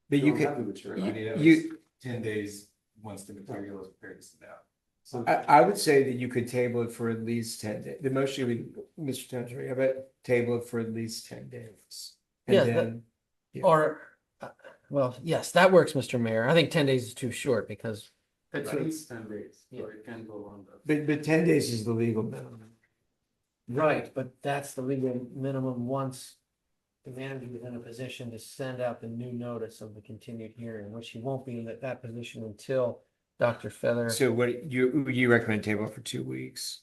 but you don't have the could, material. I need at you- least 10 days once the material is prepared to send out. Some- I would say that you could table it for at least 10 days. The motion would, Mr. Townshend, how about table it for at least 10 days? And Yeah, that- then, yeah. Or, well, yes, that works, Mr. Mayor. I think 10 days is too short because It's Right. at least 10 days, so Yeah. it can go longer. But 10 days is the legal minimum. Right, but that's the legal minimum once the manager is in a position to send out the new notice of the continued hearing, which he won't be in that position until Dr. Feather. So what you recommend table for 2 weeks?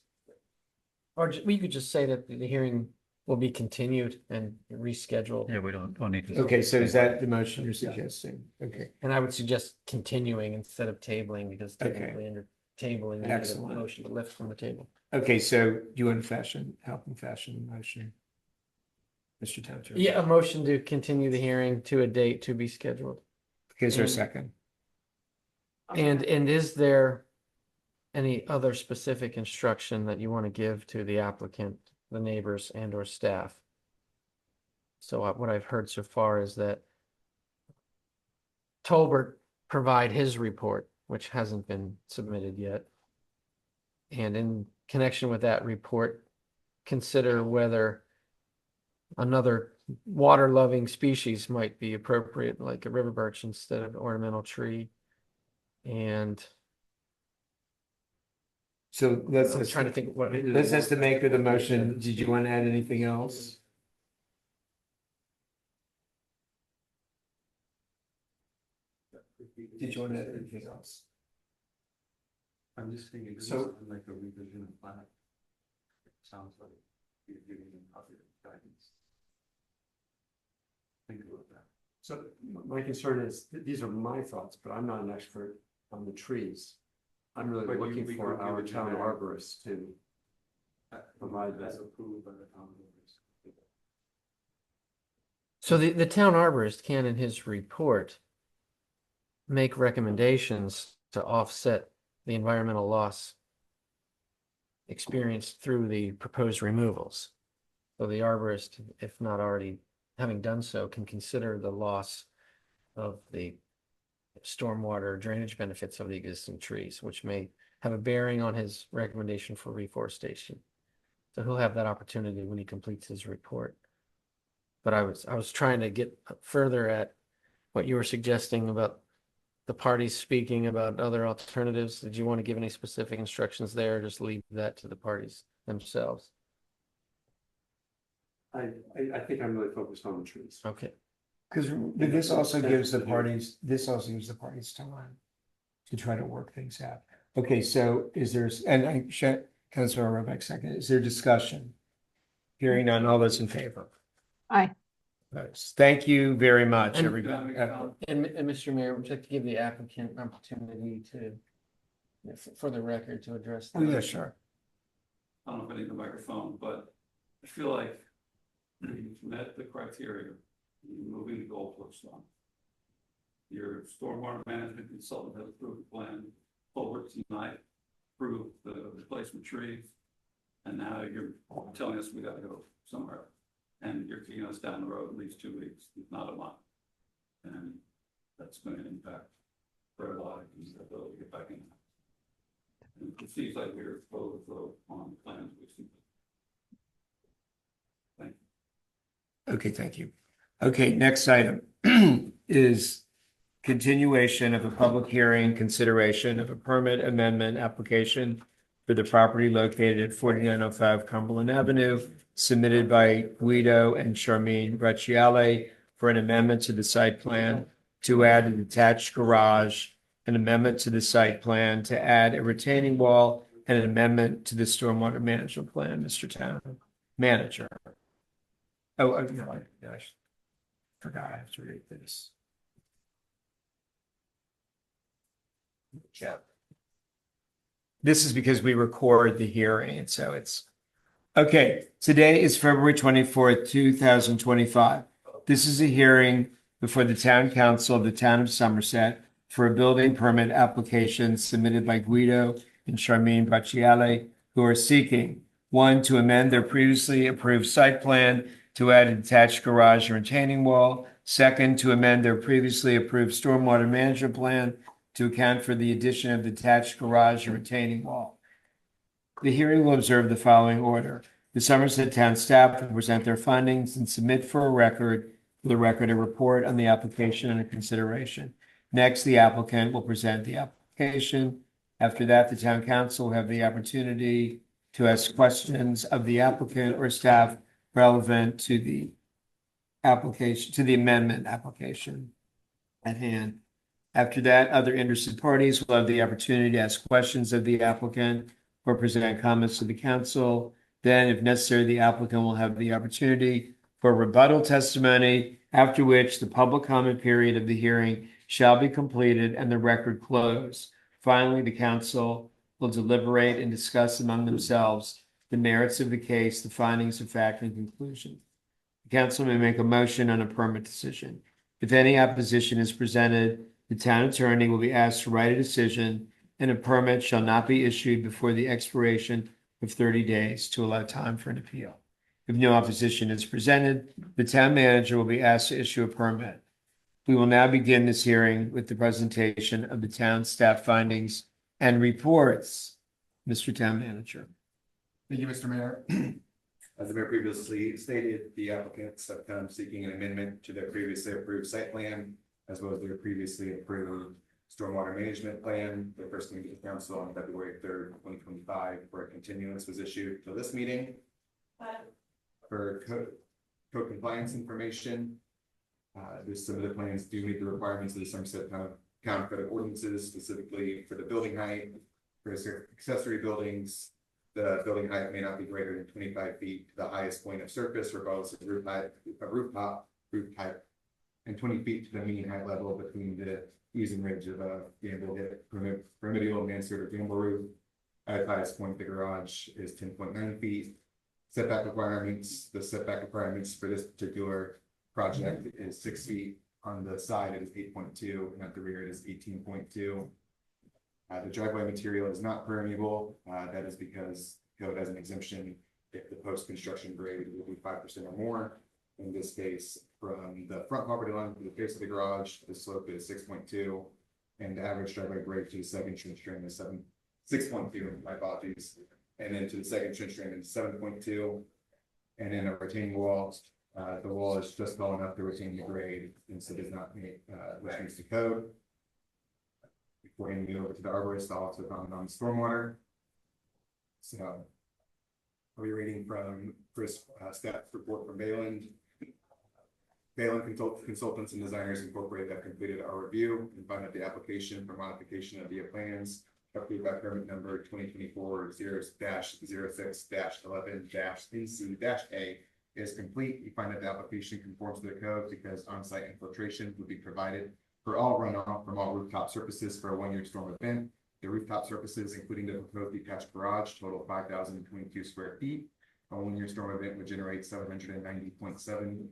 Or we could just say that the hearing will be continued and rescheduled. Yeah, we don't need to. Okay, so is that the motion you're suggesting? Okay, And I would suggest continuing instead of tabling because Okay. technically under tabling, you need a Excellent. motion to lift from the table. okay, so do you want to help in fashion the motion? Mr. Townshend? Yeah, a motion to continue the hearing to a date to be scheduled. Okay, is there a and- second? And is there any other specific instruction that you want to give to the applicant, the neighbors and or staff? So what I've heard so far is that Tolbert provide his report, which hasn't been submitted yet. And in connection with that report, consider whether another water-loving species might be appropriate, like a river birch instead of ornamental tree. And So I'm trying to think what. let's ask the maker of the motion. Did you want to add anything else? Did you want to add anything else? I'm just thinking, this So- is like a revision of plan. Sounds like you're giving them positive guidance. Think about that. So my concern is, these are my thoughts, but I'm not an expert on the trees. I'm really But we looking could for give our it town generic. arborist to provide As that. approved by the town voters. So the town arborist can, in his report, make recommendations to offset the environmental loss experienced through the proposed removals. So the arborist, if not already having done so, can consider the loss of the stormwater drainage benefits of the existing trees, which may have a bearing on his recommendation for reforestation. So he'll have that opportunity when he completes his report. But I was trying to get further at what you were suggesting about the parties speaking about other alternatives. Did you want to give any specific instructions there, or just leave that to the parties themselves? I think I'm really focused on the trees. Okay. Because this also gives the parties, time to try to work things out. Okay, so is there, and Councilor Robeck second, is there discussion? Hearing none, all those in favor? Aye. Nice. Thank you very much, And- everybody. And Mr. Mayor, would you like to give the applicant an opportunity to, for the record, to address? Oh, yeah, sure. I don't know if I need the microphone, but I feel like you've met the criteria, you're moving the goalpost on. Your stormwater management consultant has approved the plan, forward tonight, approved the replacement trees. And now you're telling us we gotta go somewhere, and you're kicking us down the road at least 2 weeks, if not a month. And that's gonna impact for a lot of things that ability to get back in. And it seems like we're exposed on the plans we see. Thank you. Okay, thank you. Okay, next item is continuation of a public hearing, consideration of a permit amendment application for the property located at 4905 Cumberland Avenue, submitted by Guido and Charmine Bracciale for an amendment to the site plan to add an attached garage an amendment to the site plan to add a retaining wall and an amendment to the stormwater management plan, Mr. Town Manager. No, I forgot I have to read this. Yeah. This is because we record the hearing, and so it's, okay, today is February 24th, 2025. This is a hearing before the Town Council of the Town of Somerset for a building permit application submitted by Guido and Charmaine Bracciale, who are seeking, one, to amend their previously approved site plan to add a detached garage and retaining wall. Second, to amend their previously approved stormwater management plan to account for the addition of detached garage and retaining wall. The hearing will observe the following order. The Somerset Town staff will present their findings and submit for the record a report on the application under consideration. Next, the applicant will present the application. After that, the Town Council will have the opportunity to ask questions of the applicant or staff relevant to the application, to the amendment application at hand. After that, other interested parties will have the opportunity to ask questions of the applicant or present comments to the council. Then, if necessary, the applicant will have the opportunity for rebuttal testimony, after which the public comment period of the hearing shall be completed and the record closed. Finally, the council will deliberate and discuss among themselves the merits of the case, the findings of fact, and conclusion. The council may make a motion on a permit decision. If any opposition is presented, the town attorney will be asked to write a decision, and a permit shall not be issued before the expiration of 30 days to allow time for an appeal. If no opposition is presented, the town manager will be asked to issue a permit. We will now begin this hearing with the presentation of the town staff findings and reports. Mr. Town Manager. Thank you, Mr. Mayor. As the mayor previously stated, the applicants have come seeking an amendment to their previously approved site plan, as well as their previously approved stormwater management plan. The first meeting of the council on February 3rd, 2025, where a continuance was issued to this meeting. For code compliance information, some of the plans do meet the requirements of the Somerset Town Code of Ordinances, specifically for the building height. For accessory buildings, the building height may not be greater than 25 feet to the highest point of surface, regardless of roof height, and 20 feet to the mean height level between the eaves and ridge of a pyramidal mansard or gable roof. At highest point, the garage is 10.9 feet. Setback requirements, the setback requirements for this particular project is 6 feet. On the side, it is 8.2, and at the rear, it is 18.2. The driveway material is not permeable. That is because code has an exemption if the post-construction grade will be 5% or more. In this case, from the front property line to the face of the garage, the slope is 6.2, and the average driveway grade to the second trench drain is 6.2. My apologies. And then to the second trench drain is 7.2, and then a retaining wall. The wall is just tall enough to retain the grade, and so does not meet which meets the code. Before handing it over to the arborist, I'll also comment on stormwater. So I'll be reading from Chris staff report from Bayland. Bayland Consultants and Designers Incorporated have completed our review and found that the application for modification of the plans approved by permit number 2024-06-11-NC-A is complete. We find that the application conforms to the code because on-site infiltration would be provided for all runoff from all rooftop surfaces for a one-year storm event. The rooftop surfaces, including the proposed detached garage, total 5,022 square feet. A one-year storm event would generate 790.7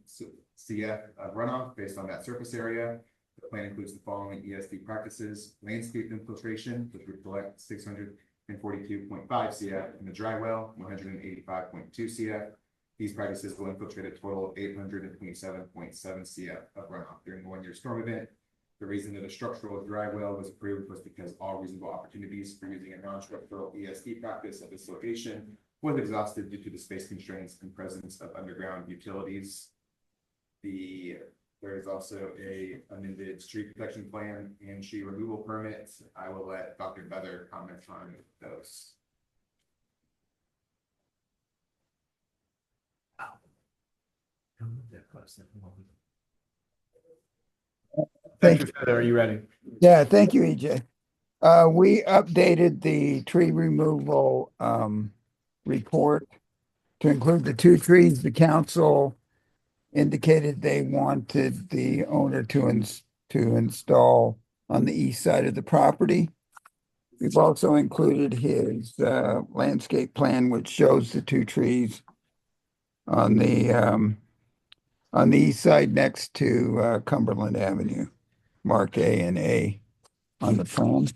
CF of runoff based on that surface area. The plan includes the following ESD practices: landscape infiltration, which would collect 642.5 CF, and the dry well, 185.2 CF. These practices will infiltrate a total of 827.7 CF of runoff during the one-year storm event. The reason that a structural dry well was approved was because all reasonable opportunities for using a non-structural ESD practice at this location was exhausted due to the space constraints and presence of underground utilities. There is also a amended street protection plan and tree removal permits. I will let Dr. Beather comment on those. Thank Dr. Feather, are you ready? Yeah, thank you, EJ. We updated the tree removal report to include the 2 trees the council indicated they wanted the owner to install on the east side of the property. We've also included his landscape plan, which shows the 2 trees on the east side next to Cumberland Avenue, marked A and A on the plan.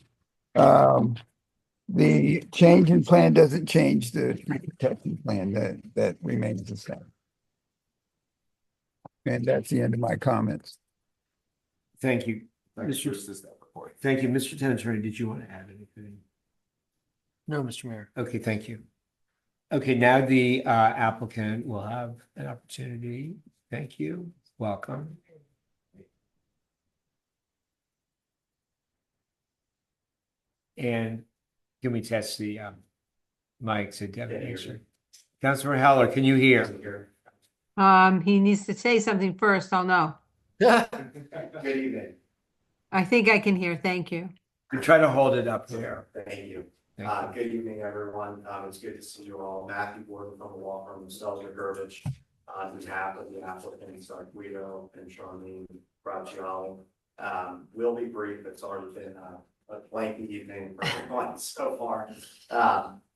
The change in plan doesn't change the tree protection plan. That remains the same. And that's the end of my comments. Thank you. Thanks, Mr. Bruce, is that report. Thank you. Mr. Town Attorney, did you want to add anything? No, Mr. Mayor. Okay, thank you. Okay, now the applicant will have an opportunity. Thank you. Welcome. And can we test the mics at Devon? Councilor Heller, can you hear? He needs to say something first. I'll know. Good evening. I think I can hear. Thank you. Try to hold it up there. Thank you. Thank you. Good evening, everyone. It's good to see you all. Matthew Gordon from the law firm of Stelzer Garbage on behalf of the applicants, Guido and Charlene Bracciali. We'll be brief. It's already been a lengthy evening for everyone so far.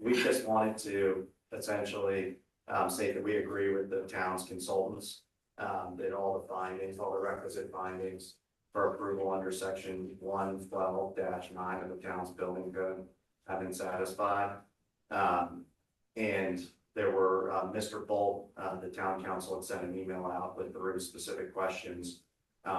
We just wanted to essentially say that we agree with the town's consultants, that all the findings, all the requisite findings for approval under section 112-9 of the town's building code have been satisfied. And there were, Mr. Bolt, the town council had sent an email out with 3 specific questions,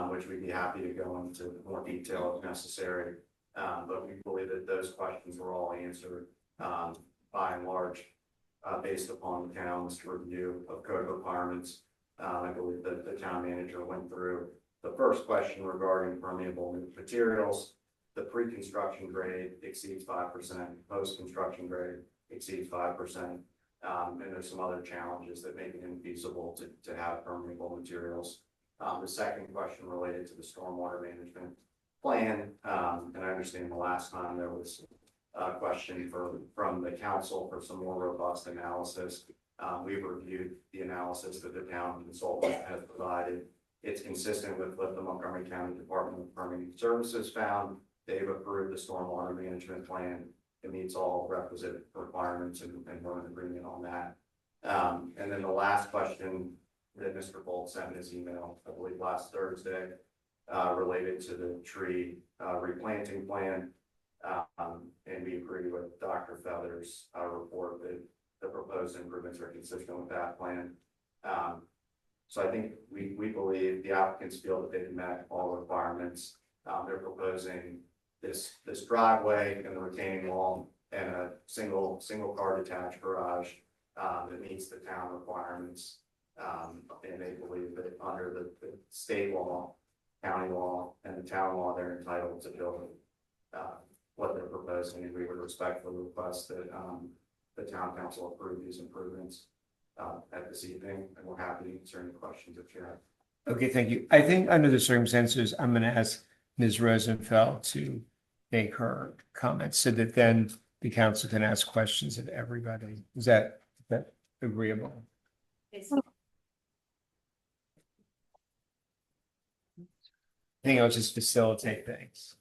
which we'd be happy to go into more detail if necessary. But we believe that those questions were all answered by and large based upon the town's review of code requirements. I believe that the town manager went through the first question regarding permeable materials. The pre-construction grade exceeds 5%, post-construction grade exceeds 5%. And there's some other challenges that make it infeasible to have permeable materials. The second question related to the stormwater management plan. And I understand the last time there was a question from the council for some more robust analysis. We've reviewed the analysis that the town consultant has provided. It's consistent with what the Montgomery County Department of Permitting Services found. They've approved the stormwater management plan. It meets all requisite requirements and we're in agreement on that. And then the last question that Mr. Bolt sent in his email, I believe last Thursday, related to the tree replanting plan. And we agree with Dr. Feather's report that the proposed improvements are consistent with that plan. So I think we believe the applicants feel that they've met all requirements. They're proposing this driveway and the retaining wall and a single car detached garage that meets the town requirements. And they believe that under the state law, county law, and the town law, they're entitled to build what they're proposing. And we would respectfully request that the town council approve these improvements at this evening. And we're happy to answer any questions if you have. Okay, thank you. I think under the circumstances, I'm going to ask Ms. Rosenfeld to make her comments so that then the council can ask questions of everybody. Is that agreeable? I think I'll just facilitate things.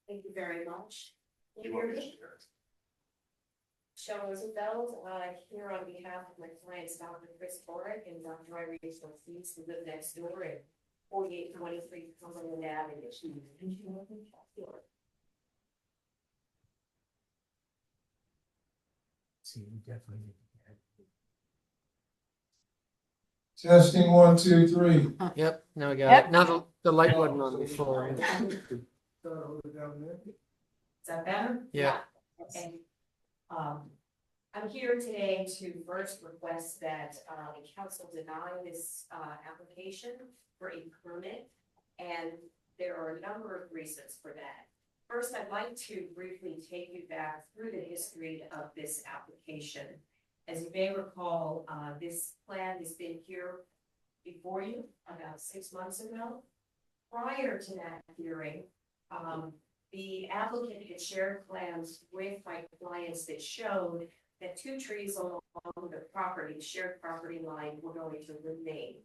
Thank you very much. Can you hear me? Michelle Rosenfeld, here on behalf of my clients, Dr. Chris Borick and Dr. Irene Ortiz, who live next door at 4823 Cumberland Avenue. Testing 1, 2, 3. Yep, now we got it. Now the light wasn't on before. Is that better? Yeah. Okay. I'm here today to first request that the council deny this application for a permit, and there are a number of reasons for that. First, I'd like to briefly take you back through the history of this application. As you may recall, this plan has been here before you about 6 months ago. Prior to that hearing, the applicant had shared plans with my clients that showed that 2 trees along the property, the shared property line, were going to remain.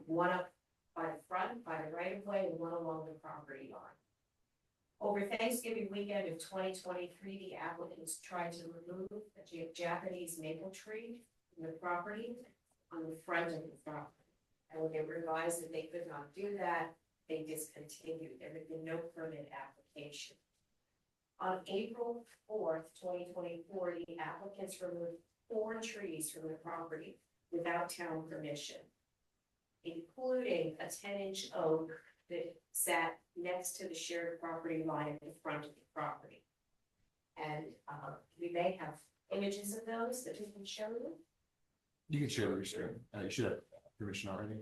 One up by the front, by the right of way, and one along the property line. Over Thanksgiving weekend of 2023, the applicants tried to remove a Japanese maple tree from the property on the front of the property. And when they realized that they could not do that, they discontinued. There had been no permit application. On April 4th, 2024, the applicants removed 4 trees from the property without town permission, including a 10-inch oak that sat next to the shared property line at the front of the property. And we may have images of those that we can show you. You can share your screen. You should have permission already.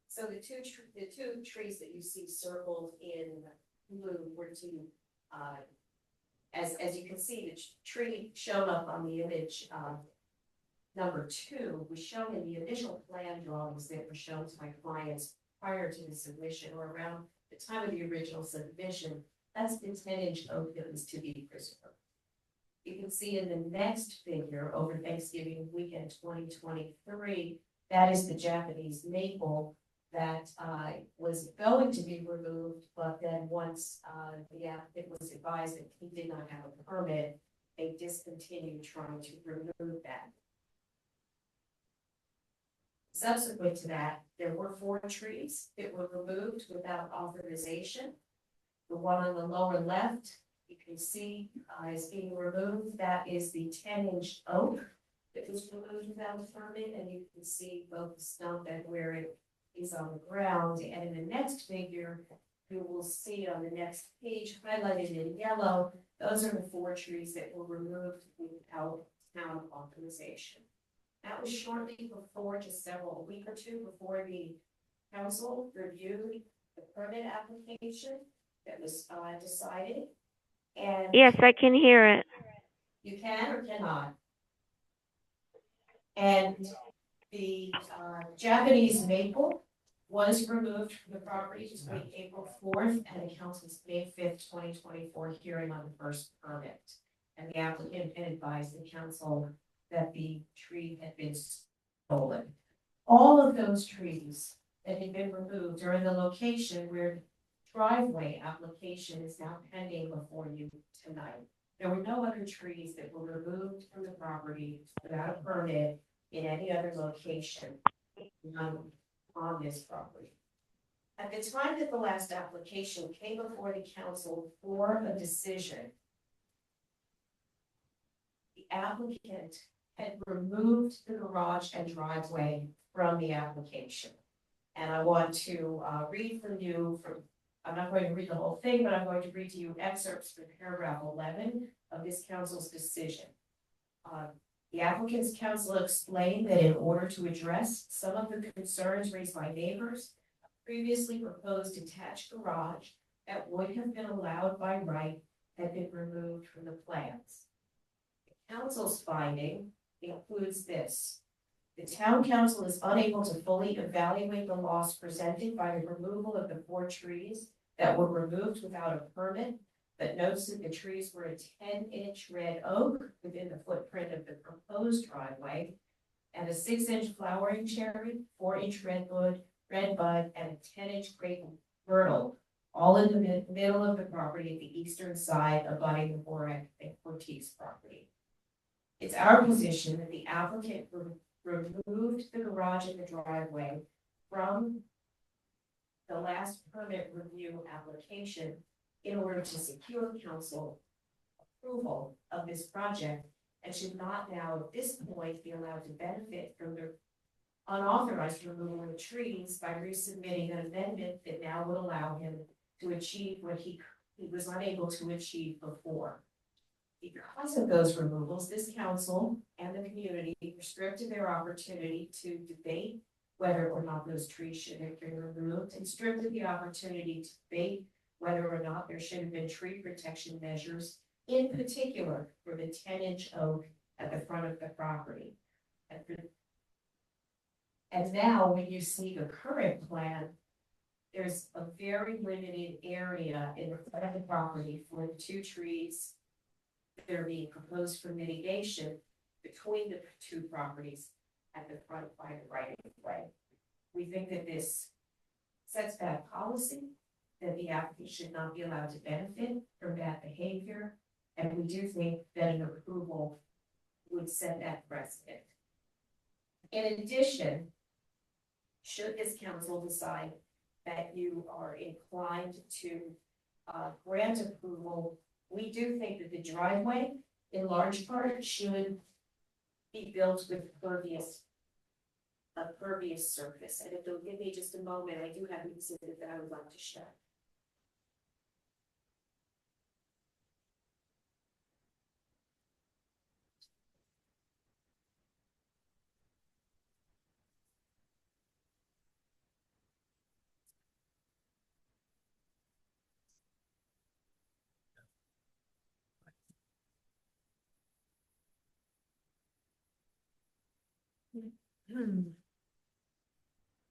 So the two trees that you see circled in blue were to, as you can see, the tree shown up on the image, number 2, was shown in the initial plan drawings that were shown to my clients prior to the submission, or around the time of the original submission. That's the 10-inch oak that was to be preserved. You can see in the next figure, over Thanksgiving weekend 2023, that is the Japanese maple that was going to be removed, but then once the applicant was advised that he did not have a permit, they discontinued trying to remove that. Subsequent to that, there were 4 trees that were removed without authorization. The one on the lower left, you can see is being removed. That is the 10-inch oak that was removed without a permit, and you can see both the stump and where it is on the ground. And in the next figure, you will see on the next page highlighted in yellow, those are the 4 trees that were removed without town authorization. That was shortly before, just a week or 2 before the council reviewed the permit application that was decided. And yes, I can hear it. you can or cannot. And the Japanese maple was removed from the property between April 4th and the council's May 5th, 2024 hearing on the first permit. And the applicant had advised the council that the tree had been stolen. All of those trees that had been removed are in the location where the driveway application is now pending before you tonight. There were no other trees that were removed from the property without a permit in any other location on this property. At the time that the last application came before the council for a decision, the applicant had removed the garage and driveway from the application. And I want to read from you I'm not going to read the whole thing, but I'm going to read to you excerpts from paragraph 11 of this council's decision. The applicant's counsel explained that in order to address some of the concerns raised by neighbors, a previously proposed detached garage that would have been allowed by right had been removed from the plans. The council's finding includes this: the town council is unable to fully evaluate the loss presented by the removal of the 4 trees that were removed without a permit, but notes that the trees were a 10-inch red oak within the footprint of the proposed driveway, and a 6-inch flowering cherry, 4-inch redwood, red bud, and a 10-inch grape myrtle, all in the middle of the property at the eastern side abutting the Borek and Ortiz property. It's our position that the applicant removed the garage and the driveway from the last permit review application in order to secure council approval of this project, and should not now at this point be allowed to benefit from the unauthorized removal of trees by resubmitting an amendment that now would allow him to achieve what he was unable to achieve before. Because of those removals, this council and the community restricted their opportunity to debate whether or not those trees should have been removed, and stripped of the opportunity to debate whether or not there should have been tree protection measures, in particular for the 10-inch oak at the front of the property. And now when you see the current plan, there's a very limited area in the front of the property for the 2 trees that are being proposed for mitigation between the 2 properties at the front by the right of way. We think that this sets bad policy, that the applicant should not be allowed to benefit from bad behavior, and we do think that an approval would set that precedent. In addition, should this council decide that you are inclined to grant approval, we do think that the driveway, in large part, should be built with a pervious surface. And if you'll give me just a moment, I do have an exhibit that I would like to show.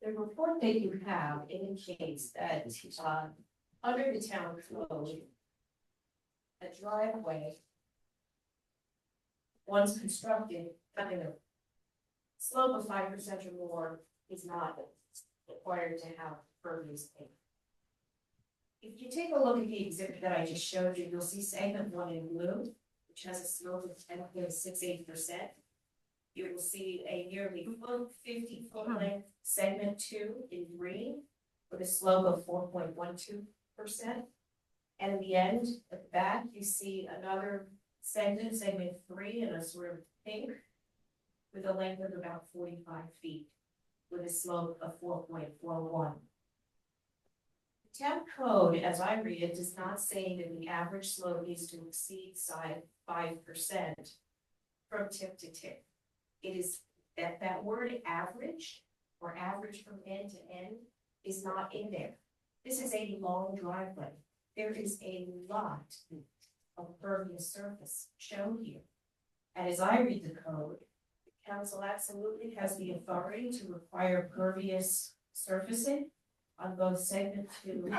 The report that you have indicates that under the town code, a driveway, once constructed, having a slope of 5% or more is not required to have pervious pavement. If you take a look at the exhibit that I just showed you, you'll see segment 1 in blue, which has a slope of 10.68%. You will see a nearly 50-foot length segment 2 in green with a slope of 4.12%. And in the end, at the back, you see another segment 3 in a sort of pink with a length of about 45 feet with a slope of 4.41. The town code, as I read it, does not say that the average slope needs to exceed 5% from tip to tip. It is that word average or average from end to end is not in there. This is a long driveway. There is a lot of pervious surface shown here. And as I read the code, the council absolutely has the authority to require pervious surfacing on both segment 2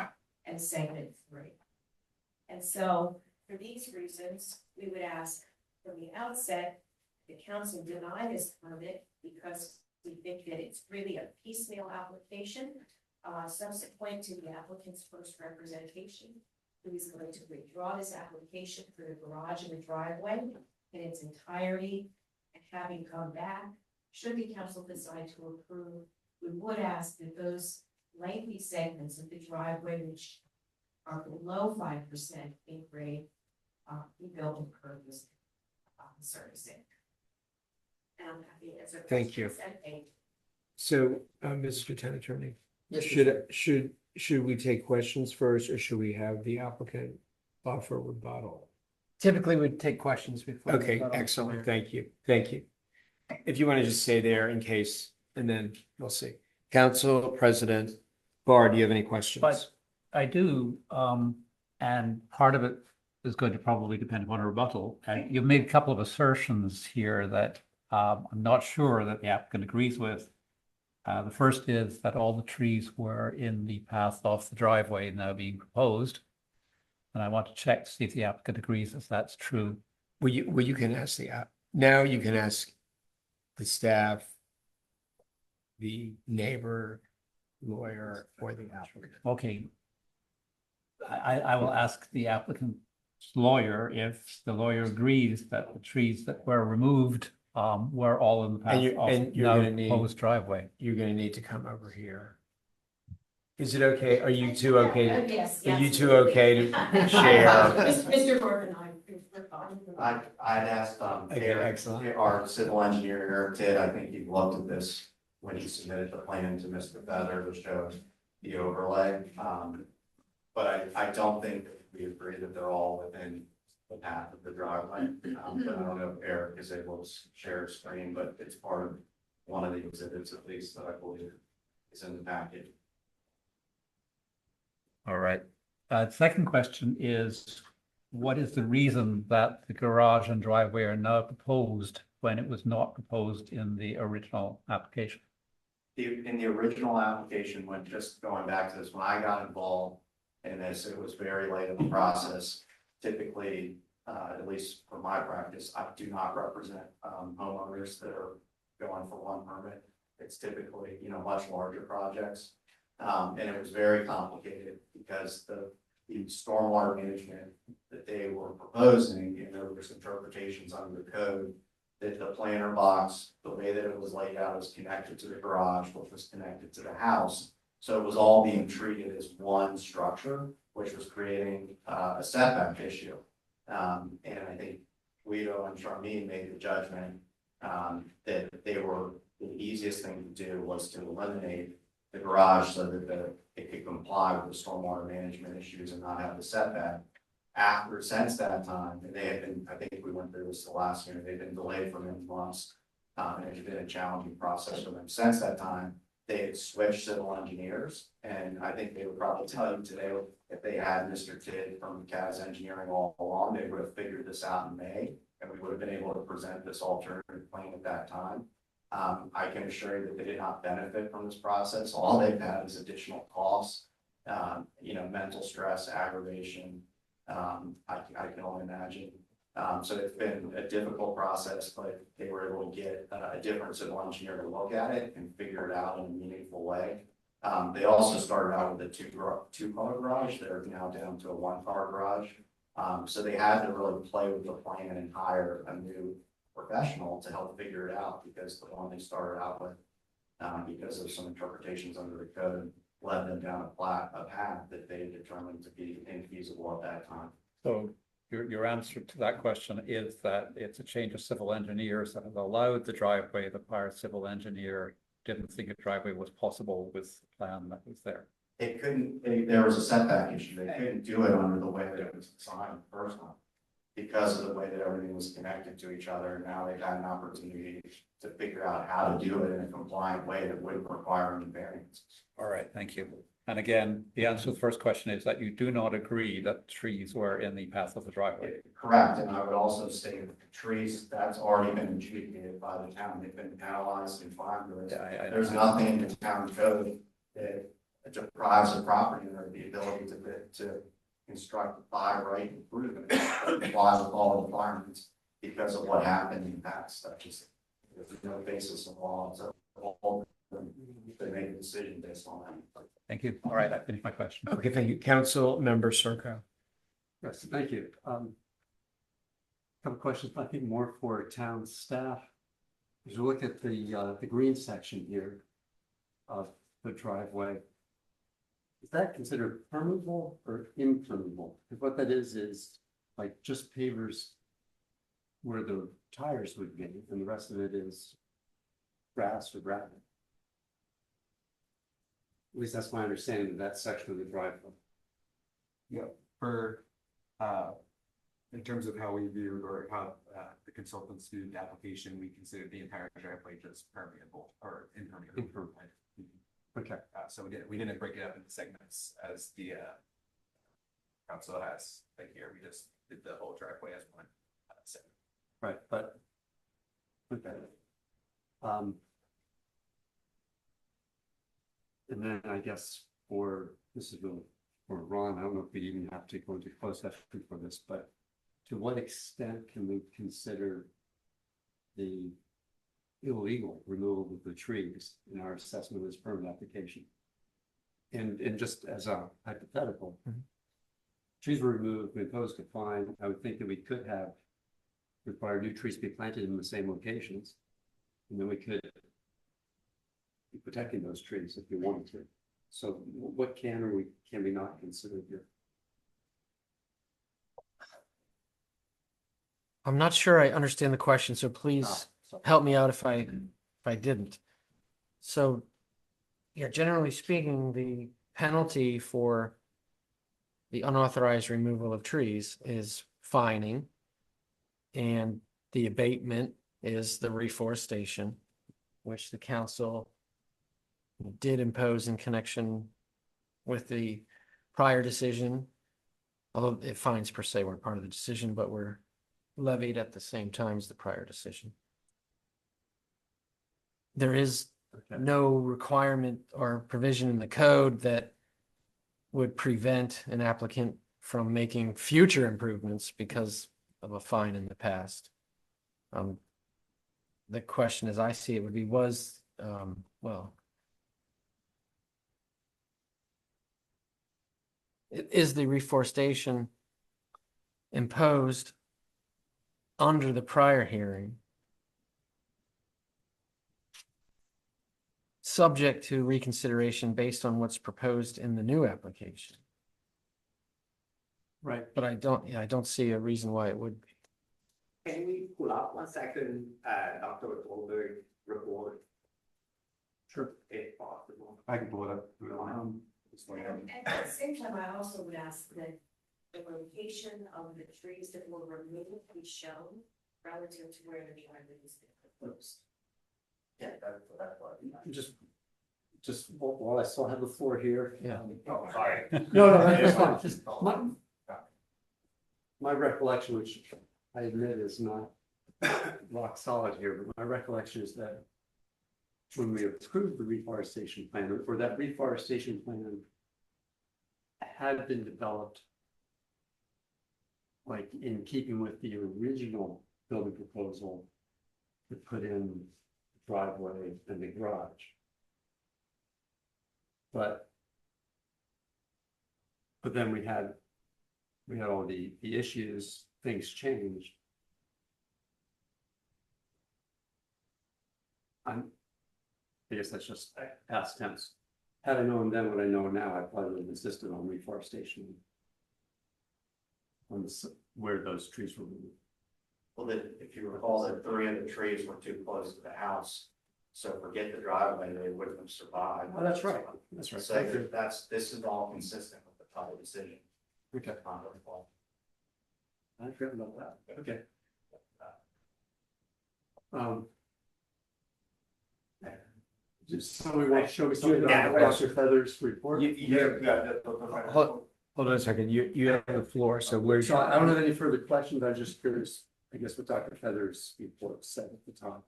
and segment 3. And so for these reasons, we would ask from the outset the council deny this permit because we think that it's really a piecemeal application subsequent to the applicant's first representation, who is going to withdraw this application for the garage and the driveway in its entirety, and having come back, should the council decide to approve, we would ask that those lengthy segments of the driveway which are below 5% in grade be built in pervious surfacing. And I'm happy to answer Thank you. questions and thank you. So, Mr. Town Attorney, Yes, should we take questions first, or should we have the applicant offer rebuttal? Typically, we'd take questions before. Okay, rebuttal. excellent. Thank you. Thank you. If you want to just stay there in case, and then we'll see. Council President Barr, do you have any questions? But I do, and part of it is going to probably depend upon a rebuttal. And you've made a couple of assertions here that I'm not sure that the applicant agrees with. The first is that all the trees were in the path off the driveway now being proposed. And I want to check to see if the applicant agrees if that's true. Well, you can ask the app. Now you can ask the staff, the neighbor, lawyer, or the applicant. Okay. I will ask the applicant's lawyer if the lawyer agrees that the trees that were removed were all in the path of you're now gonna need- proposed driveway. You're going to need to come over here. Is it okay? Are you two okay? Yes. Are you two okay to share? Mr. Gordon, we're fine. I'd asked, Okay, excellent. our civil engineer, Eric did, I think he looked at this when he submitted the plan to Mr. Feather to show the overlay. But I don't think that we agree that they're all within the path of the driveway. But I don't know if Eric is able to share a screen, but it's part of one of the exhibits at least that I believe is in the package. All right. Second question is, what is the reason that the garage and driveway are now proposed when it was not proposed in the original application? In the original application, when just going back to this, when I got involved in this, it was very late in the process. Typically, at least for my practice, I do not represent homeowners that are going for one permit. It's typically, much larger projects. And it was very complicated because the stormwater management that they were proposing, and there was interpretations under the code that the planter box, the way that it was laid out, is connected to the garage, which was connected to the house. So it was all being treated as one structure, which was creating a setback issue. And I think Guido and Charmaine made the judgment that the easiest thing to do was to eliminate the garage so that it could comply with the stormwater management issues and not have the setback. Since that time, and they had been, I think we went through this the last year, they've been delayed for many months. And it's been a challenging process for them. Since that time, they had switched civil engineers. And I think they would probably tell you today, if they had Mr. Tidd from CAS Engineering all along, they would have figured this out in May, and we would have been able to present this alternative plan at that time. I can assure you that they did not benefit from this process. All they've had is additional costs, mental stress, aggravation. I can only imagine. So it's been a difficult process, but they were able to get a different civil engineer to look at it and figure it out in a meaningful way. They also started out with a two-car garage. They're now down to a one-car garage. So they had to really play with the plan and hire a new professional to help figure it out, because the one they started out with, because of some interpretations under the code, led them down a path that they determined to be infeasible at that time. So your answer to that question is that it's a change of civil engineers that has allowed the driveway. The prior civil engineer didn't think a driveway was possible with the plan that was there. It couldn't, there was a setback issue. They couldn't do it under the way that it was designed the first time, because of the way that everything was connected to each other. And now they've had an opportunity to figure out how to do it in a compliant way that wouldn't require any variances. All right, thank you. And again, the answer to the first question is that you do not agree that trees were in the path of the driveway. Correct, and I would also state that the trees, that's already been adjudicated by the town. They've been analyzed and found. There's nothing in the town code that deprives a property owner of the ability to construct by right improvement, comply with all the requirements because of what happened in the past. There's no basis in law, so they make a decision based on that. Thank you. All right, I finished my question. Okay, thank you. Council Member Circo. Yes, thank you. Couple questions, I think more for town staff. As you look at the green section here of the driveway, is that considered permeable or impermeable? Because what that is like just pavers where the tires would be, and the rest of it is grass or gravel. At least that's my understanding of that section of the driveway. Yeah, in terms of how we viewed or how the consultants viewed the application, we considered the entire driveway just permeable or impermeable. Okay. So we didn't break it up into segments as the council has like here. We just did the whole driveway as one segment. Right, but okay. And then I guess this is for Ron, I don't know if we even have to go into closed session for this, but to what extent can we consider the illegal removal of the trees in our assessment of this permit application? And just as a hypothetical, trees were removed, we imposed a fine. I would think that we could have required new trees to be planted in the same locations, and then we could be protecting those trees if we wanted to. So what can or can we not consider here? I'm not sure I understand the question, so please help me out if I didn't. So, yeah, generally speaking, the penalty for the unauthorized removal of trees is fining. And the abatement is the reforestation, which the council did impose in connection with the prior decision. Although the fines per se weren't part of the decision, but were levied at the same time as the prior decision. There is no requirement or provision in the code that would prevent an applicant from making future improvements because of a fine in the past. The question, as I see it, would be, is the reforestation imposed under the prior hearing subject to reconsideration based on what's proposed in the new application? Right. But I don't see a reason why it would be. Can we pull up 1 second, Dr. Goldberg report? Sure. If possible. I can pull it up. And at the same time, I also would ask that the location of the trees that were removed be shown relative to where the driveway is proposed. Yeah, just while I still have the floor here. Yeah. Oh, sorry. No, that's fine. Just my recollection, which I admit is not rock solid here, but my recollection is that when we approved the reforestation plan, or that reforestation plan had been developed like in keeping with the original building proposal to put in the driveway and the garage. But then we had all the issues, things changed. I guess that's just past tense. Had I known then what I know now, I probably would have insisted on reforestation on where those trees were removed. Well, if you recall, that 3 of the trees were too close to the house. So forget the driveway, they wouldn't have survived. Oh, that's right. That's right. So this is all consistent with the prior decision. Okay. I forgot about that. Okay. Just somebody want to show me something about Dr. Feather's report? Hold on a second. You have the floor. So where's? So I don't have any further questions. I'm just curious, I guess, what Dr. Feather's report said at the time.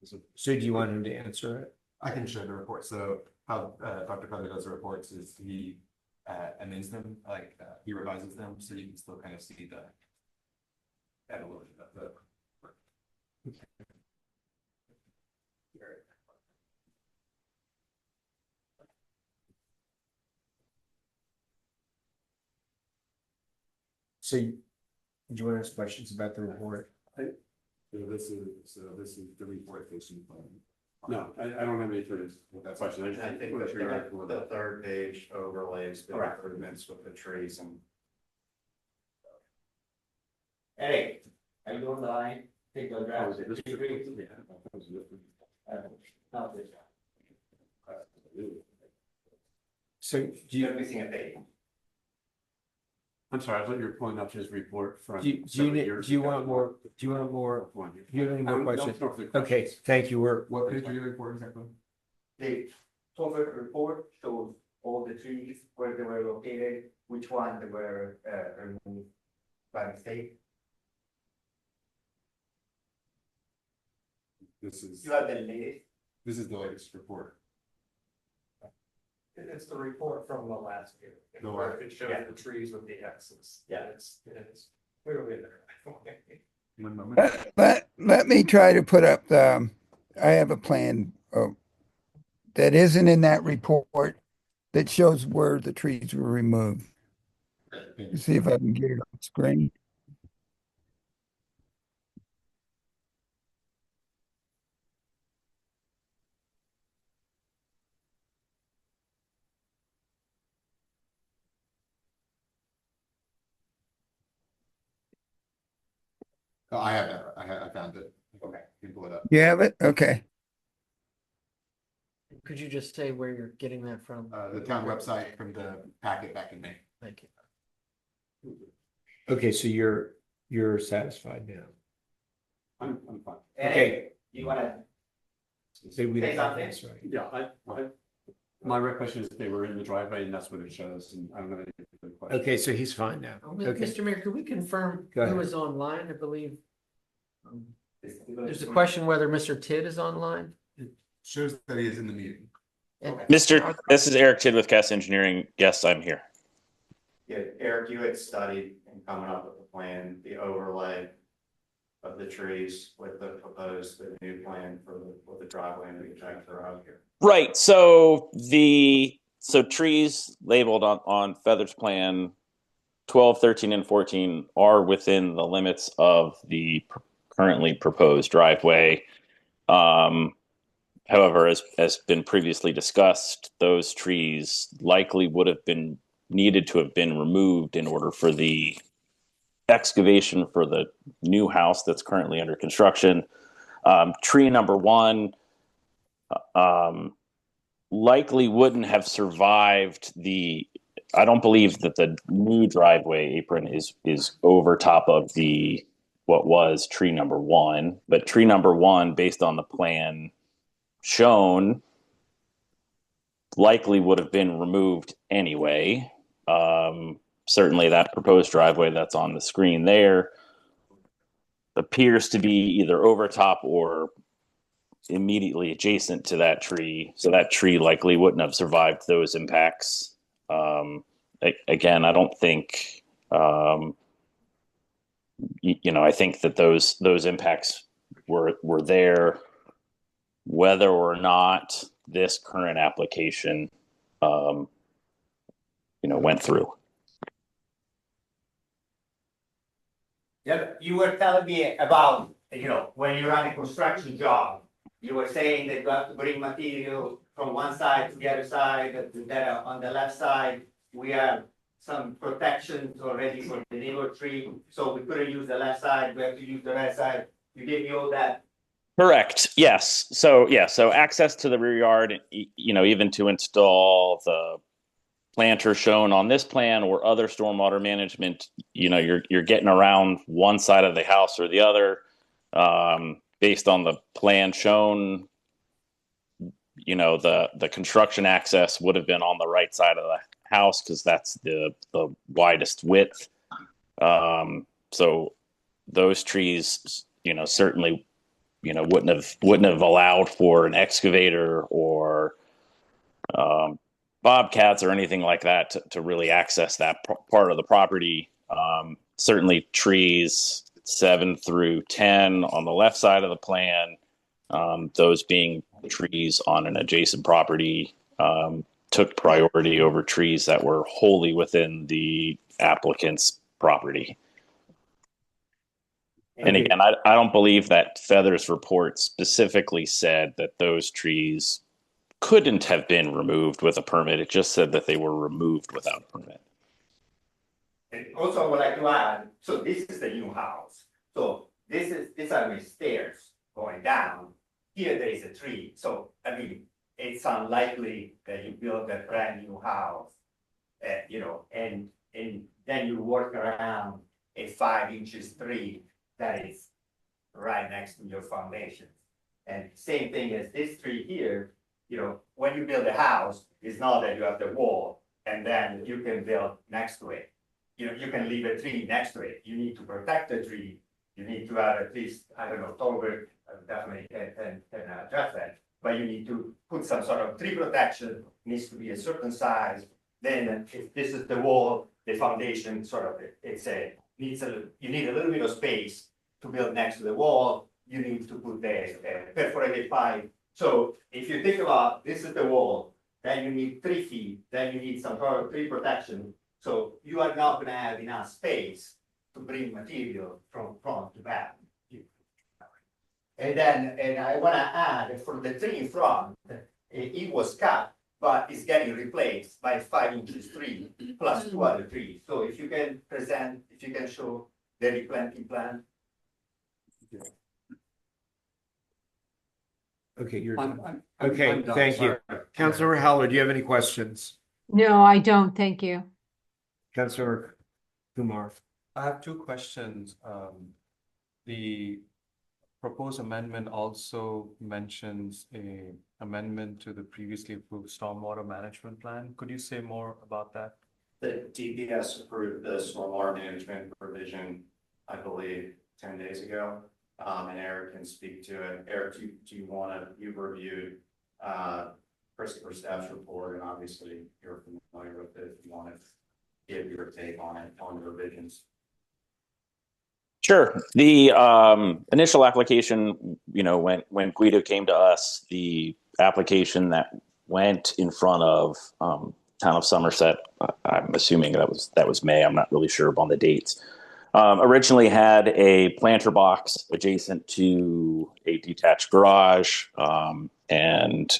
So do you want him to answer it? I can share the report. So how Dr. Feather does the reports is he amends them, he revises them, so you can still kind of see the evolution of the. So do you want to ask questions about the report? So this is the reforestation plan. No, I don't have any further questions. I think the 3rd page overlays the improvements with the trees and. Eric, are you on the line? Take your draft. So do you? Missing a page. I'm sorry, I thought you were pulling up his report from. Do you want more? Do you want more? Do you have any more questions? Okay, thank you. What page are you report exactly? The total report shows all the trees, where they were located, which ones they were removed by mistake. This is. You have the latest. This is the latest report. It's the report from the last year. Where it shows the trees with the X's. Yeah. It's clearly there. 1 moment. Let me try to put up I have a plan that isn't in that report that shows where the trees were removed. Let's see if I can get it on screen. Oh, I have that. I found it. Okay, you can pull it up. You have it? Okay. Could you just say where you're getting that from? The town website from the packet back in May. Thank you. Okay, so you're satisfied now. I'm fine. Okay. You wanna? Say we don't Say have something? this, right? Yeah, my recollection is they were in the driveway and that's what it shows, and I don't have any further questions. Okay, so he's fine now. Okay. Mr. Mayor, could we confirm Go ahead. who is online? I believe. There's a question whether Mr. Tidd is online. Shows that he is in the meeting. This is Eric Tidd with Cass Engineering. Yes, I'm here. Yeah, Eric, you had studied and coming up with the plan, the overlay of the trees with the proposed, the new plan for the driveway and the tractor out here. Right. So trees labeled on Feather's plan 12, 13, and 14 are within the limits of the currently proposed driveway. However, as been previously discussed, those trees likely would have been needed to have been removed in order for the excavation for the new house that's currently under construction. Tree number 1 likely wouldn't have survived I don't believe that the new driveway apron is over top of what was tree number 1, but tree number 1, based on the plan shown, likely would have been removed anyway. Certainly that proposed driveway that's on the screen there appears to be either over top or immediately adjacent to that tree. So that tree likely wouldn't have survived those impacts. Again, I don't think, I think that those impacts were there, whether or not this current application, went through. Yeah, you were telling me about, when you run a construction job, you were saying that you have to bring material from one side to the other side, that on the left side, we have some protections already for the neighbor tree, so we couldn't use the left side, we have to use the right side. You gave me all that. Correct. Yes. So access to the rear yard, even to install the planter shown on this plan or other stormwater management, you're getting around one side of the house or the other. Based on the plan shown, the construction access would have been on the right side of the house because that's the widest width. So those trees, certainly, wouldn't have allowed for an excavator or bobcats or anything like that to really access that part of the property. Certainly trees 7 through 10 on the left side of the plan, those being trees on an adjacent property, took priority over trees that were wholly within the applicant's property. And again, I don't believe that Feather's report specifically said that those trees couldn't have been removed with a permit. It just said that they were removed without a permit. And also I would like to add, so this is the new house. So these are the stairs going down. Here there is a tree. So, it's unlikely that you build a brand new house, and then you work around a 5 inches tree that is right next to your foundation. And same thing as this tree here, when you build a house, it's not that you have the wall and then you can build next to it. You can leave a tree next to it. You need to protect the tree. You need to have at least, Tolbert definitely can address that. But you need to put some sort of tree protection, needs to be a certain size. Then if this is the wall, the foundation sort of, you need a little bit of space to build next to the wall. You need to put the perforated pipe. So if you think about, this is the wall, then you need 3 feet, then you need some sort of tree protection. So you are not gonna have enough space to bring material from front to back. And I wanna add, for the tree in front, it was cut, but it's getting replaced by 5 inches tree plus 2 other trees. So if you can show the replanting plan. Okay, you're I'm okay. done, Thank you. sorry. Councilor Heller, do you have any questions? No, I don't. Thank you. Councilor Kumar. I have two questions. The proposed amendment also mentions a amendment to the previously approved stormwater management plan. Could you say more about that? The DPS approved the stormwater management provision, I believe, 10 days ago. And Eric can speak to it. Eric, do you want to, you've reviewed Christopher staff's report, and obviously you're familiar with it. If you want to give your take on it, on the revisions. Sure. The initial application, when Guido came to us, the application that went in front of Town of Somerset, I'm assuming that was May. I'm not really sure on the dates. Originally had a planter box adjacent to a detached garage, and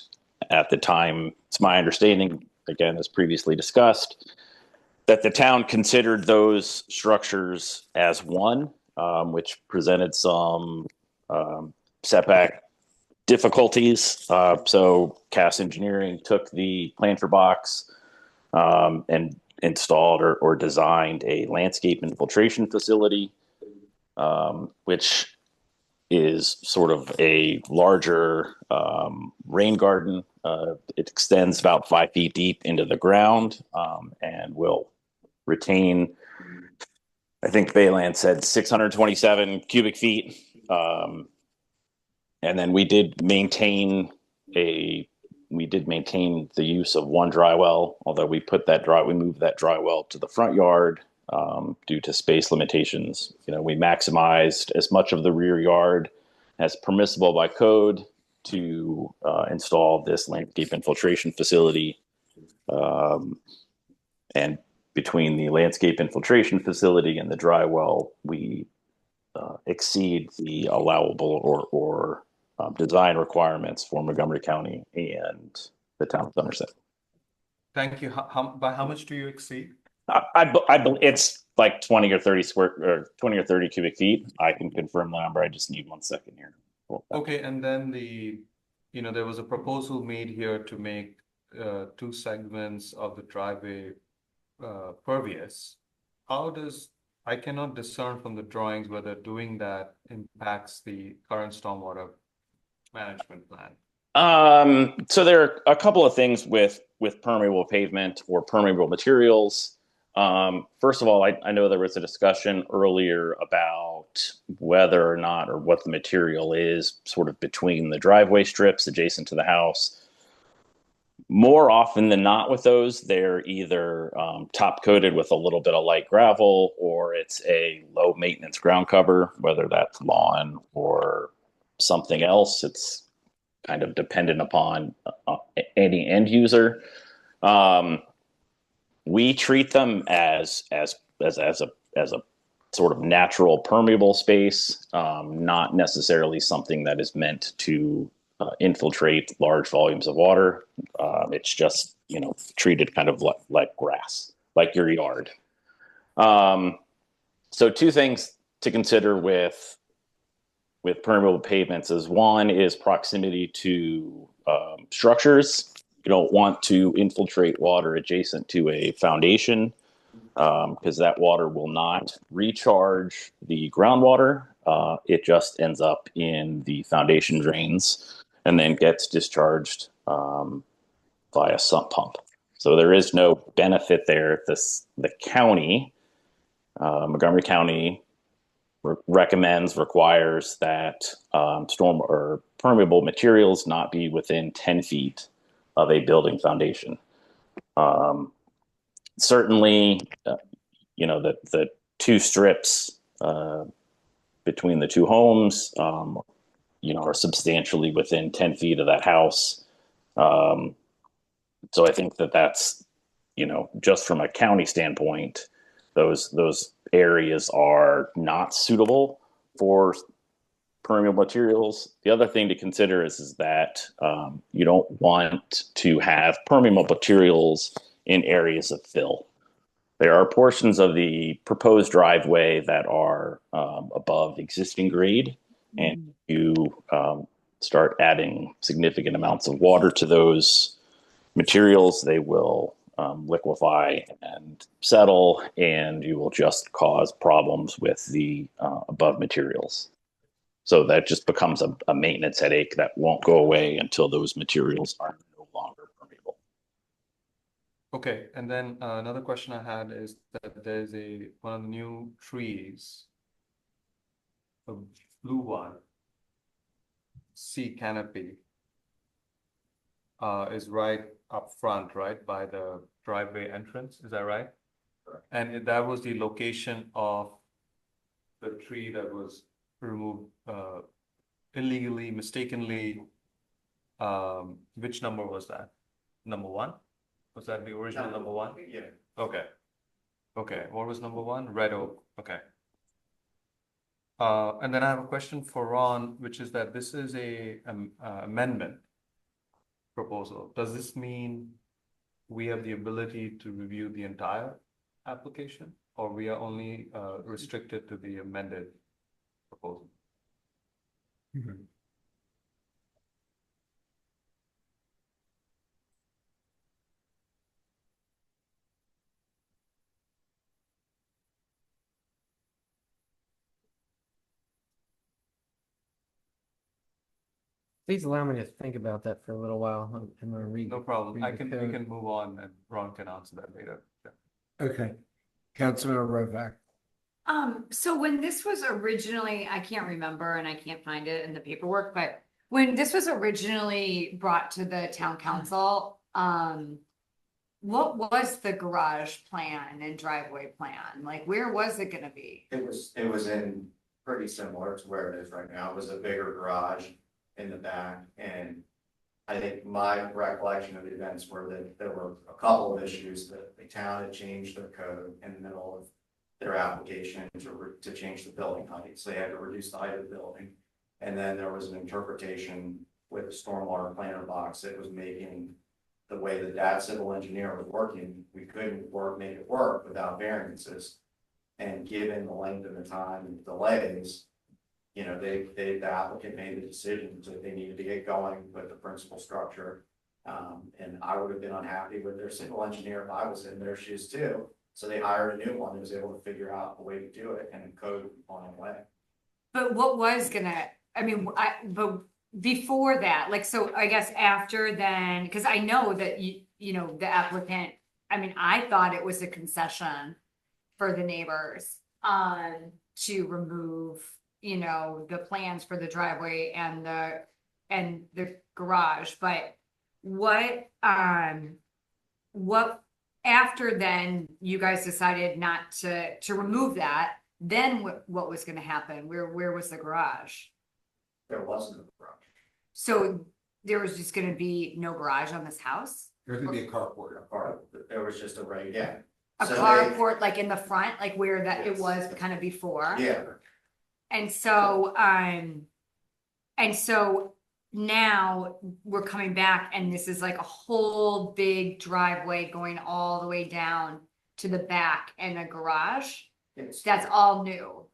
at the time, it's my understanding, again, as previously discussed, that the town considered those structures as one. Which presented some setback difficulties. So Cass Engineering took the planter box and installed or designed a landscape infiltration facility, which is sort of a larger rain garden. It extends about 5 feet deep into the ground and will retain, I think Bayland said 627 cubic feet. And then we did maintain the use of one dry well, although we moved that dry well to the front yard due to space limitations. We maximized as much of the rear yard as permissible by code to install this landscape infiltration facility. And between the landscape infiltration facility and the dry well, we exceed the allowable or design requirements for Montgomery County and the Town of Somerset. Thank you. By how much do you exceed? It's like 20 or 30 cubic feet. I can confirm the number. I just need 1 second here. Okay, and then there was a proposal made here to make 2 segments of the driveway pervious. I cannot discern from the drawings whether doing that impacts the current stormwater management plan. So there are a couple of things with permeable pavement or permeable materials. First of all, I know there was a discussion earlier about whether or not, or what the material is sort of between the driveway strips adjacent to the house. More often than not with those, they're either top coated with a little bit of light gravel, or it's a low maintenance ground cover, whether that's lawn or something else. It's kind of dependent upon any end user. We treat them as a sort of natural permeable space, not necessarily something that is meant to infiltrate large volumes of water. It's just, treated kind of like grass, like your yard. So 2 things to consider with permeable pavements is, one is proximity to structures. You don't want to infiltrate water adjacent to a foundation because that water will not recharge the groundwater. It just ends up in the foundation drains and then gets discharged via sump pump. So there is no benefit there. The county, Montgomery County, requires that storm or permeable materials not be within 10 feet of a building foundation. Certainly, the 2 strips between the 2 homes, are substantially within 10 feet of that house. So I think that's, just from a county standpoint, those areas are not suitable for permeable materials. The other thing to consider is that you don't want to have permeable materials in areas of fill. There are portions of the proposed driveway that are above existing grade, and you start adding significant amounts of water to those materials, they will liquefy and settle, and you will just cause problems with the above materials. So that just becomes a maintenance headache that won't go away until those materials are no longer permeable. Okay, and then another question I had is that there's one of the new trees, a blue one, sea canopy, is right up front, right by the driveway entrance. Is that right? Correct. And that was the location of the tree that was removed illegally, mistakenly. Which number was that? Number 1? Was that the original number 1? Yeah. Okay. Okay. What was number 1? Red Oak. Okay. And then I have a question for Ron, which is that this is a amendment proposal. Does this mean we have the ability to review the entire application, or we are only restricted to the amended proposal? Please allow me to think about that for a little while. I'm gonna read. No problem. read the We code. can move on, and Ron can answer that later. Yeah. Okay. Councilmember Rovak. So when this was originally, I can't remember and I can't find it in the paperwork, but when this was originally brought to the town council, what was the garage plan and driveway plan? Like, where was it gonna be? It was in pretty similar to where it is right now. It was a bigger garage in the back, and I think my recollection of the events were that there were a couple of issues that the town had changed their code in the middle of their application to change the building height. So they had to reduce the height of the building. And then there was an interpretation with the stormwater planner box that was making the way that civil engineer was working, we couldn't make it work without variances. And given the length of the time and delays, you know, the applicant made the decision that they needed to get going with the principal structure. And I would have been unhappy with their civil engineer if I was in their shoes too. So they hired a new one that was able to figure out a way to do it and code on a way. But what was gonna, but before that, like, so I guess after then, because I know that you know, the applicant, I mean, I thought it was a concession for the neighbors to remove, you know, the plans for the driveway and the garage, but what after then you guys decided not to remove that, then what was gonna happen? Where was the garage? There wasn't a garage. So there was just gonna be no garage on this house? There's gonna be a carport. There was just a regular, A carport, like in the front, like where that it Yes. was kind of before? yeah. And so now we're coming back and this is like a whole big driveway going all the way down to the back and a garage. That's all new.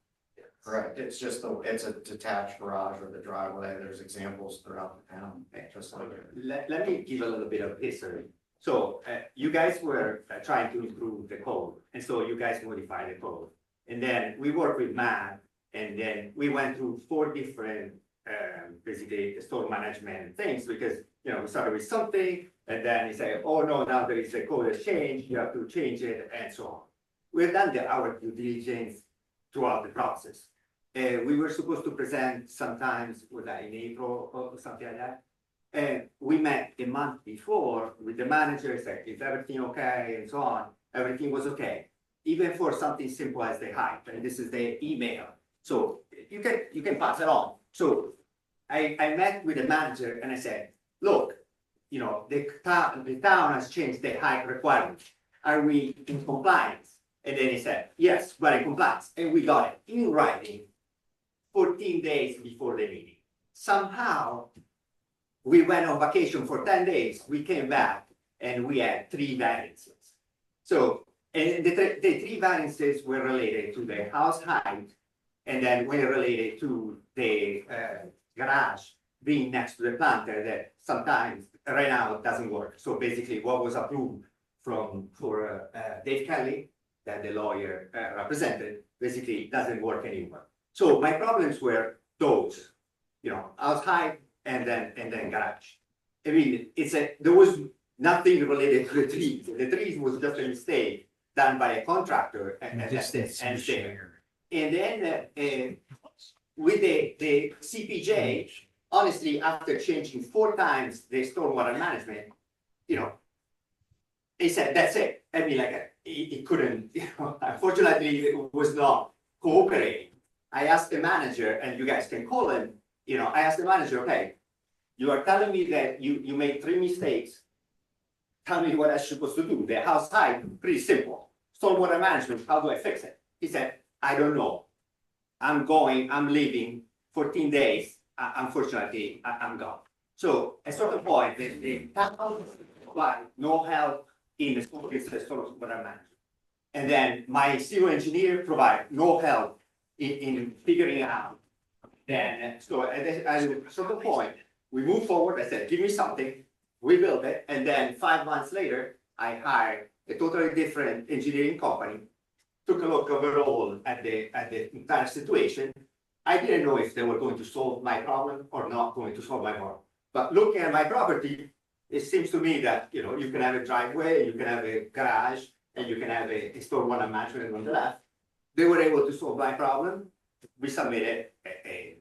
Correct, it's just it's a detached garage with a driveway, there's examples throughout the town, just like it. Let me give a little bit of history. So you guys were trying to improve the code, and so you guys modified the code. And then we worked with Matt, and then we went through 4 different basically storm management things, because you know we started with something, and then he said, oh no, now there is a code has changed, you have to change it, and so on. We've done our due diligence throughout the process. We were supposed to present sometimes in April or something like that. And we met a month before with the manager, said, is everything okay, and so on. Everything was okay, even for something simple as the height, and this is the email. So you can pass it on. So I met with the manager and I said, look, you know, the town has changed the height requirement. Are we in compliance? And then he said, yes, we're in compliance. And we got it in writing 14 days before the meeting. Somehow, we went on vacation for 10 days. We came back and we had 3 variances. So, and the 3 variances were related to the house height, and then were related to the garage being next to the planter that sometimes right now it doesn't work. So basically what was approved for Dave Kelly that the lawyer represented, basically doesn't work anymore. So my problems were those, you know, outside and then garage. I mean, there was nothing related to the trees. The trees was just a mistake done by a contractor and that's it, and there. And then with the CPJ, honestly, after changing 4 times the stormwater management, you know, they said, that's it. I mean, like, it couldn't, you know, unfortunately, it was not cooperating. I asked the manager, and you guys can call him, you know, I asked the manager, okay, you are telling me that you made 3 mistakes. Tell me what I'm supposed to do. The outside, pretty simple. Stormwater management, how do I fix it? He said, I don't know. I'm leaving 14 days. Unfortunately, I'm gone. So at a certain point, the town provided no help in the stormwater management. And then my civil engineer provided no help in figuring it out. Then, so at a certain point, we moved forward. I said, give me something. We built it. And then 5 months later, I hired a totally different engineering company, took a look overall at the entire situation. I didn't know if they were going to solve my problem or not going to solve my problem. But looking at my property, it seems to me that, you know, you can have a driveway, you can have a garage, and you can have a stormwater management on the left. They were able to solve my problem. We submitted a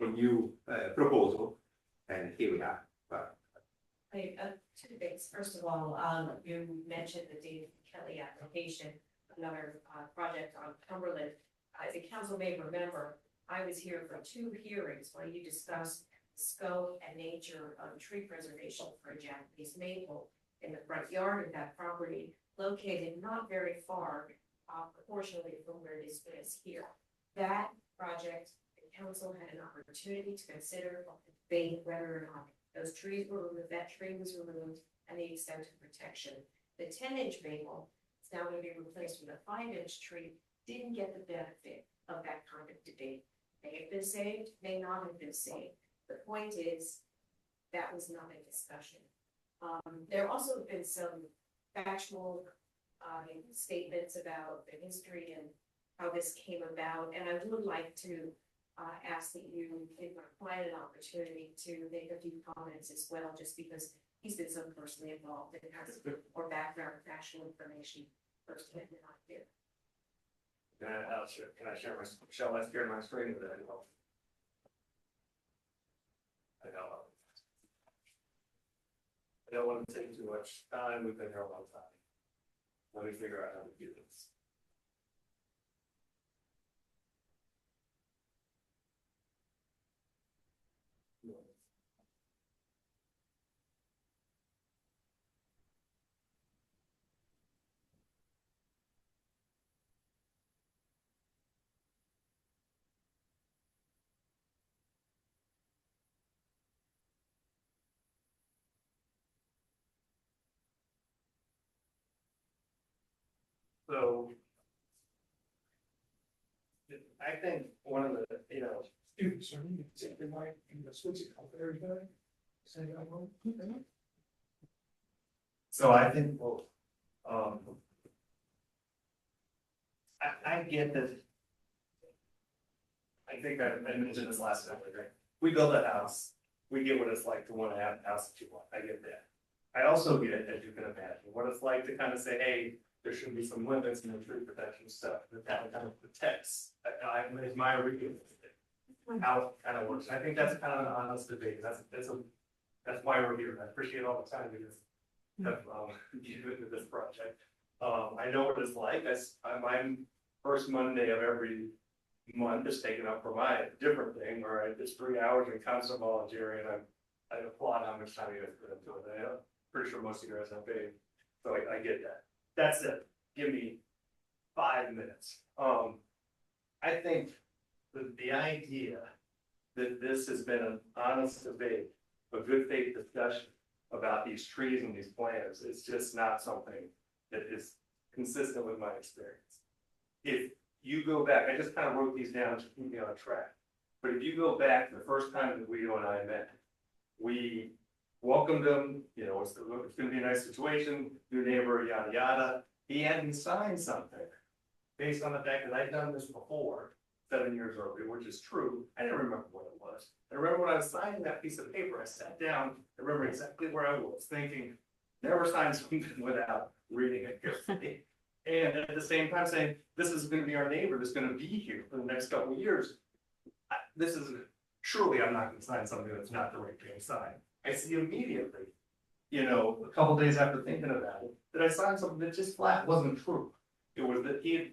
new proposal, and here we are. But Two things. First of all, you mentioned the Dave Kelly application, another project on Cumberland. As a council may remember, I was here for 2 hearings where you discussed the scope and nature of tree preservation for a Japanese maple in the front yard of that property, located not very far proportionally from where this is here. That project, the council had an opportunity to consider debating whether or not those trees were removed, that tree was removed, and the extent of protection. The 10-inch maple is now going to be replaced with a 5-inch tree. Didn't get the benefit of that kind of debate. May have been saved, may not have been saved. The point is, that was not a discussion. There also have been some factual statements about the history and how this came about, and I would like to ask that you give my client an opportunity to make a few comments as well, just because he's been so personally involved and has more background factual information firsthand than I do. Can I share my screen with it? I don't want to take too much time. We've been here a long time. Let me figure out how to do this. So I think one of the, so I think, well, I get that. I think I mentioned this last time, right? We build a house, we get what it's like to want to have a house that you want. I get that. I also get, as you can imagine, what it's like to kind of say, hey, there should be some limits in the tree protection stuff that kind of protects. Is my review of how it kind of works. I think that's kind of an honest debate. That's why we're here. I appreciate all the time because you do this project. I know what it's like. My first Monday of every month is taken up for my different thing where it's 3 hours in constant volunteering, and I applaud how much time you guys put into it. I'm pretty sure most of you guys have paid, so I get that. That's it. Give me 5 minutes. I think the idea that this has been an honest debate, a good faith discussion about these trees and these plants is just not something that is consistent with my experience. If you go back, I just kind of wrote these down to keep me on track. But if you go back the first time that we and I met, we welcomed him, it's gonna be a nice situation, new neighbor, yada, yada. He hadn't signed something based on the fact that I'd done this before, 7 years earlier, which is true. I didn't remember what it was. I remember when I was signing that piece of paper, I sat down, I remember exactly where I was thinking, never sign something without reading it carefully. And at the same time saying, this is gonna be our neighbor that's gonna be here for the next couple of years. This is, surely I'm not gonna sign something that's not the right thing to sign. I see immediately, a couple days after thinking about it, that I signed something that just flat wasn't true. It was that he had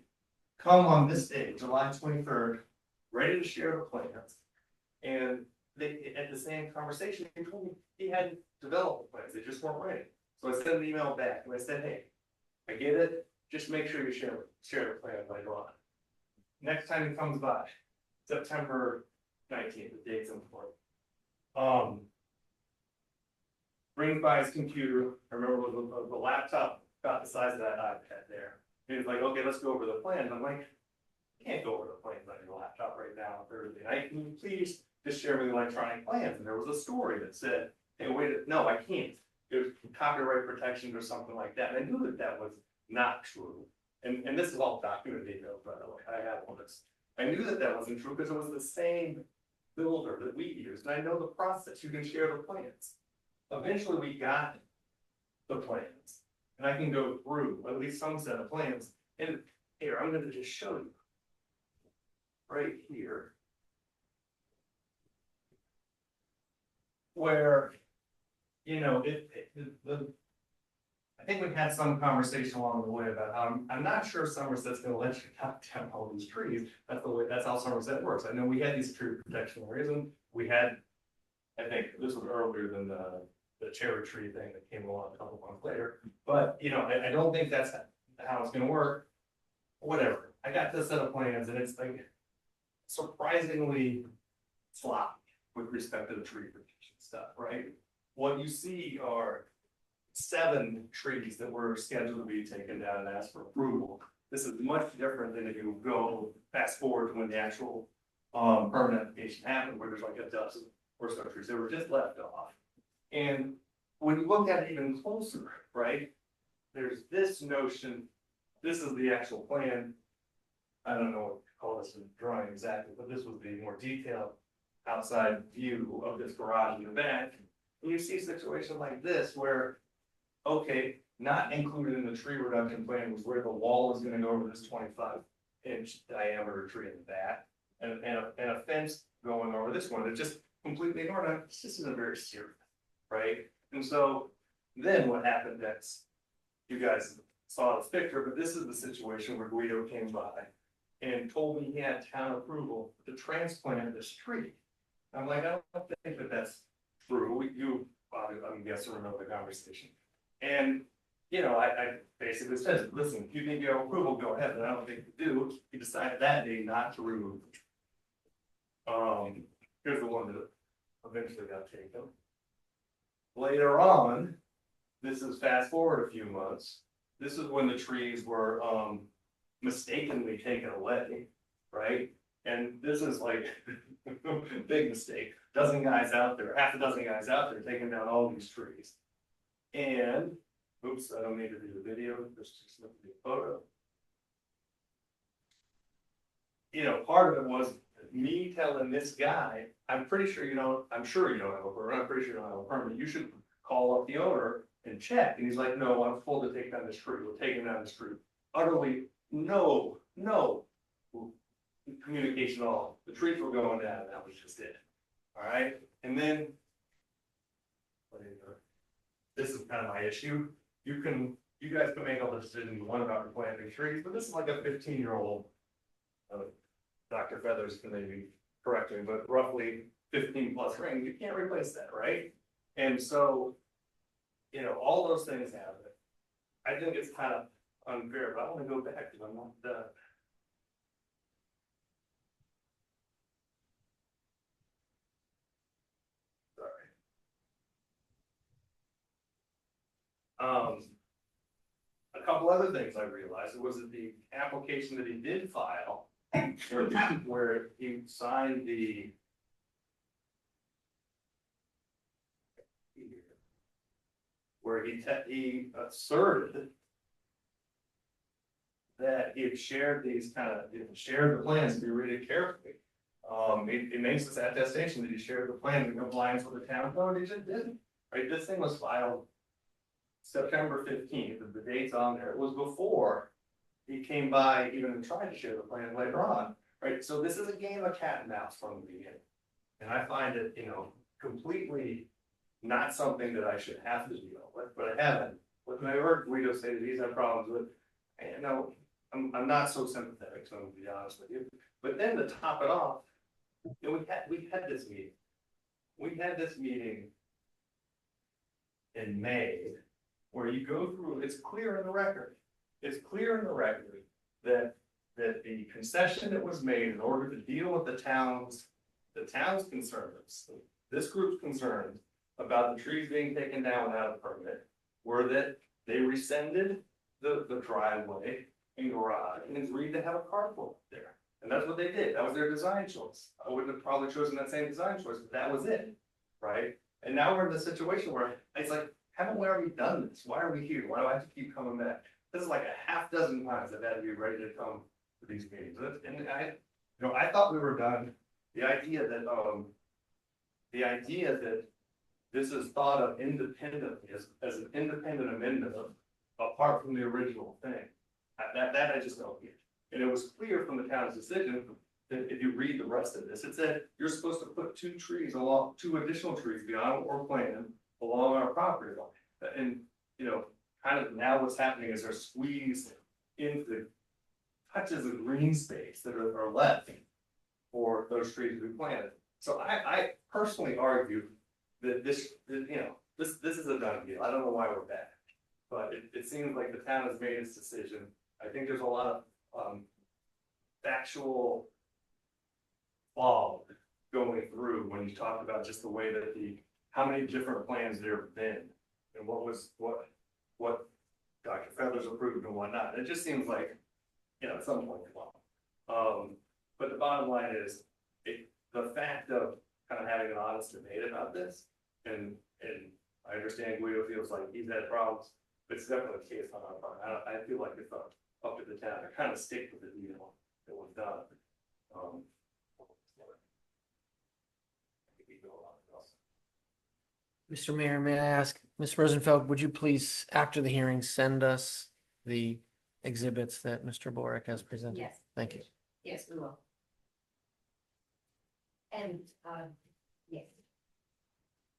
come on this day, July 23rd, ready to share the plans. And they, at the same conversation, he told me he hadn't developed the plans, they just weren't ready. So I sent an email back and I said, hey, I get it, just make sure you share the plan later on. Next time he comes by, September 19th, the date's important. Brings by his computer, I remember the laptop about the size of that iPad there. And he's like, okay, let's go over the plans. I'm like, I can't go over the plans on your laptop right now on Thursday night. Can you please just share me the electronic plans? And there was a story that said, hey, wait, no, I can't. There's copyright protection or something like that. And I knew that that was not true. And this is all documented details, by the way. I have all this. I knew that that wasn't true because it was the same builder that we used. And I know the process. You can share the plans. Eventually we got the plans. And I can go through at least some set of plans. And here, I'm going to just show you. Right here. Where, I think we've had some conversation along the way about how I'm not sure Somerset's gonna let you cut down all these trees. That's how Somerset works. I know we had these tree protection areas and we had, I think this was earlier than the cherry tree thing that came along a couple months later. But, I don't think that's how it's gonna work. Whatever. I got this set of plans and it's like surprisingly sloppy with respect to the tree protection stuff, right? What you see are 7 trees that were scheduled to be taken down and asked for approval. This is much different than if you go fast forward to when the actual permit application happened, where there's like a dozen or so trees that were just left off. And when you look at it even closer, right, there's this notion, this is the actual plan. I don't know what to call this in drawing exactly, but this was the more detailed outside view of this garage in the back. And you see a situation like this where, okay, not included in the tree reduction plan was where the wall is gonna go over this 25-inch diameter tree in the back. And a fence going over this one that just completely ignored it. This just isn't very serious, right? And so then what happened next? You guys saw this picture, but this is the situation where Guido came by and told me he had town approval to transplant this tree. I'm like, I don't think that that's true. You, I'm guessing, remember the conversation. And, I basically said, listen, if you think you have approval, go ahead. But I don't think you do. He decided that day not to remove the tree. Here's the one that eventually got taken. Later on, this is fast forward a few months. This is when the trees were mistakenly taken away, right? And this is like big mistake. Dozen guys out there, half a dozen guys out there taking down all these trees. And oops, I don't need to do the video, just let me do a photo. Part of it was me telling this guy, I'm sure you don't have a permit, I'm pretty sure you don't have a permit. You should call up the owner and check. And he's like, no, I'm full to take down this tree. We're taking down this tree. Utterly no communication at all. The trees were going down, and that was just it. All right. And then this is kind of my issue. You guys can make all the decisions you want about replanting trees, but this is like a 15-year-old. Dr. Feathers can maybe correct me, but roughly 15 plus ring. You can't replace that, right? And so, all those things happen. I think it's kind of unfair, but I want to go back because I'm not done. A couple other things I realized was that the application that he did file, where he signed the where he asserted that he had shared shared the plans, if you read it carefully. It makes this attestation that he shared the plan in compliance with the town code, he just didn't, right? This thing was filed September 15th, the date's on there, it was before he came by even and tried to share the plan later on, right? So this is a game of cat and mouse from the beginning. And I find it, completely not something that I should have to deal with, but I haven't. When I heard Guido say that he's had problems with, I'm not so sympathetic to him, to be honest with you. But then to top it off, we had this meeting. We had this meeting in May, where you go through, it's clear in the record. It's clear in the record that the concession that was made in order to deal with the town's concerns, this group's concerns about the trees being taken down without a permit, were that they rescinded the driveway and garage and agreed to have a carport there. And that's what they did. That was their design choice. I wouldn't have probably chosen that same design choice, but that was it, right? And now we're in the situation where it's like, haven't we already done this? Why are we here? Why do I have to keep coming back? This is like a half dozen times I've had to be ready to come to these meetings. And I thought we were done. The idea that this is thought of independently as an independent amendment apart from the original thing, that I just don't get. And it was clear from the town's decision that if you read the rest of this, it said you're supposed to put two additional trees beyond what we're planning along our property line. And kind of now what's happening is they're squeezed into touches of green space that are left for those trees to be planted. So I personally argue that this is a done deal. I don't know why we're back, but it seems like the town has made its decision. I think there's a lot of factual fog going through when you talk about just the way that how many different plans there have been and what Dr. Feathers approved and whatnot. It just seems like, at some point, but the bottom line is the fact of kind of having an honest debate about this, and I understand Guido feels like he's had problems, but it's definitely the case on our part. I feel like it's up to the town to kind of stick with the deal that was done. Mr. Mayor, may I ask, Ms. Rosenfeld, would you please, after the hearing, send us the exhibits that Mr. Boric has presented? Yes. Thank you. Yes, we will. And, yes.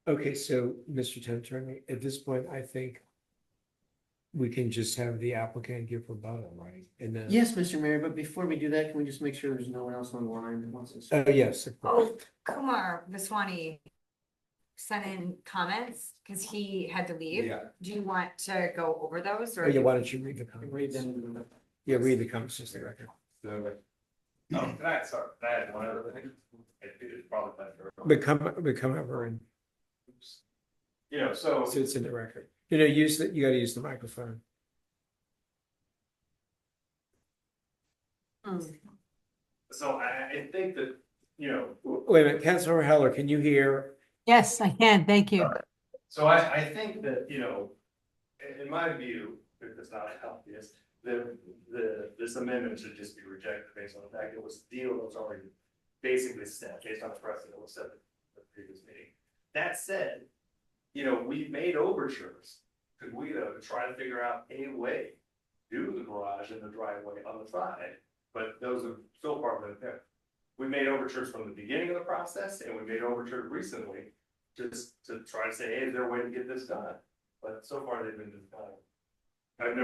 Okay, so Mr. Town Attorney, at this point, I think we can just have the applicant give rebuttal, right? And then. Yes, Mr. Mayor, but before we do that, can we just make sure there's no one else on the line that wants to speak? Oh, yes, of course. Oh, Kumar Vaswani sent in comments because he had to leave. Yeah. Do you want to go over those Oh, or? yeah, why don't you read the Read comments? them. Yeah, read the comments, just the record. Can I add one other thing? It's probably better. But come over and, So so it's in the record. You gotta use the microphone. So I think that, Wait a minute, Councilor Heller, can you hear? Yes, I can. Thank you. so I think that, in my view, if it's not obvious, this amendment should just be rejected based on the fact it was a deal that was already basically set based on the precedent that was set at the previous meeting. That said, we've made overtures to Guido to try to figure out a way to do the garage and the driveway on the side, but those have so far been there. We made overtures from the beginning of the process, and we made overtures recently just to try to say, hey, is there a way to get this done? But so far they've been denied. I've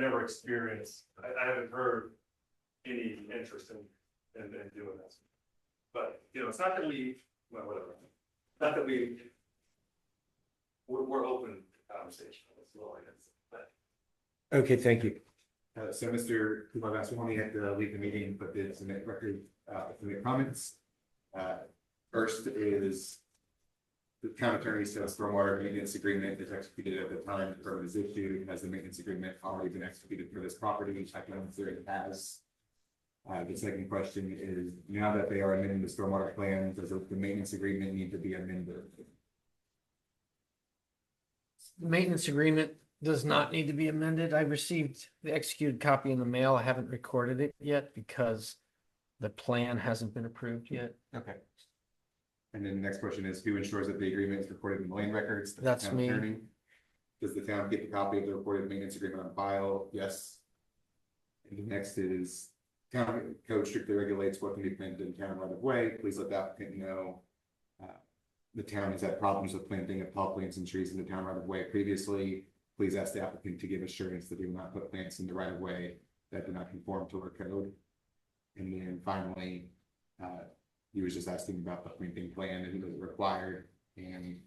never experienced, I haven't heard any interest in doing this. But, it's not that well, whatever. Not that we're open to conversation. That's all I can say. But Okay, thank you. So Mr. Kumar Vaswani had to leave the meeting, but did submit record, submit comments. First is the town attorney says stormwater maintenance agreement is executed at the time the permit is issued. Has the maintenance agreement already been executed for this property? I can answer it has. The second question is, now that they are amending the stormwater plan, does the maintenance agreement need to be amended? maintenance agreement does not need to be amended. I received the executed copy in the mail. I haven't recorded it yet because the plan hasn't been approved yet. Okay. And then the next question is, who ensures that the agreement is recorded in the land records? The That's town me. attorney? Does the town keep a copy of the recorded maintenance agreement on file? Yes. And the next is, town code strictly regulates what can be planted in town right of way. Please let the applicant know. The town has had problems with planting of tall plants and trees in the town right of way previously. Please ask the applicant to give assurance that they will not put plants in the right of way that do not conform to our code. And then finally, he was just asking about the planting plan and who is required, and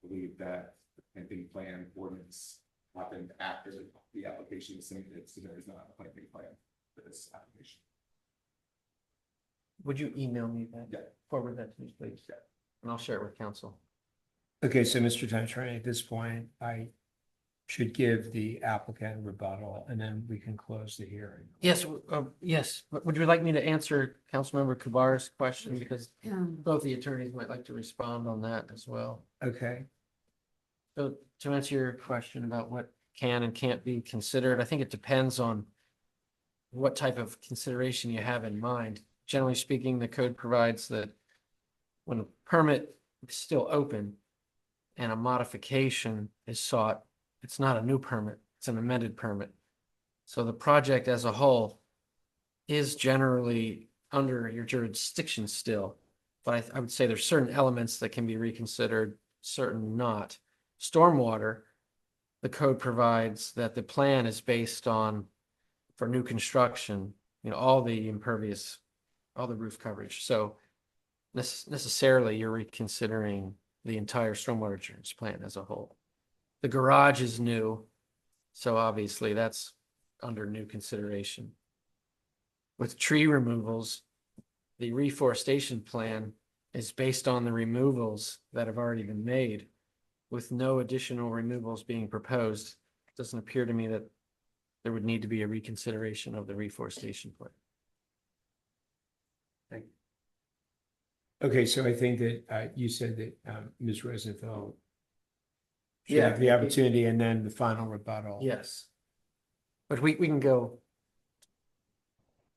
I believe that the planting plan ordinance happened after the application was submitted, so there is not a planting plan for this application. Would you email me that? Yeah. Forward that to me, please. Yeah. And I'll share it with council. Okay, so Mr. Town Attorney, at this point, I should give the applicant rebuttal and then we can close the hearing. Yes, yes. But would you like me to answer Councilmember Kubar's question? Because both the attorneys might like to respond on that as well. Okay, So to answer your question about what can and can't be considered, I think it depends on what type of consideration you have in mind. Generally speaking, the code provides that when a permit is still open and a modification is sought, it's not a new permit, it's an amended permit. So the project as a whole is generally under your jurisdiction still. But I would say there's certain elements that can be reconsidered, certain not. Stormwater, the code provides that the plan is based on, for new construction, all the impervious, all the roof coverage. So necessarily you're reconsidering the entire stormwater insurance plan as a whole. The garage is new, so obviously that's under new consideration. With tree removals, the reforestation plan is based on the removals that have already been made, with no additional removals being proposed. It doesn't appear to me that there would need to be a reconsideration of the reforestation plan. Thank you. okay, so I think that you said that Ms. Rosenfeld should Yeah. have the opportunity and then the final rebuttal. Yes. But we can go.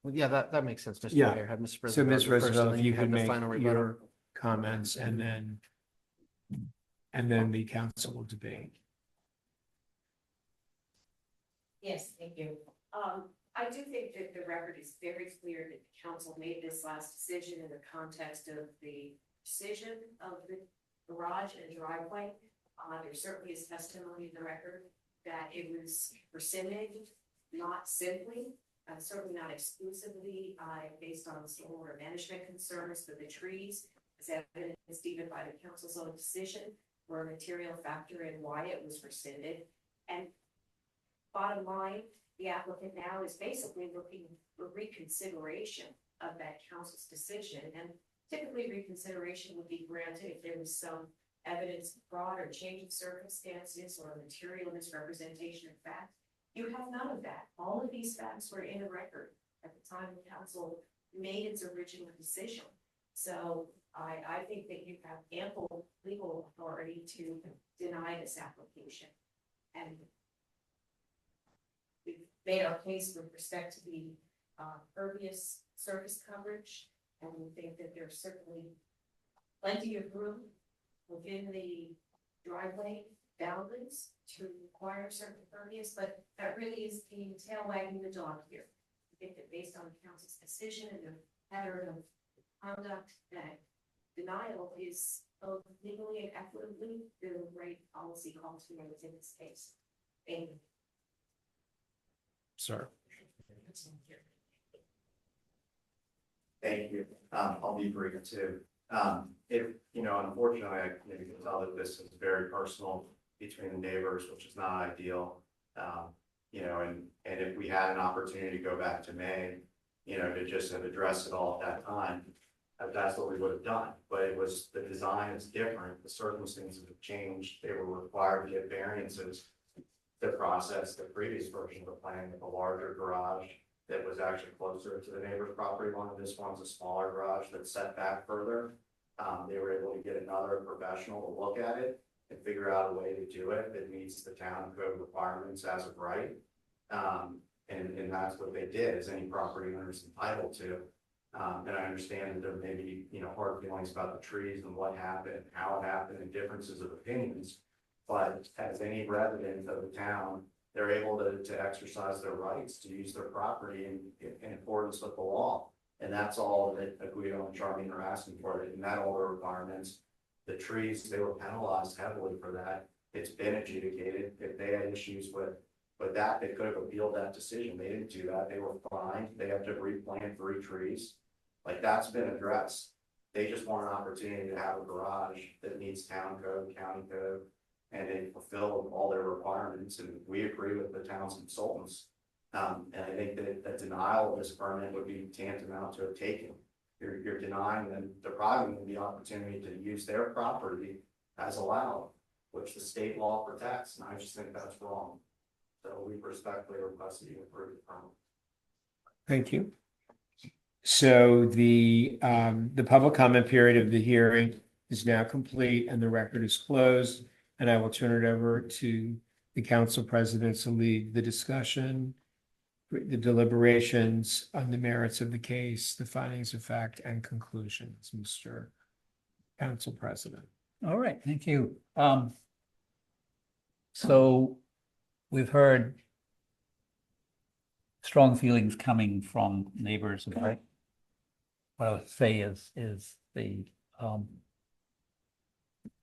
Well, yeah, that makes sense, Mr. Yeah. Mayor. Have Ms. So Ms. go first, and Roosevelt, then if you have could the make final rebuttal. your comments and then the council will debate. Yes, thank you. I do think that the record is very clear that the council made this last decision in the context of the decision of the garage and driveway. There certainly is testimony in the record that it was rescinded, not simply, certainly not exclusively, based on stormwater management concerns, but the trees, as evidenced even by the council's own decision, were a material factor in why it was rescinded. And bottom line, the applicant now is basically looking for reconsideration of that council's decision. And typically reconsideration would be granted if there was some evidence of fraud or change in circumstances or material misrepresentation of fact. You have none of that. All of these facts were in the record at the time the council made its original decision. So I think that you have ample legal authority to deny this application. And we've made our case with respect to the pervious surface coverage, and we think that there's certainly plenty of room within the driveway boundaries to require certain pervious, but that really is the tail wagging the dog here. I think that based on the council's decision and the pattern of conduct, that denial is both legally and equitably the right policy call to in this case. Thank you. Sir. Thank you. I'll be brief too. If, unfortunately, I maybe can tell that this is very personal between the neighbors, which is not ideal. And if we had an opportunity to go back to May, to just have addressed it all at that time, that's what we would have done. But it was, the design is different, the circumstances have changed, they were required to get variances to process the previous version of the plan with a larger garage that was actually closer to the neighbor's property line. This one's a smaller garage that's set back further. They were able to get another professional to look at it and figure out a way to do it that meets the town code requirements as of right. And that's what they did, as any property owner is entitled to. And I understand that there may be, hard feelings about the trees and what happened, how it happened, and differences of opinions. But as any resident of the town, they're able to exercise their rights to use their property in accordance with the law. And that's all that Guido and Charmaine are asking for. In that all the requirements, the trees, they were penalized heavily for that. It's been adjudicated. If they had issues with that, they could have appealed that decision. They didn't do that. They were fined. They have to replant 3 trees. Like, that's been addressed. They just want an opportunity to have a garage that meets town code, county code, and they fulfill all their requirements. And we agree with the town's consultants. And I think that the denial of this permit would be tantamount to a taking. You're denying them, depriving them the opportunity to use their property as allowed, which the state law protects. And I just think that's wrong. So we respectfully request that you approve the permit. Thank you. So the public comment period of the hearing is now complete and the record is closed. And I will turn it over to the council president to lead the discussion, the deliberations on the merits of the case, the findings of fact, and conclusions. Mr. Council President. All right, thank you. So we've heard strong feelings coming from neighbors about what I would say is the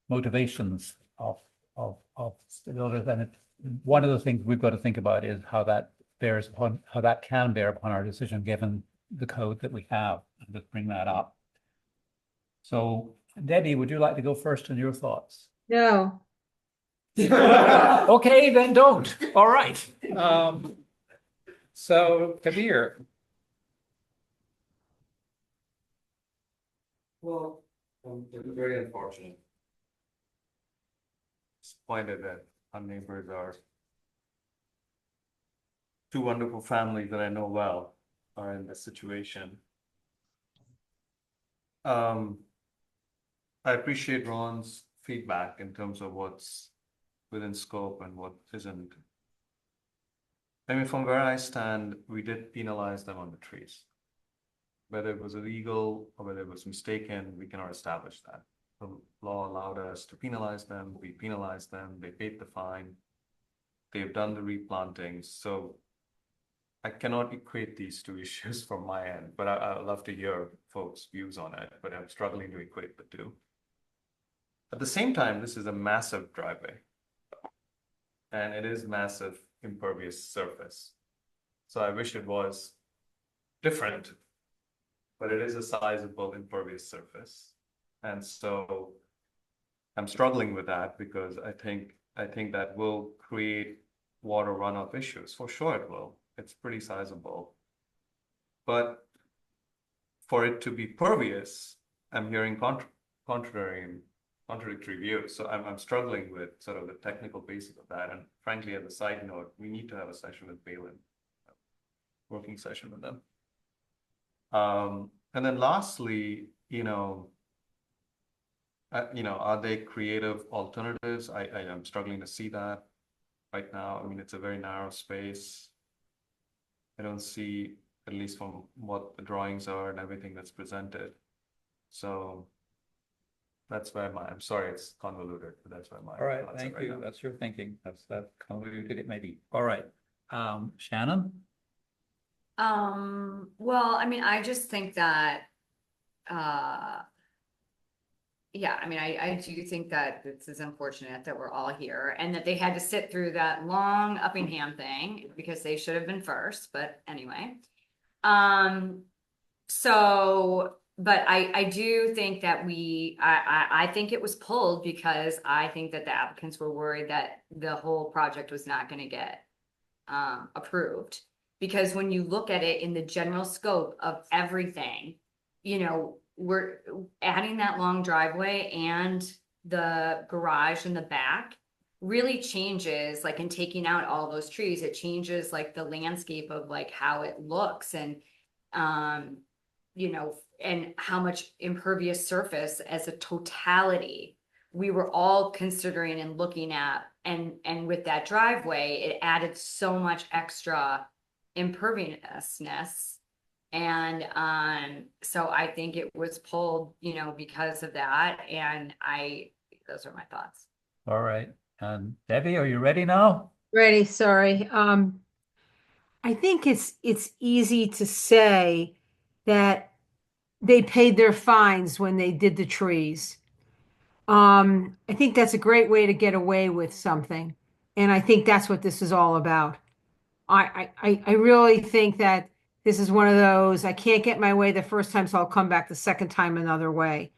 motivations of the builders. And one of the things we've got to think about is how that can bear upon our decision, given the code that we have. I'll just bring that up. So Debbie, would you like to go first on your thoughts? No. Okay, then don't. All right. So Kabir. Well, it's very unfortunate. Disappointed that our neighbors are 2 wonderful families that I know well are in this situation. I appreciate Ron's feedback in terms of what's within scope and what isn't. I mean, from where I stand, we did penalize them on the trees. Whether it was illegal or whether it was mistaken, we cannot establish that. The law allowed us to penalize them, we penalized them, they paid the fine, they've done the replantings. So I cannot equate these 2 issues from my end, but I'd love to hear folks' views on it, but I'm struggling to equate the 2. At the same time, this is a massive driveway. And it is massive impervious surface. So I wish it was different, but it is a sizable impervious surface. And so I'm struggling with that because I think that will create water runoff issues. For sure it will. It's pretty sizable. But for it to be pervious, I'm hearing contradictory views. So I'm struggling with sort of the technical basis of that. And frankly, as a side note, we need to have a session with Balin, working session with them. And then lastly, are they creative alternatives? I am struggling to see that right now. I mean, it's a very narrow space. I don't see, at least from what the drawings are and everything that's presented. So that's where I'm sorry, it's convoluted, but that's where All right, thank you. That's your thinking. That's convoluted it may be. All right. Shannon? Well, I mean, I just think that, yeah, I mean, I do think that this is unfortunate that we're all here and that they had to sit through that long Uppingham thing because they should have been first, but anyway. But I do think that I think it was pulled because I think that the applicants were worried that the whole project was not going to get approved. Because when you look at it in the general scope of everything, we're adding that long driveway and the garage in the back really changes, like, in taking out all those trees, it changes like the landscape of like how it looks and, and how much impervious surface as a totality we were all considering and looking at, and with that driveway, it added so much extra imperviousness. And so I think it was pulled, you know, because of that. And those are my thoughts. All right. And Debbie, are you ready now? Ready, sorry. I think it's easy to say that they paid their fines when they did the trees. I think that's a great way to get away with something. And I think that's what this is all about. I really think that this is one of those, I can't get my way the first time, so I'll come back the second time another way.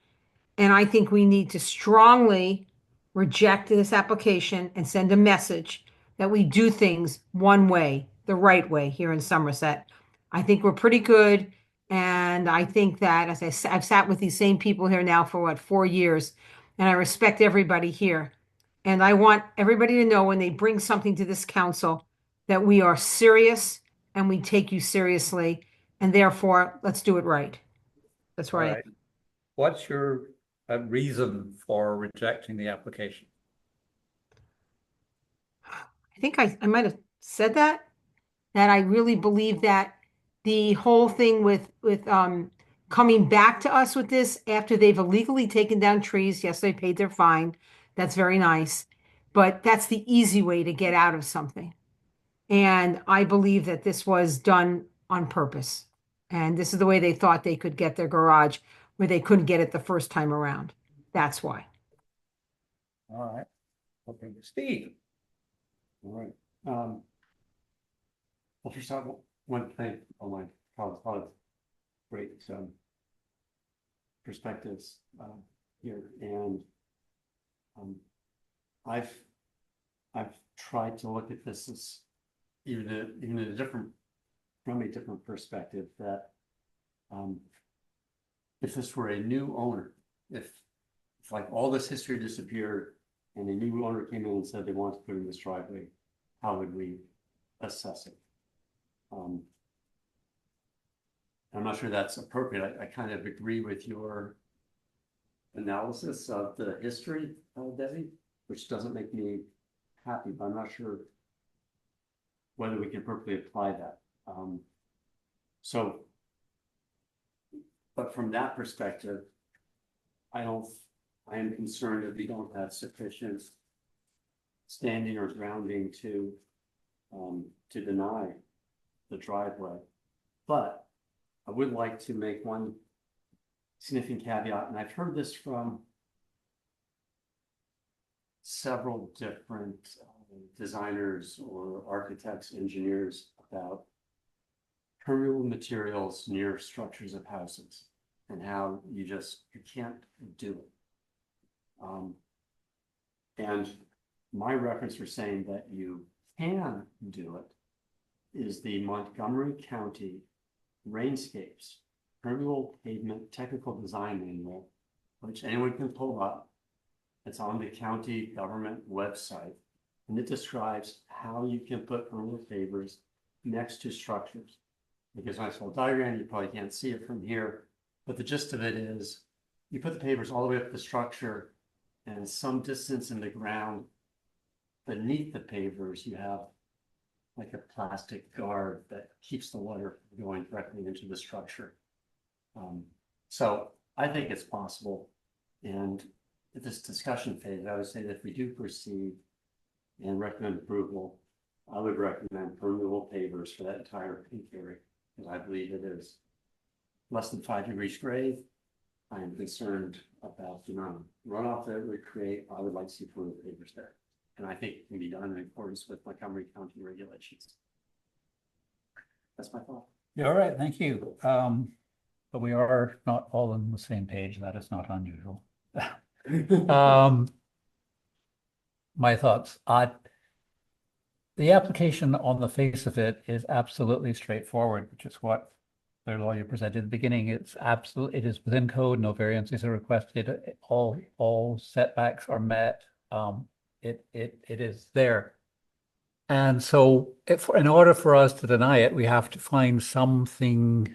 And I think we need to strongly reject this application and send a message that we do things one way, the right way here in Somerset. I think we're pretty good. And I think that, as I've sat with these same people here now for what, 4 years, and I respect everybody here. And I want everybody to know when they bring something to this council that we are serious and we take you seriously. And therefore, let's do it right. That's All right. right. What's your reason for rejecting the application? I think I might have said that I really believe that the whole thing with coming back to us with this after they've illegally taken down trees, yes, they paid their fine. That's very nice. But that's the easy way to get out of something. And I believe that this was done on purpose. And this is the way they thought they could get their garage where they couldn't get it the first time around. That's why. All right. Okay, Steve. All right. Well, first off, one thing on my colleague, great perspectives here, and I've tried to look at this as even a different, from a different perspective, that if this were a new owner, if like all this history disappeared and a new owner came in and said they want to put in this driveway, how would we assess it? I'm not sure that's appropriate. I kind of agree with your analysis of the history, Debbie, which doesn't make me happy, but I'm not sure whether we can appropriately apply that. But from that perspective, I am concerned that we don't have sufficient standing or grounding to deny the driveway. But I would like to make one significant caveat, and I've heard this from several different designers or architects, engineers, about permeable materials near structures of houses and how you can't do it. And my reference for saying that you can do it is the Montgomery County Rainscapes Permeable Pavement Technical Design Manual, which anyone can pull up. It's on the county government website, and it describes how you can put permeable pavers next to structures. Because I saw a diagram, you probably can't see it from here, but the gist of it is you put the pavers all the way up the structure, and some distance in the ground beneath the pavers, you have like a plastic guard that keeps the water from going directly into the structure. So I think it's possible. And at this discussion phase, I would say that if we do proceed and recommend approval, I would recommend permeable pavers for that entire pink area, because I believe it is less than 5 degrees grade. I am concerned about the amount of runoff that it would create. I would like to see permeable pavers there. And I think it can be done in accordance with Montgomery County regulations. That's my thought. Yeah, all right, thank you. But we are not all on the same page. That is not unusual. My thoughts. The application on the face of it is absolutely straightforward, which is what their lawyer presented at the beginning. It is within code, no variances are requested, all setbacks are met. It is there. And so in order for us to deny it, we have to find something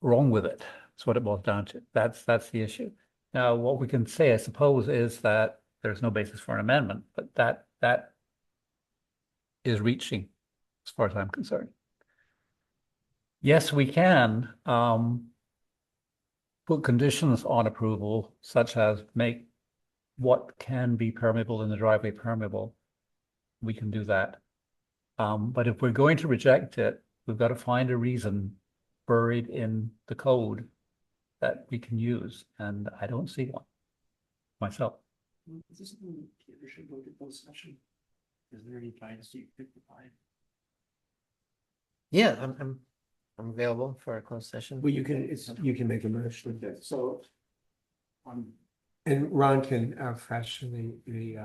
wrong with it. That's what it boils down to. That's the issue. Now, what we can say, I suppose, is that there's no basis for an amendment, but that is reaching, as far as I'm concerned. Yes, we can put conditions on approval, such as make what can be permeable in the driveway permeable. We can do that. But if we're going to reject it, we've got to find a reason buried in the code that we can use, and I don't see one myself. Is there any guidance you could provide? Yeah, I'm available for a closed session. Well, you can make a motion. Okay, so. And Ron can fashion the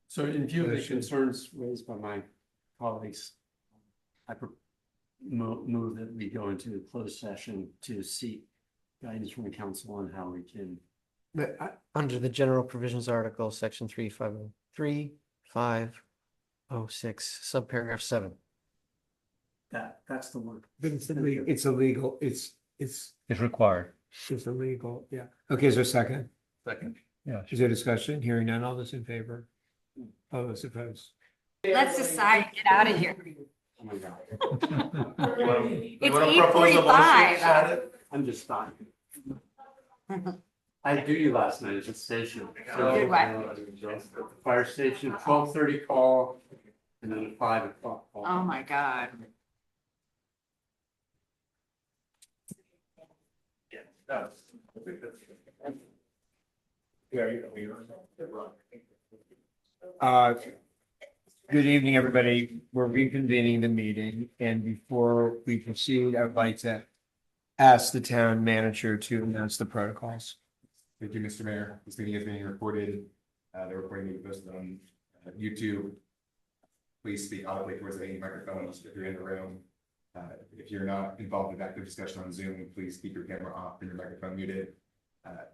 So in view of the motion. concerns raised by my colleagues, I move that we go into a closed session to seek guidance from the council on how we can. Under the general provisions article, section 3503, 506, subparagraph 7. That's the word. But it's illegal, it's It's required. illegal, yeah. Okay, is there a second? Second. Yeah. Is there discussion? Hearing none, all those in favor? All those opposed? Let's decide, get out of here. Oh my God. It's 8:45. I'm just fine. I had duty last night at the station. So, Did what? Fire station, 12:30 call, and then a 5 o'clock call. Oh, my God. Good evening, everybody. We're reconvening the meeting, and before we proceed, I would like to ask the town manager to announce the protocols. Thank you, Mr. Mayor. This meeting is being recorded. The recording will be posted on YouTube. Please speak audibly towards any microphones if you're in the room. If you're not involved in active discussion on Zoom, please keep your camera off and your microphone muted.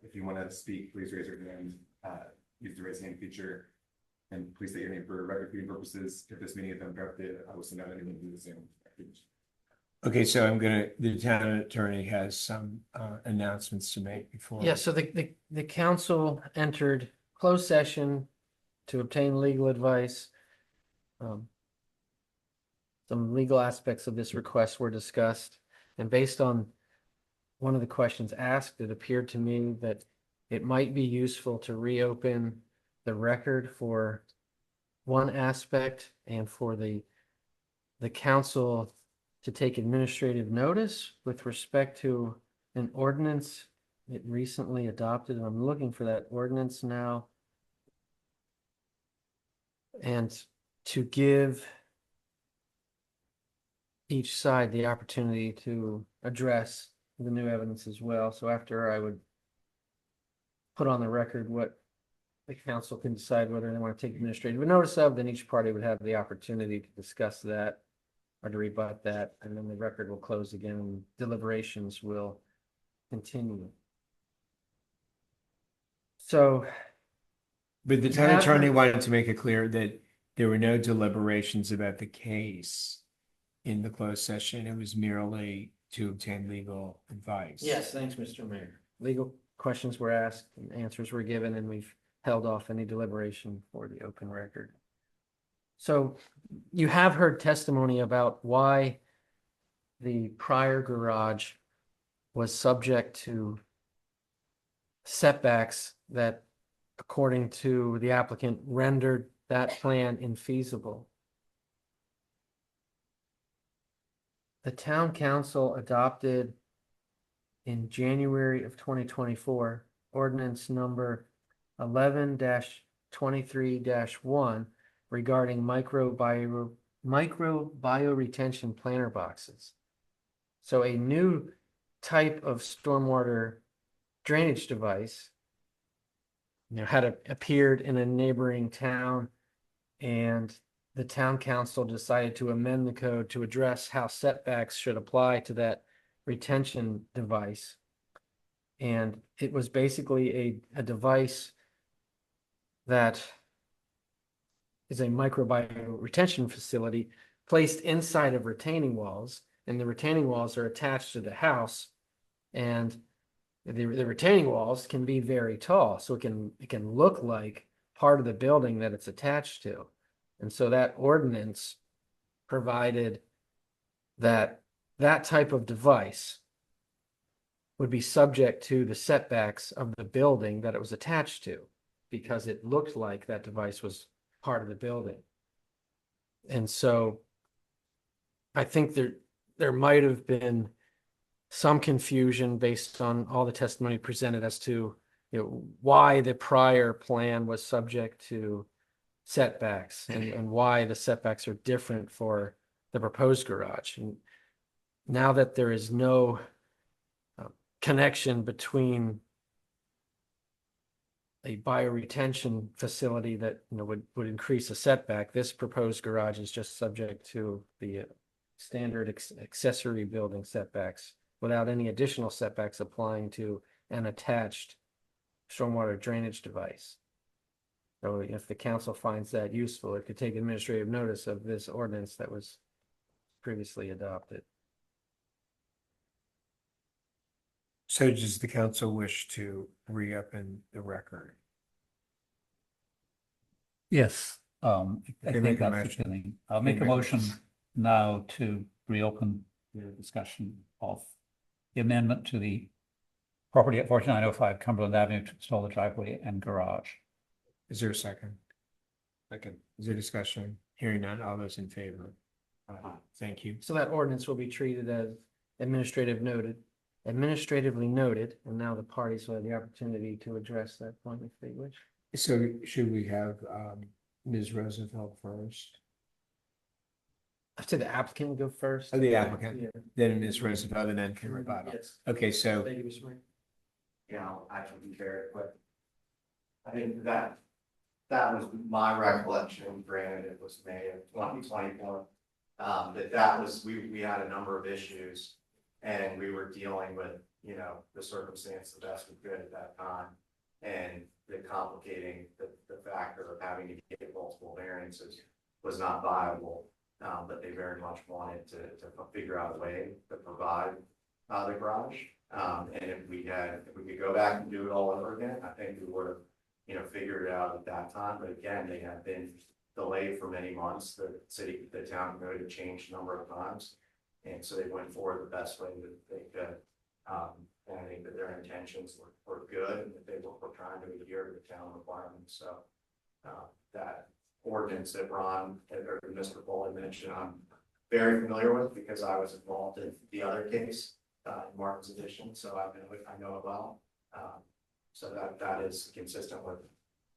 If you want to speak, please raise your hand. Use the raise hand feature. And please state your name for record keeping purposes. If this meeting is interrupted, I will send out anyone to the Zoom. Okay, so the town attorney has some announcements to make before. Yeah, so the council entered closed session to obtain legal advice. Some legal aspects of this request were discussed, and based on one of the questions asked, it appeared to me that it might be useful to reopen the record for one aspect and for the council to take administrative notice with respect to an ordinance it recently adopted. And I'm looking for that ordinance now. And to give each side the opportunity to address the new evidence as well. So after I would put on the record what the council can decide whether they want to take administrative notice of, then each party would have the opportunity to discuss that or to rebut that, and then the record will close again and deliberations will continue. So. But the town attorney wanted to make it clear that there were no deliberations about the case in the closed session. It was merely to obtain legal advice. Yes, thanks, Mr. Mayor. Legal questions were asked and answers were given, and we've held off any deliberation for the open record. So you have heard testimony about why the prior garage was subject to setbacks that, according to the applicant, rendered that plan infeasible. The town council adopted in January of 2024 ordinance number 11-23-1 regarding micro bioretention planter boxes. So a new type of stormwater drainage device, had appeared in a neighboring town, and the town council decided to amend the code to address how setbacks should apply to that retention device. And it was basically a device that is a microbiome retention facility placed inside of retaining walls, and the retaining walls are attached to the house, and the retaining walls can be very tall, so it can look like part of the building that it's attached to. And so that ordinance provided that that type of device would be subject to the setbacks of the building that it was attached to, because it looked like that device was part of the building. And so I think there might have been some confusion based on all the testimony presented as to, you know, why the prior plan was subject to setbacks and why the setbacks are different for the proposed garage. And now that there is no connection between a bioretention facility that, you know, would increase a setback, this proposed garage is just subject to the standard accessory building setbacks without any additional setbacks applying to an attached stormwater drainage device. So if the council finds that useful, it could take administrative notice of this ordinance that was previously adopted. So does the council wish to re-open the record? Yes, I Okay, think make a that's the motion. feeling. I'll make a make a motion now to reopen the discussion of the amendment to the property at 4905 Cumberland Avenue to install the driveway and garage. Is there a second? Second. Is there discussion? Hearing none, all those in favor? Thank you. So that ordinance will be treated as administratively noted, and now the parties will have the opportunity to address that point if they wish. So should we have Ms. Rosenfeld first? I'd say the applicant will go first. Oh, the applicant, Yeah. then Ms. Rosenfeld, and then Ken rebuttal. Yes. Okay, so Thank you, Mr. Mayor. You know, I can be very quick. I think that was my recollection, granted it was May of 2021. That was, we had a number of issues and we were dealing with, you know, the circumstance the best we could at that time. And the complicating the factor of having to get multiple variances was not viable. But they very much wanted to figure out a way to provide the garage. And if we could go back and do it all over again, I think we would have, you know, figured it out at that time. But again, they have been delayed for many months. The town code had changed a number of times. And so they went forward the best way that they could. And I think that their intentions were good and that they were trying to adhere to the town requirements. So that ordinance that Ron or Mr. Foley mentioned, I'm very familiar with because I was involved in the other case, Martin's edition, so I know it well. So that is consistent with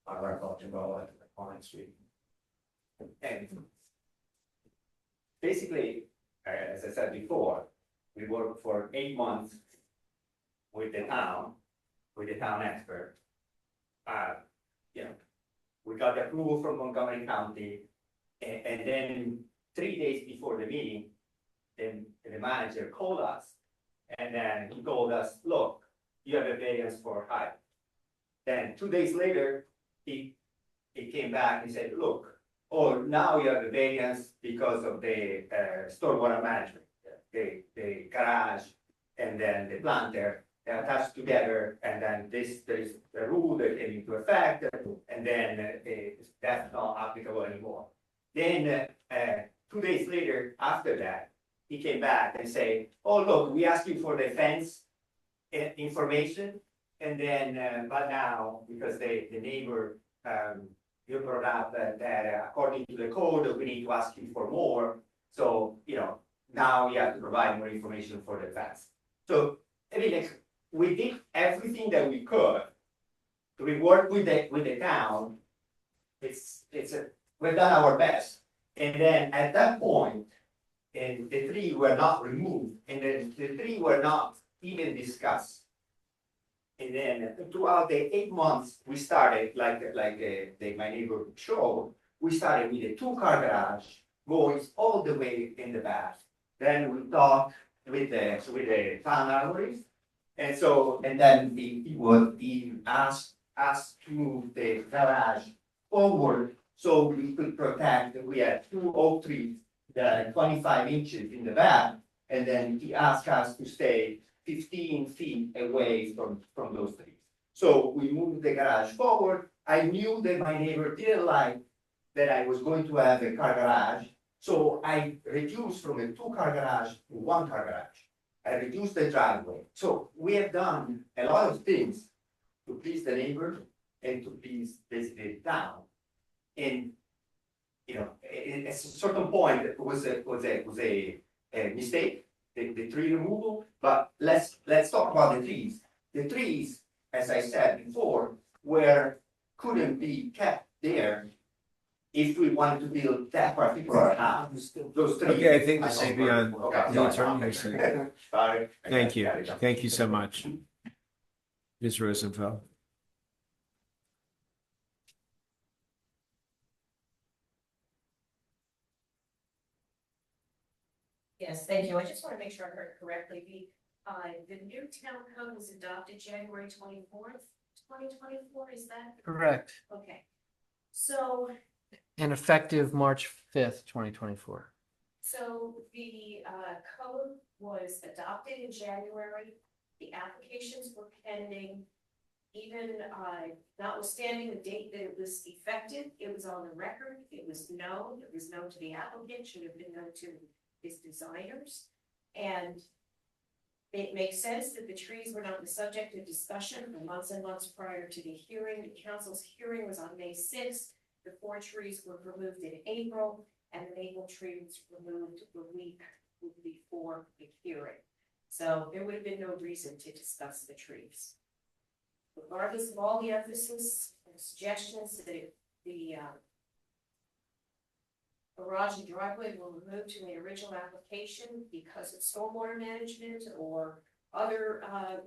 my recollection of at Pine Street. And basically, as I said before, we worked for 8 months with the town expert. You know, we got the approval from Montgomery County, and then 3 days before the meeting, then the manager called us, and then he told us, look, you have a variance for height. Then 2 days later, he came back and said, look, oh, now you have a variance because of the stormwater management, the garage, and then the planter. They're attached together, and then there is a rule that came into effect, and then that's not applicable anymore. Then 2 days later, after that, he came back and said, "Oh, look, we asked you for the fence information, and then but now because the neighbor you brought up that according to the code we need to ask you for more, so you know now you have to provide more information for the fence." So I mean, like, we did everything that we could. We worked with the town. We've done our best, and then at that point, and the three were not removed, and then the three were not even discussed. And then throughout the 8 months, we started like my neighbor showed. We started with a 2-car garage going all the way in the back. Then we talked with the town arborist. And then he asked to move the garage forward so we could protect. We had 2 oak trees that are 25 inches in the back, and then he asked us to stay 15 feet away from those trees. So we moved the garage forward I knew that my neighbor didn't like that I was going to have a car garage. So I reduced from a 2-car garage to 1-car garage. I reduced the driveway. So we have done a lot of things to please the neighbor and to please basically the town. And, you know, at a certain point, it was a mistake, the tree removal, but let's talk about the trees. The trees, as I said before, couldn't be kept there if we wanted to build that particular house. Those trees. Okay, I think this is beyond Okay, the sorry. attorney. Sorry. Thank you. Thank you so much. Ms. Rosenfeld. Yes, thank you. I just want to make sure I heard it correctly. The new town code was adopted January 24th, 2024, is that? Correct. Okay. So, And effective March 5th, 2024. so the code was adopted in January. The applications were pending. Even notwithstanding the date that it was effective, it was on the record. It was known to the applicant, should have been known to his designers. And it makes sense that the trees were not the subject of discussion for months and months prior to the hearing. The council's hearing was on May 6th. The 4 trees were removed in April, and the maple tree was removed a week before the hearing. So there would have been no reason to discuss the trees. Regardless of all the emphasis and suggestions that the garage and driveway were removed from the original application because of stormwater management or other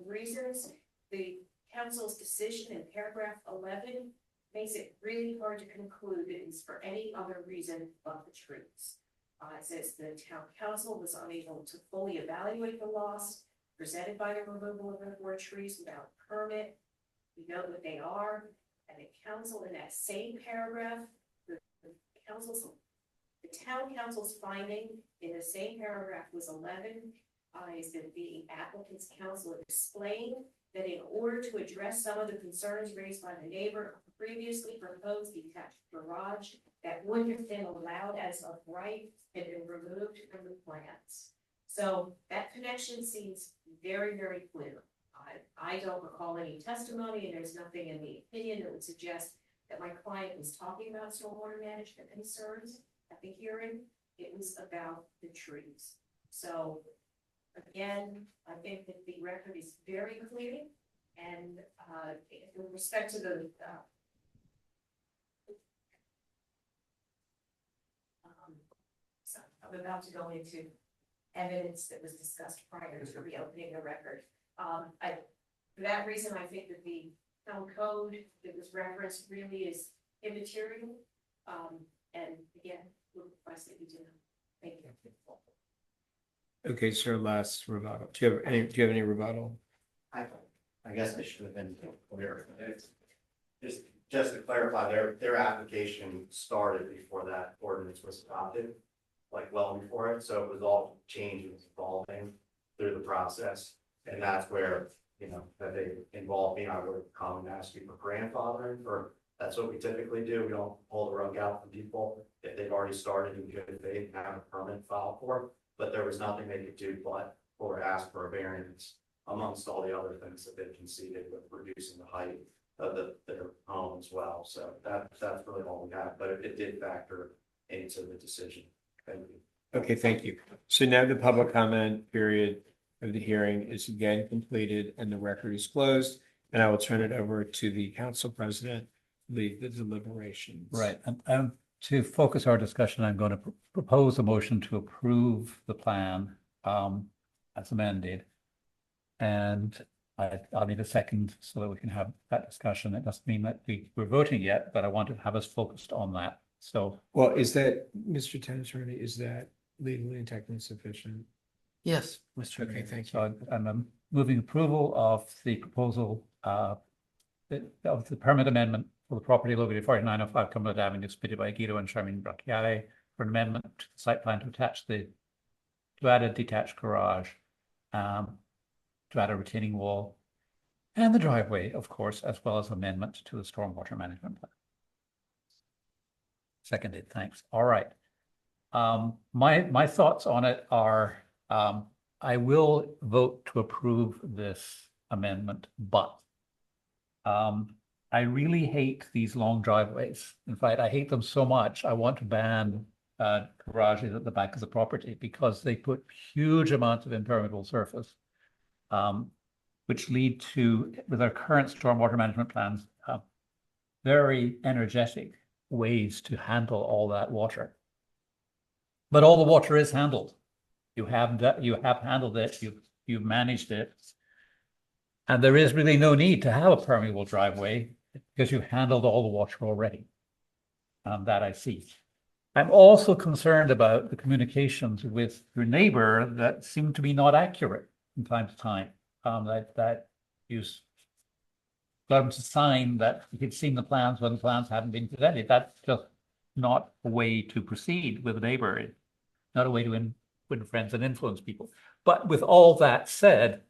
reasons, the council's decision in paragraph 11 makes it really hard to conclude it is for any other reason but the trees. It says the town council was unable to fully evaluate the loss presented by the removal of the 4 trees without permit. We know what they are, and the council in that same paragraph, the town council's finding in the same paragraph was 11, is that the applicant's council explained that in order to address some of the concerns raised by the neighbor, a previously proposed detached garage that would have been allowed as of right had been removed from the plans. So that connection seems very, very clear. I don't recall any testimony, and there's nothing in the opinion that would suggest that my client was talking about stormwater management concerns at the hearing. It was about the trees. So again, I think that the record is very clear, and with respect to the so I'm about to go into evidence that was discussed prior to reopening the record. For that reason, I think that the town code that was referenced really is immaterial. And again, we'll request that you do. Thank you. Okay, sir, last rebuttal. Do you have any rebuttal? I guess I should have been clear. Just to clarify, their application started before that ordinance was adopted, like well before it. So it was all changing, evolving through the process. And that's where, you know, that they involve me. I would come and ask you for grandfathering, or that's what we typically do. We don't pull the rug out from people if they've already started in good faith and have a permit filed for. But there was nothing they could do but or ask for a variance amongst all the other things that they conceded with reducing the height of their home as well. So that's really all we have, but it did factor into the decision. Thank you. Okay, thank you. So now the public comment period of the hearing is again completed and the record is closed. And I will turn it over to the council president, lead the deliberations. Right, and to focus our discussion, I'm going to propose a motion to approve the plan as amended. And I'll need a second so that we can have that discussion. It doesn't mean that we're voting yet, but I want to have us focused on that. So, well, is that, Mr. Town Attorney, is that legally and technically sufficient? Yes, Mr. Okay, thank you. so I'm moving approval of the proposal of the permit amendment for the property located at 4905 Cumberland Avenue, submitted by Guido and Charmaine Bracchiale for an amendment to the site plan to add a detached garage, to add a retaining wall, And the driveway, of course, as well as amendment to the stormwater management plan. Seconded, thanks. All right. My thoughts on it are, I will vote to approve this amendment, but I really hate these long driveways. In fact, I hate them so much, I want to ban garages at the back of the property because they put huge amounts of impermeable surface, which lead to, with our current stormwater management plans, very energetic ways to handle all that water. But all the water is handled. You have handled it, you've managed it. And there is really no need to have a permeable driveway because you've handled all the water already. That I see. I'm also concerned about the communications with your neighbor that seem to be not accurate from time to time. That you got him to sign that he'd seen the plans when the plans haven't been presented. That's just not a way to proceed with a neighbor. It's not a way to win friends and influence people. But with all that said,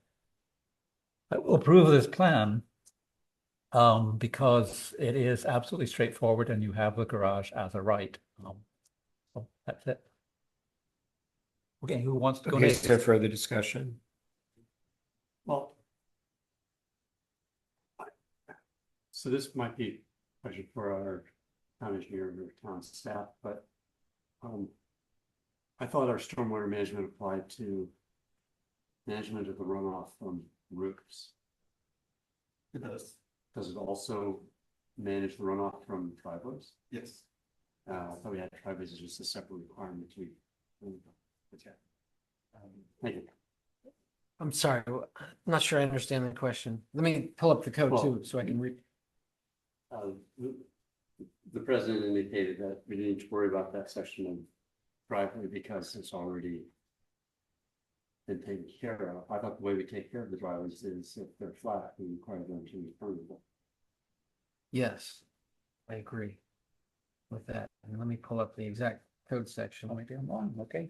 I will approve of this plan because it is absolutely straightforward and you have the garage as a right. So that's it. Okay, who wants to go Okay, next? so further discussion? Well, so this might be a question for our town engineer or town staff, but I thought our stormwater management applied to management of the runoff from roofs. It does. Does it also manage the runoff from driveways? Yes. I thought we had driveways as just a separate requirement. Thank you. I'm sorry, I'm not sure I understand the question. Let me pull up the code Well, too, so I can read. The president indicated that we didn't need to worry about that section of driveway because it's already been taken care of. I thought the way we take care of the driveways is if they're flat, we require them to be permeable. Yes, I agree with that. And let me pull up the exact code section. Maybe I'm wrong, okay.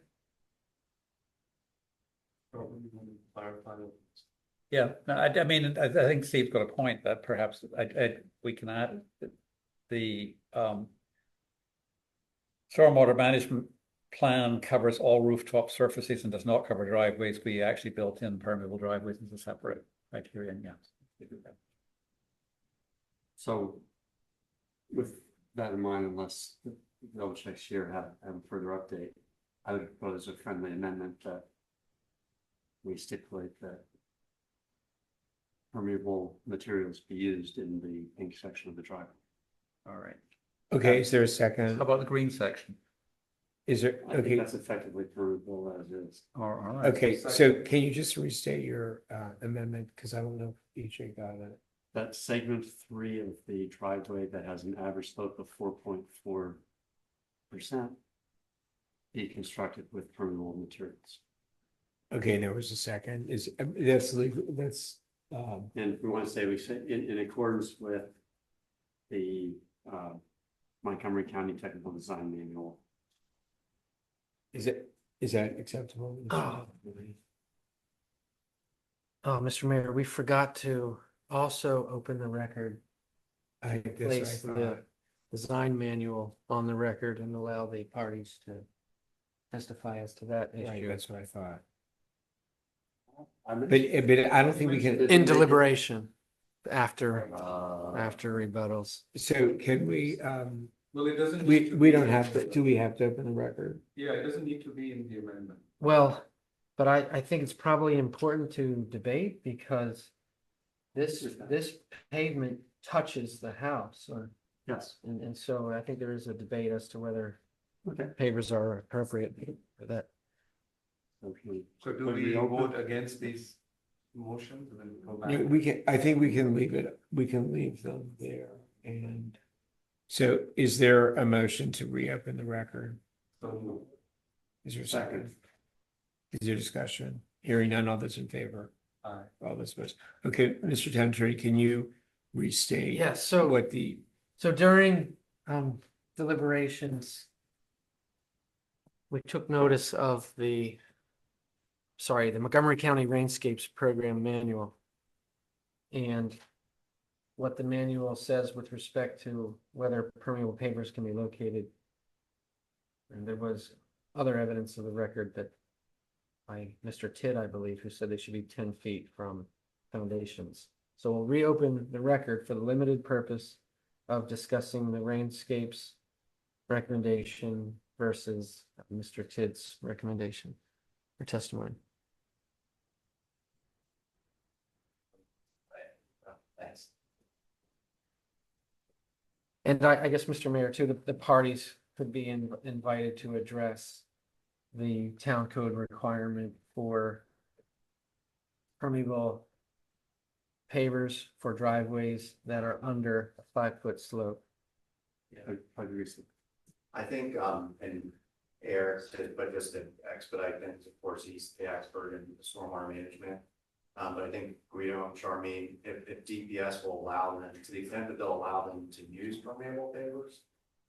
Yeah, no, I mean, I think Steve's got a point that perhaps we can add the stormwater management plan covers all rooftop surfaces and does not cover driveways. We actually built in permeable driveways as a separate criterion, yes. So with that in mind, unless the village next year have a further update, I would propose a friendly amendment that we stipulate that permeable materials be used in the pink section of the driveway. All right. Okay, is there a second? How about the green section? Is there, I think okay, that's effectively permeable as is. All right. okay, so can you just restate your amendment? Because I don't know if EJ got it. That segment 3 of the driveway that has an average slope of 4.4% be constructed with permeable materials. Okay, there was a second. Is that's legal, that's And we want to say, in accordance with the Montgomery County Technical Design Manual. is that acceptable? Oh, Mr. Mayor, we forgot to also open the record. I guess Place I the thought, design manual on the record and allow the parties to testify as to that right, issue. that's what I thought. I'm- But I don't think we can, In deliberation, after rebuttals. so can we, Well, it doesn't. we don't have to, do we have to open the record? Yeah, it doesn't need to be in the amendment. Well, but I think it's probably important to debate because this pavement touches the house or, Yes. and so I think there is a debate as to whether Okay. pavers are appropriate for that. Okay. So do But we open- vote against these motions and then go back? Yeah, we can, I think we can leave them there. And so is there a motion to reopen the record? So Is there a second? Is there discussion? Hearing none, all those in favor? Aye. All those opposed. Okay, Mr. Town Attorney, can you restate? Yes, so- what the, So during deliberations, we took notice of the Montgomery County Rainscapes Program Manual. and what the manual says with respect to whether permeable pavers can be located. And there was other evidence of the record that by Mr. Tidd, I believe, who said they should be 10 feet from foundations. So we'll reopen the record for the limited purpose of discussing the Rainscapes recommendation versus Mr. Tidd's recommendation or testimony. Thanks. And I guess, Mr. Mayor, too, the parties could be invited to address the town code requirement for permeable pavers for driveways that are under a 5-foot slope. I think, and Eric, but just to expedite things, of course, he's the expert in stormwater management. But I think Guido and Charmaine, if DPS will allow them, to the extent that they'll allow them to use permeable pavers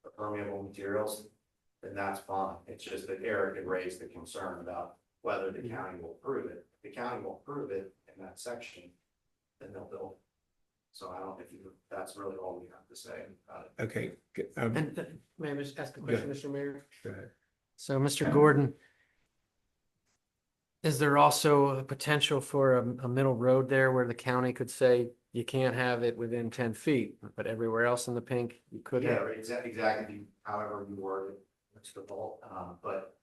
or permeable materials, then that's fine. It's just that Eric had raised the concern about whether the county will approve it. If the county will approve it in that section, then they'll build. So I don't think that's really all we have to say about it. Okay. And may I just ask a question, Mr. Mayor? Go ahead. So, Mr. Gordon, is there also a potential for a middle road there where the county could say you can't have it within 10 feet, but everywhere else in the pink, you could Yeah, have? right, exactly, however you word it, Mr. Bolt, but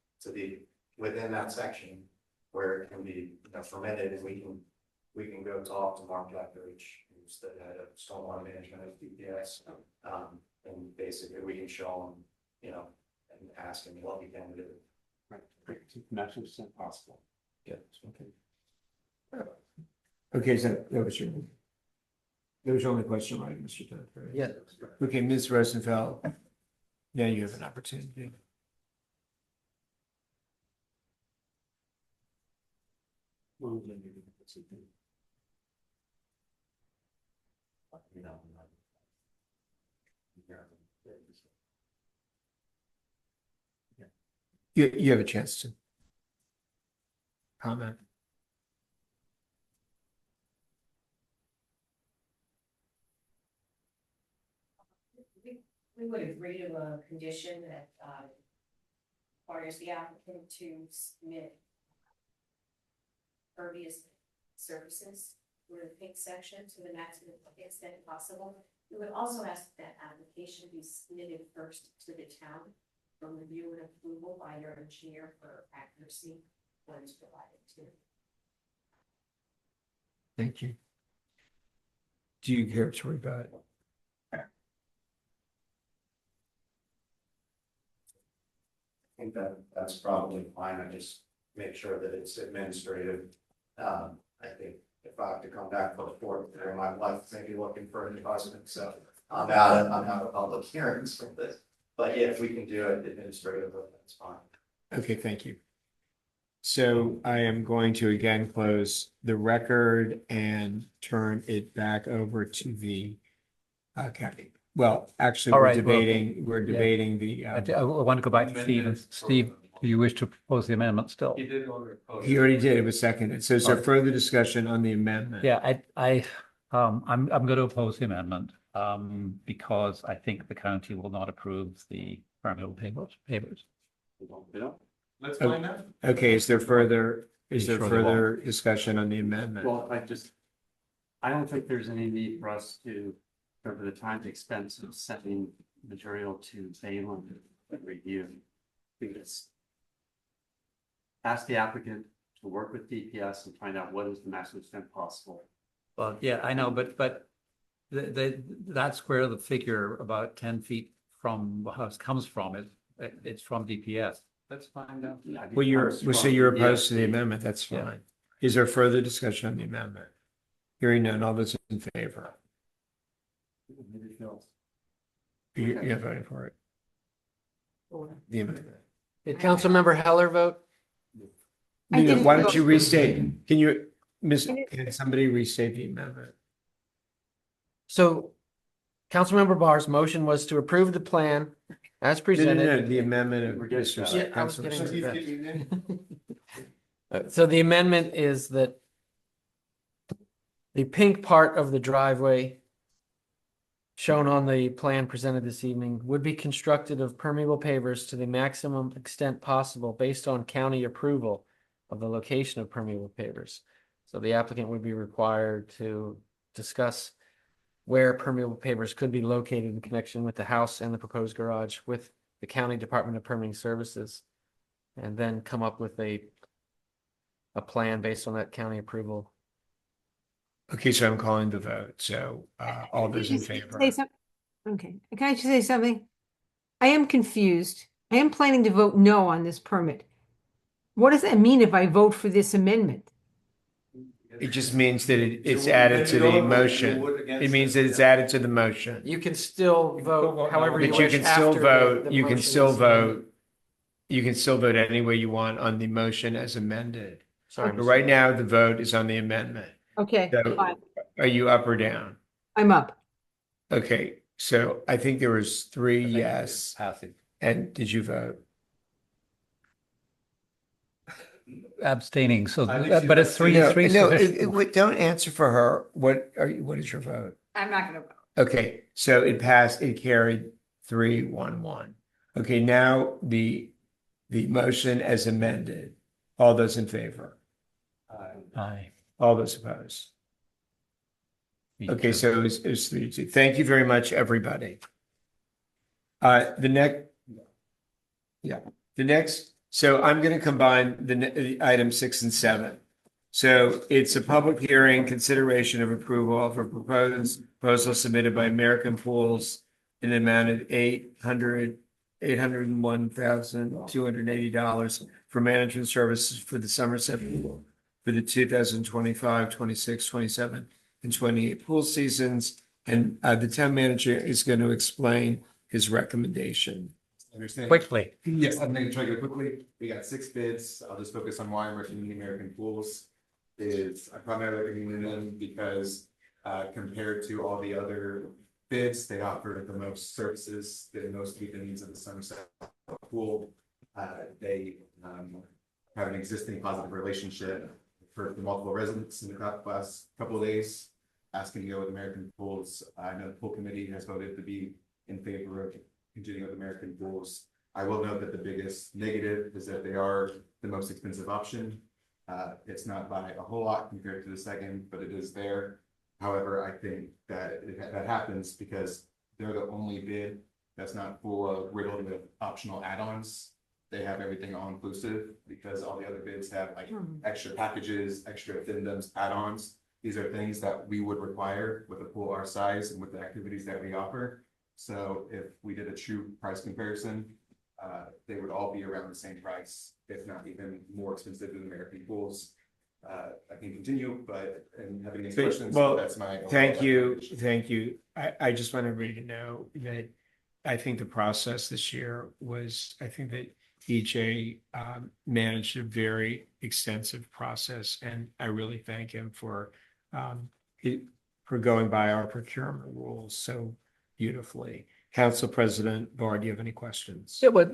within that section where it can be, permitted, and we can go talk to Mark Etheridge, who's the head of stormwater management at DPS. And basically we can show him, and ask him what we can do. Right, maximum percent possible. Yeah, okay. Okay, so that was your only question, right, Mr. Todd? Right? Yeah. Okay, Ms. Rosenfeld, now you have an opportunity. You have a chance to comment. We would agree to a condition that requires the applicant to submit pervious surfaces for the pink section to the maximum extent possible. We would also ask that application be submitted first to the town for review and approval by your engineer for accuracy when it's provided to. Thank you. Do you care to rebut? I think that's probably fine. I just make sure that it's administrative. I think if I have to come back for the fourth, there, my wife may be looking for an husband, so I'm out of public hearings for this. But yeah, if we can do it administratively, that's fine. Okay, thank you. So I am going to again close the record and turn it back over to the county. Well, actually, All we're right, well, debating the. I want to go back to Steve. Steve, do you wish to propose the amendment still? He did already propose. He already did. It was seconded. So is there Alright. further discussion on the amendment? Yeah, I'm going to oppose the amendment, because I think the county will not approve the permeable pavers. Let's find out. Okay, is there further Sure they won't. discussion on the amendment? Well, I don't think there's any need for us to, over the time and expense of sending material to Balin to review. I think it's ask the applicant to work with DPS and find out what is the maximum extent possible. Well, yeah, I know, but that's where the figure about 10 feet from the house comes from. It's from DPS. Let's find out. Well, so you're opposed to the Yeah. amendment. That's Yeah. fine. Is there further discussion on the amendment? Hearing none, all those in favor? You're voting for it. The amendment. Did Councilmember Heller vote? I didn't Why don't vote. you restate? Can somebody restate the amendment? So Councilmember Barr's motion was to approve the plan as No, presented. the amendment of We're getting Mr. to Yeah, I was Councilor getting Smith. to that. So the amendment is that The pink part of the driveway shown on the plan presented this evening would be constructed of permeable pavers to the maximum extent possible based on county approval of the location of permeable pavers. So the applicant would be required to discuss where permeable pavers could be located in connection with the house and the proposed garage with the County Department of Permitting Services, and then come up with a plan based on that county approval. Okay, so I'm calling the vote. So all those in favor? Okay, can I just say something? I am confused. I am planning to vote no on this permit. What does that mean if I vote for this amendment? It just means that it's added to the motion. It means that it's added to the motion. You can still vote however you But you wish can still after vote, the you can motion still is amended. vote. You can still vote any way you want on the motion as amended. Sorry, But right now, the vote is on the amendment. Okay, So fine. are you up or down? I'm up. Okay, so I think there was 3 yes. Passive. And did you vote? Abstaining, so, I think she but it's was- three, No, three. no, sufficient? wait, don't answer for her. What is your vote? I'm not gonna vote. Okay, so it passed, it carried 3-1-1. Okay, now the motion as amended. All those in favor? Aye. All those opposed? Okay, so it was 3-2. Thank you very much, everybody. The next, so I'm going to combine the item 6 and 7. So it's a public hearing, consideration of approval of a proposal submitted by American Pools in the amount of $801,280 for management services for the Somerset Pool for the 2025, 26, 27, and 28 pool seasons. And the town manager is going to explain his recommendation. Understand? Quickly. Yes, I'm gonna try to go quickly. We got 6 bids. I'll just focus on why I'm recommending American Pools. I primarily recommend them because compared to all the other bids, they offer the most services, the most meet the needs of the Somerset pool. They have an existing positive relationship for the multiple residents in the last couple of days, asking to go with American Pools. I know the pool committee has voted to be in favor of continuing with American Pools. I will note that the biggest negative is that they are the most expensive option. It's not by a whole lot compared to the second, but it is there. However, I think that that happens because they're the only bid that's not riddled with optional add-ons. They have everything all inclusive because all the other bids have like extra packages, extra addendums, add-ons. These are things that we would require with a pool our size and with the activities that we offer. So if we did a true price comparison, they would all be around the same price, if not even more expensive than American Pools. I can continue, but having any questions, Well, that's my. thank you. I just want everybody to know that I think the process this year was, I think that EJ managed a very extensive process, and I really thank him for going by our procurement rules so beautifully. Council President Barr, do you have any questions? Yeah, but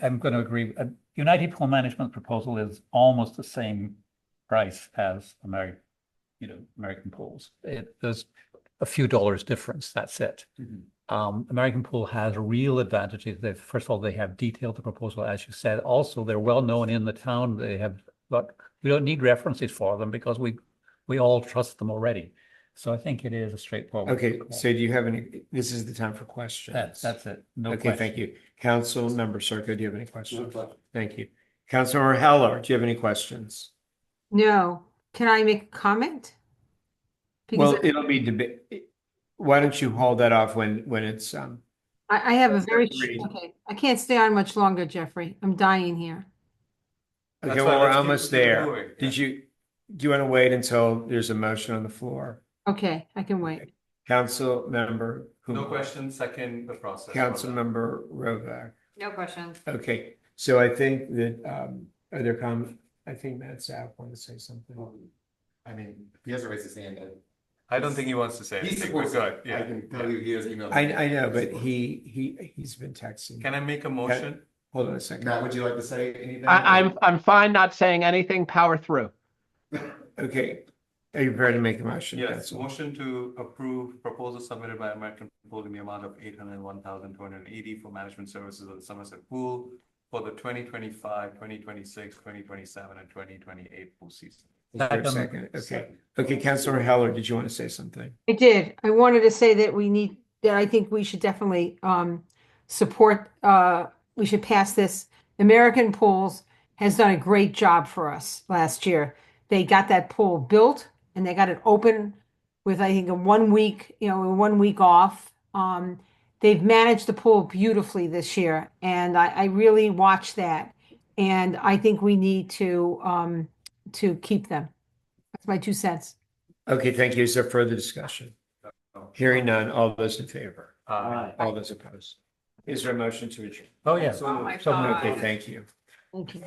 I'm going to agree. United Pool Management proposal is almost the same price as American Pools. There's a few dollars difference. That's it. American Pool has real advantages. First of all, they have detailed the proposal, as you said. Also, they're well known in the town. They have, but we don't need references for them because we all trust them already. So I think it is a straightforward. Okay, so do you have any, this is the time for questions. That's it. No Okay, thank question. you. Council Member Circo, do you have any questions? Thank you. Councilmember Heller, do you have any questions? No. Can I make a comment? Because Well, it'll be debate. Why don't you hold that off when it's I have a very, agreed. okay, I can't stay on much longer, Jeffrey. I'm dying here. Okay, That's well, fine. we're Let's keep almost it there. moving. Do you want to wait until there's a motion on the floor? Okay, I can wait. Council Member No Kumar. questions, second the process. Council Member Rovak. No questions. Okay, so I think that, are there I think Matt Sapp wanted to say something. I mean, he hasn't raised his hand. I don't think he wants to say He anything. We're supports good. it. I can tell you he has emailed. I know, but he's been texting. Can I make a motion? Hold on a second. Matt, would you like to say anything? I'm fine not saying anything. Power through. Okay, Are you prepared to make a motion? Yes, Council? motion to approve proposal submitted by American Pool in the amount of $801,280 for management services of the Somerset Pool for the 2025, 2026, 2027, and 2028 pool season. Is there a second? Okay. Okay, Councilor Heller, did you want to say something? I did. I wanted to say that I think we should definitely support, we should pass this. American Pools has done a great job for us last year. They got that pool built and they got it open with, I think, a 1 week, 1 week off. They've managed the pool beautifully this year, and I really watched that. And I think we need to keep them. That's my 2 cents. Okay, thank you. Is there further discussion? Hearing none, all those in favor? Aye. All those opposed? Is there a motion to adjourn? Oh, yeah. Oh, my So moved. Okay, thank you. Thank you.